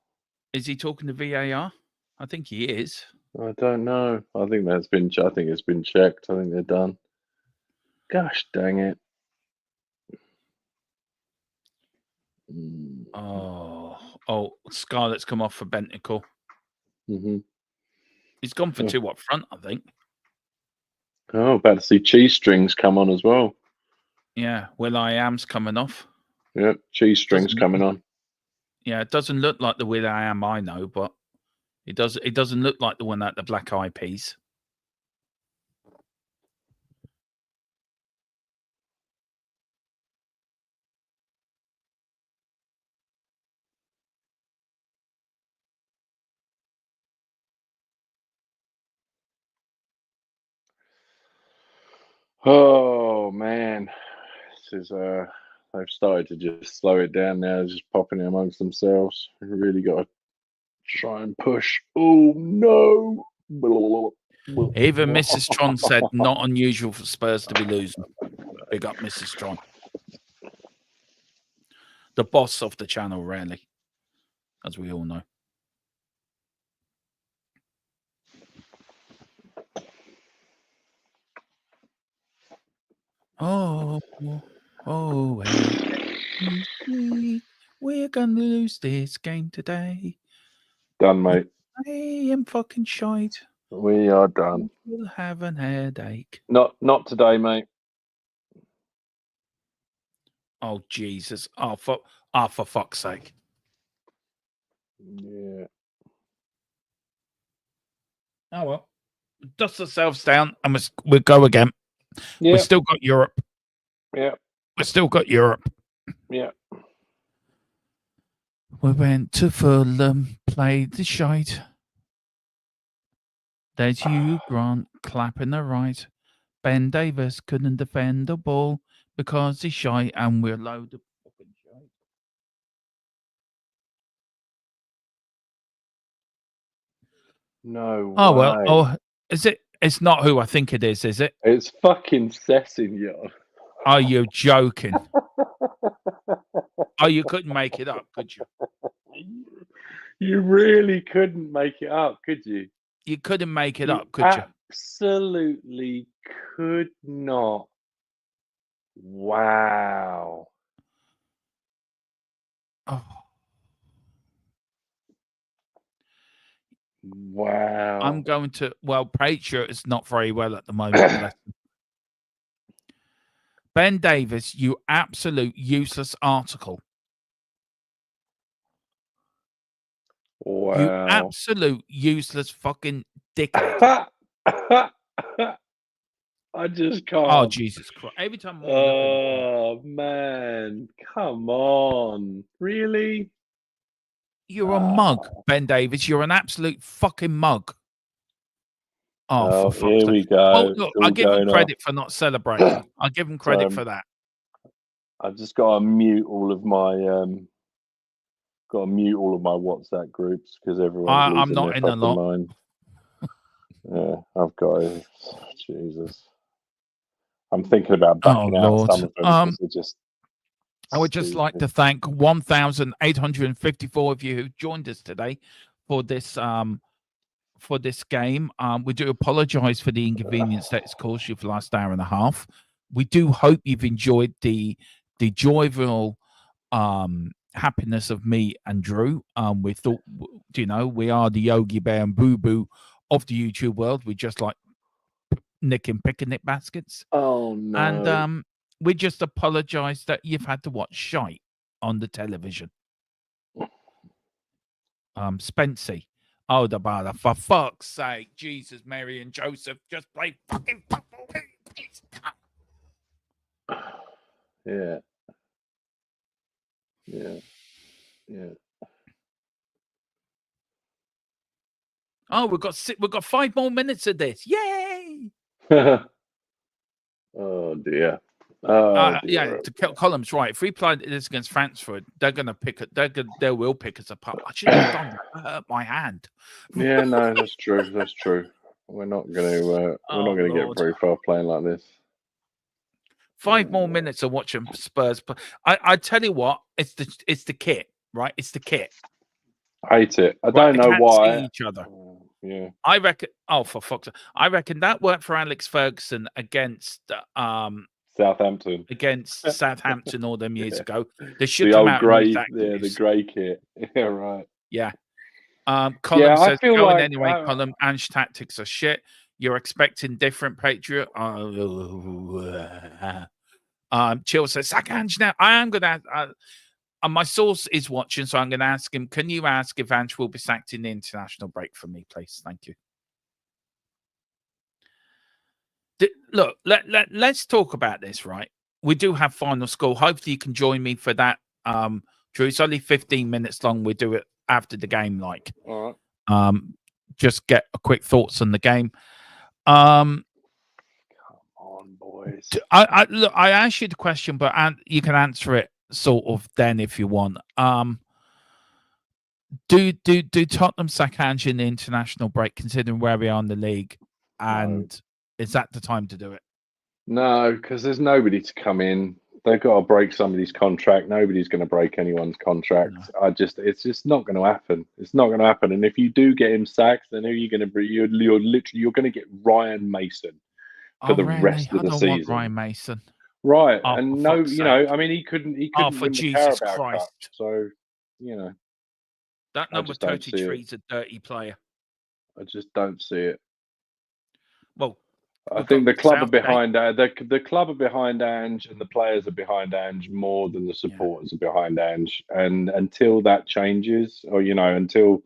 Is he talking to VAR? I think he is. I don't know. I think it's been checked. I think they're done. Gosh dang it. Oh, Scarlett's come off for Bentacle. Mm-hmm. He's gone for two up front, I think. Oh, about to see Cheese Strings come on as well. Yeah, Will I Am's coming off. Yeah, Cheese Strings coming on. Yeah, it doesn't look like the Will I Am I know, but it doesn't look like the one at the Black Eyed Peas. Oh man, this is they've started to just slow it down now. They're just popping it amongst themselves. We really got to try and push. Oh no! Even Mrs. Tron said not unusual for Spurs to be losing. Big up, Mrs. Tron. The boss of the channel, really, as we all know. Oh, we're gonna lose this game today. Done, mate. I am fucking shite. We are done. We'll have an headache. Not today, mate. Oh Jesus! Oh for fuck's sake! Yeah. Oh well, dust ourselves down and we'll go again. Yeah. We've still got Europe. Yeah. We've still got Europe. Yeah. We went to Fulham, played the shite. There's Hugh Grant clapping the right. Ben Davis couldn't defend the ball because he's shy, and we're load of fucking shite. No Oh way. well. Oh, is it? It's not who I think it is it? It's fucking Sessignon. Are you joking? Oh, you couldn't make it up, could you? You really couldn't make it up, could you? You couldn't make it up, could you? Absolutely could not. Wow. Oh. Wow. I'm going to. Well, Patriot is not very well at the moment. Ben Davis, you absolute useless article. Wow. You absolute useless fucking dickhead. I just can't. Oh, Jesus Christ. Every time. Oh, man. Come on. Really? You're a mug, Ben Davis. You're an absolute fucking mug. Oh, for here fuck's we sake. go. Well, look, I'll give him credit for not celebrating. I'll give him credit for that. I've just got to mute all of my WhatsApp groups because everyone's I'm losing not their in a fucking lot. mind. Yeah, I've got to. Jesus. I'm thinking about backing out Lord. some of them because they're just. I would just like to thank 1,854 of you who joined us today for this game. We do apologize for the inconvenience that it's caused you for the last hour and a half. We do hope you've enjoyed the joyful happiness of me and Drew. We thought, we are the Yogi Bear and Boo Boo of the YouTube world. We just like nicking picnic baskets. Oh no! And we just apologize that you've had to watch shite on the television. Spency. Oh, the bother. For fuck's sake. Jesus, Mary and Joseph. Just play fucking football. Yeah. Yeah. Yeah. Oh, we've got 5 more minutes of this. Yay! Oh dear. Oh, yeah, Column's right. If we play this against Frankfurt, they're gonna pick it. They will pick us apart. I should have done that. It hurt my hand. Yeah, no, that's true. That's true. We're not gonna get very far playing like this. 5 more minutes of watching Spurs. I tell you what, it's the kit, right? It's the kit. I hate it. I don't know why. See each other. Yeah. I reckon. Oh, for fuck's sake! I reckon that worked for Alex Ferguson against Southampton. Against Southampton all them years ago. They should the come old out grey, the grey kit. Yeah, right. Yeah. Colin says, I feel going like, anyway, Colin, Ange tactics are shit. You're expecting different, Patriot. Chill says, sack Ange now. I am going to my source is watching, so I'm going to ask him, can you ask if Ange will be sacked in the international break for me, please? Thank you. Look, let's talk about this, right? We do have final score. Hopefully you can join me for that. Drew, it's only 15 minutes long. We do it after the game, like. All right. Just get a quick thoughts on the game. Come on, boys. I asked you the question, but you can answer it sort of then if you want. Do Tottenham sack Ange in the international break, considering where we are in the league? And is that the time to do it? No, because there's nobody to come in. They've got to break somebody's contract. Nobody's going to break anyone's contract. No. It's just not going to happen. It's not going to happen. And if you do get him sacked, then who are you going to bring? You're going to get Ryan Mason for the really? rest I of the don't want season. Ryan Mason. Right, Oh, and for no, fuck's you know, sake. I mean, he couldn't For win the Jesus Carabao Cup. Christ. So, you know, That I number just don't 33 see is a dirty player. I just don't see it. Well, I we've think got the club are Southgate. behind the club are behind Ange, and the players are behind Ange more than the supporters are behind Ange. And until that changes, or until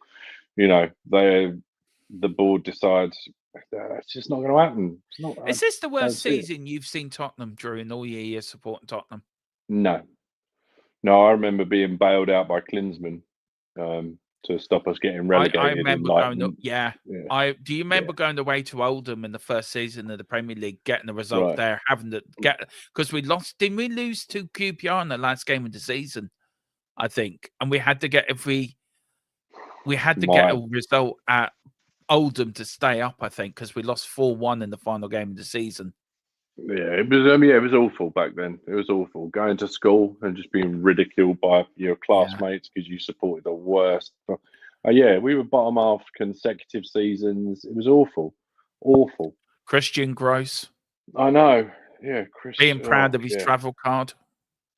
the board decides, it's just not going to happen. It's not. Is this the don't worst see it. season you've seen Tottenham during all your years supporting Tottenham? No, I remember being bailed out by Klinsmann to stop us getting relegated. I remember going up. Yeah. Do you remember Yeah. going away to Oldham in the first season of the Premier League, getting the result Right. there, having to get because we lost. Didn't we lose to QPR in the last game of the season? I think, and we had to get get a result at Oldham to stay up. I think because we lost 4-1 in the final game of the season. Yeah, it was awful back then. It was awful going to school and just being ridiculed by your classmates because you supported the worst. Yeah, we were bottom half consecutive seasons. It was awful. Christian Gross. I know. Yeah, Chris. Being proud of his travel card.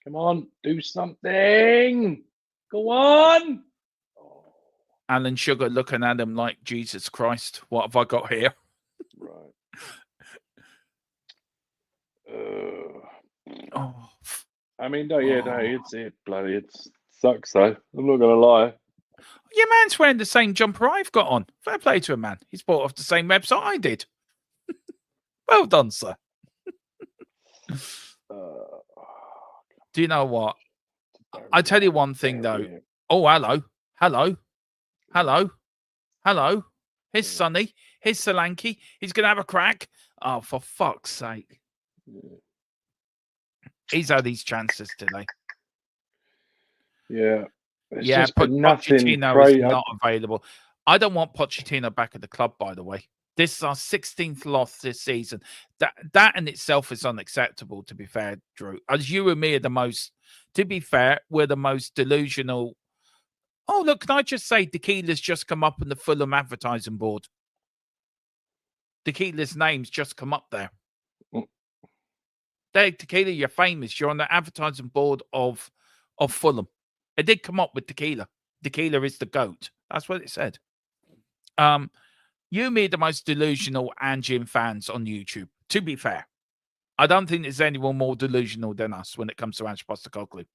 Come on, do something. Go on. Alan Sugar looking at him like, Jesus Christ, what have I got here? Right. I mean, it sucks though. I'm not gonna lie. Your man's wearing the same jumper I've got on. Fair play to him, man. He's bought off the same website I did. Well done, sir. Do you know what? I tell you one thing though. Oh, hello. Here's Sonny. Here's Solanke. He's gonna have a crack. Oh, for fuck's sake. He's had these chances today. Yeah. It's Pochettino is not available. I don't want Pochettino back at the club, by the way. This is our 16th loss this season. That in itself is unacceptable, to be fair, Drew. As you and me are to be fair, we're the most delusional. Oh, look, can I just say Tequila's just come up on the Fulham advertising board. Tequila's name's just come up there. There, Tequila, you're famous. You're on the advertising board of Fulham. It did come up with Tequila. Tequila is the GOAT. That's what it said. You and me are the most delusional Angian fans on YouTube, to be fair. I don't think there's anyone more delusional than us when it comes to Ange Postecoglou.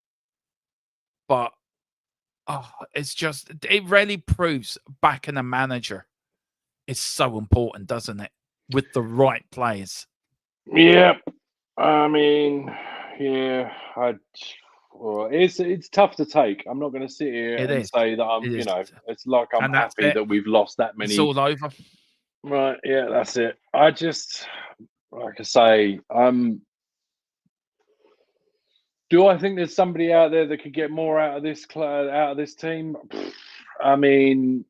But it really proves backing a manager is so important, doesn't it? With the right players. Yep. I mean, yeah, it's tough to take. I'm not going to sit here and say that it's like I'm happy that we've lost that many. It's all over. Right, yeah, that's it. I just, like I say, do I think there's somebody out there that could get more out of this team? I mean,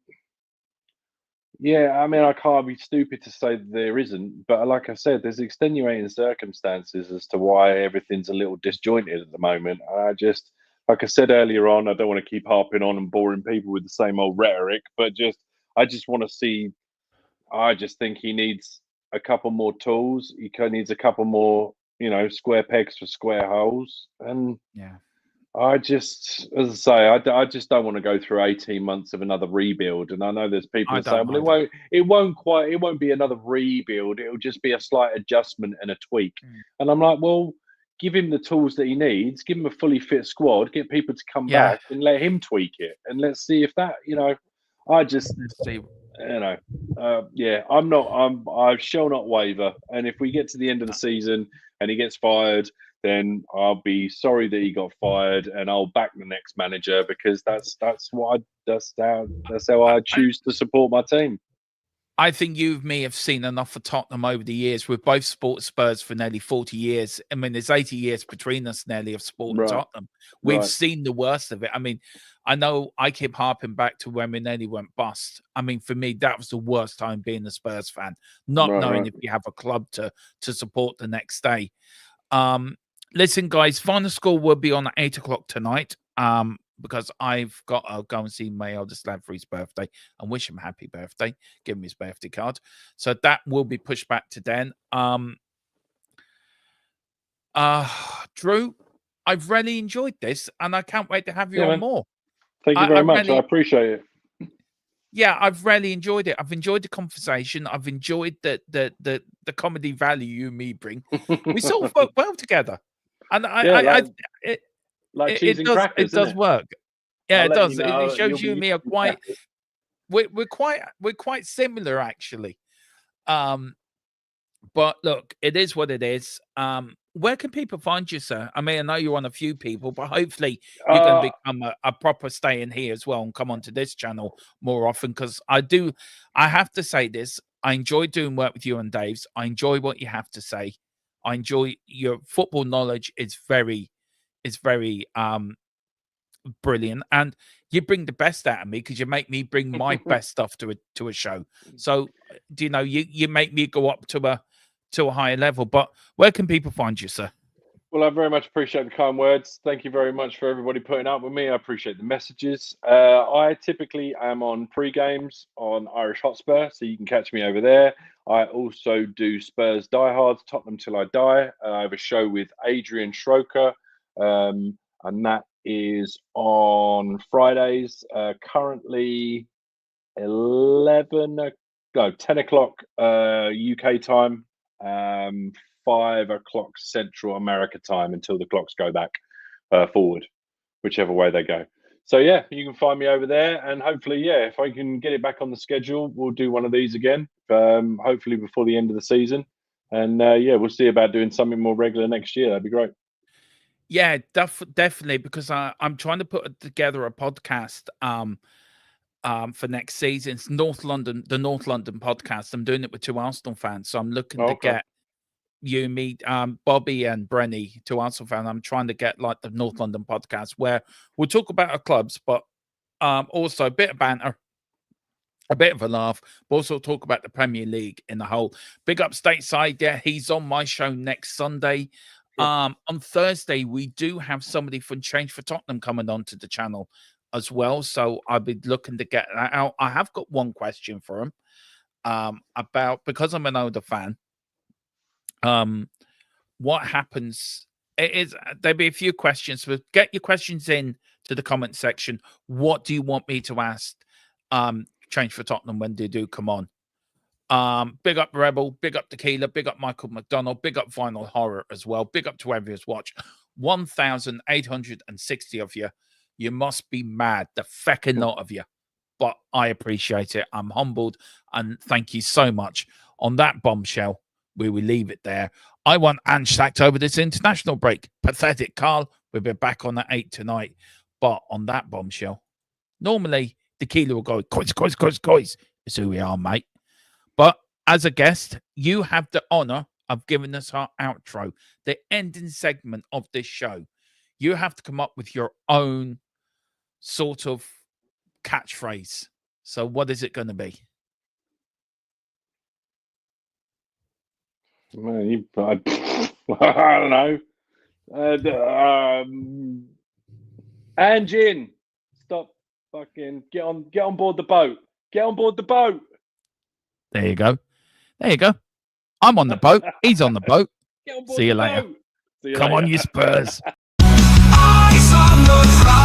yeah, I can't be stupid to say that there isn't, but like I said, there's extenuating circumstances as to why everything's a little disjointed at the moment. Like I said earlier on, I don't want to keep harping on and boring people with the same old rhetoric, but I just want to see. I just think he needs a couple more tools. He needs a couple more, square pegs for square holes, and yeah. I just, as I say, I just don't want to go through 18 months of another rebuild. And I know there's people that say, well, it won't be another rebuild. It'll just be a slight adjustment and a tweak. And I'm like, well, give him the tools that he needs, give him a fully fit squad, get people to come back and let him tweak it. And let's see if that, I shall not waver. And if we get to the end of the season and he gets fired, then I'll be sorry that he got fired, and I'll back the next manager because that's how I choose to support my team. I think you and me have seen enough of Tottenham over the years. We've both supported Spurs for nearly 40 years. I mean, there's 80 years between us nearly of supporting Right. Tottenham. We've Right. seen the worst of it. I mean, I know I keep harping back to when we nearly went bust. I mean, for me, that was the worst time being a Spurs fan, not knowing if you have a club to support the next day. Listen, guys, final score will be on at 8 o'clock tonight. Because I've got to go and see my eldest lad for his birthday and wish him happy birthday, give him his birthday card. So that will be pushed back to then. Drew, I've really enjoyed this and I can't wait to have you on more. Thank you very much. I appreciate it. Yeah, I've really enjoyed it. I've enjoyed the conversation. I've enjoyed the comedy value you and me bring. We sort of work well together. And cheese and crackers, it does work. Yeah, it does. It shows you and me are quite we're quite similar actually. But look, it is what it is. Where can people find you, sir? I mean, I know you're on a few people, but hopefully you're going to become a proper stay in here as well and come onto this channel more often. Because I have to say this. I enjoy doing work with you and Dave's. I enjoy what you have to say. I enjoy your football knowledge. It's very brilliant, and you bring the best out of me because you make me bring my best stuff to a show. So do you know you make me go up to a higher level. But where can people find you, sir? Well, I very much appreciate the kind words. Thank you very much for everybody putting up with me. I appreciate the messages. I typically am on pre-games on Irish Hotspur, so you can catch me over there. I also do Spurs Diehards, Tottenham Till I Die. I have a show with Adrian Schroker, and that is on Fridays, currently 10 o'clock UK time, 5 o'clock Central America time until the clocks go back forward, whichever way they go. So yeah, you can find me over there, and hopefully, yeah, if I can get it back on the schedule, we'll do one of these again, hopefully before the end of the season. And yeah, we'll see about doing something more regular next year. That'd be great. Yeah, definitely, because I'm trying to put together a podcast for next season. It's the North London podcast. I'm doing it with 2 Arsenal fans, so I'm looking to get you, me, Bobby, and Brenny, 2 Arsenal fans. I'm trying to get like the North London podcast where we'll talk about our clubs, but also a bit of banter, a bit of a laugh, but also talk about the Premier League in the whole. Big up Stateside. Yeah, he's on my show next Sunday. On Thursday, we do have somebody from Change for Tottenham coming onto the channel as well. So I'll be looking to get that out. I have got one question for him about, because I'm an older fan, what happens there'll be a few questions, but get your questions in to the comment section. What do you want me to ask Change for Tottenham when they do come on? Big up Rebel, big up Tequila, big up Michael McDonald, big up Vinyl Horror as well. Big up to whoever has watched. 1,860 of you. You must be mad, the feckin' lot of you. But I appreciate it. I'm humbled, and thank you so much. On that bombshell, we will leave it there. I want Ange sacked over this international break. Pathetic, Carl. We'll be back on at 8 tonight. But on that bombshell, normally Tequila will go, coins. It's who we are, mate. But as a guest, you have the honor of giving us our outro, the ending segment of this show. You have to come up with your own sort of catchphrase. So what is it going to be? Man, I don't know. Anjin, stop fucking get on board the boat. Get on board the boat. There you go. I'm on the boat. He's on the boat. Get on board See you the later. boat. See you Come later. on, you Spurs. Eyes on the prize.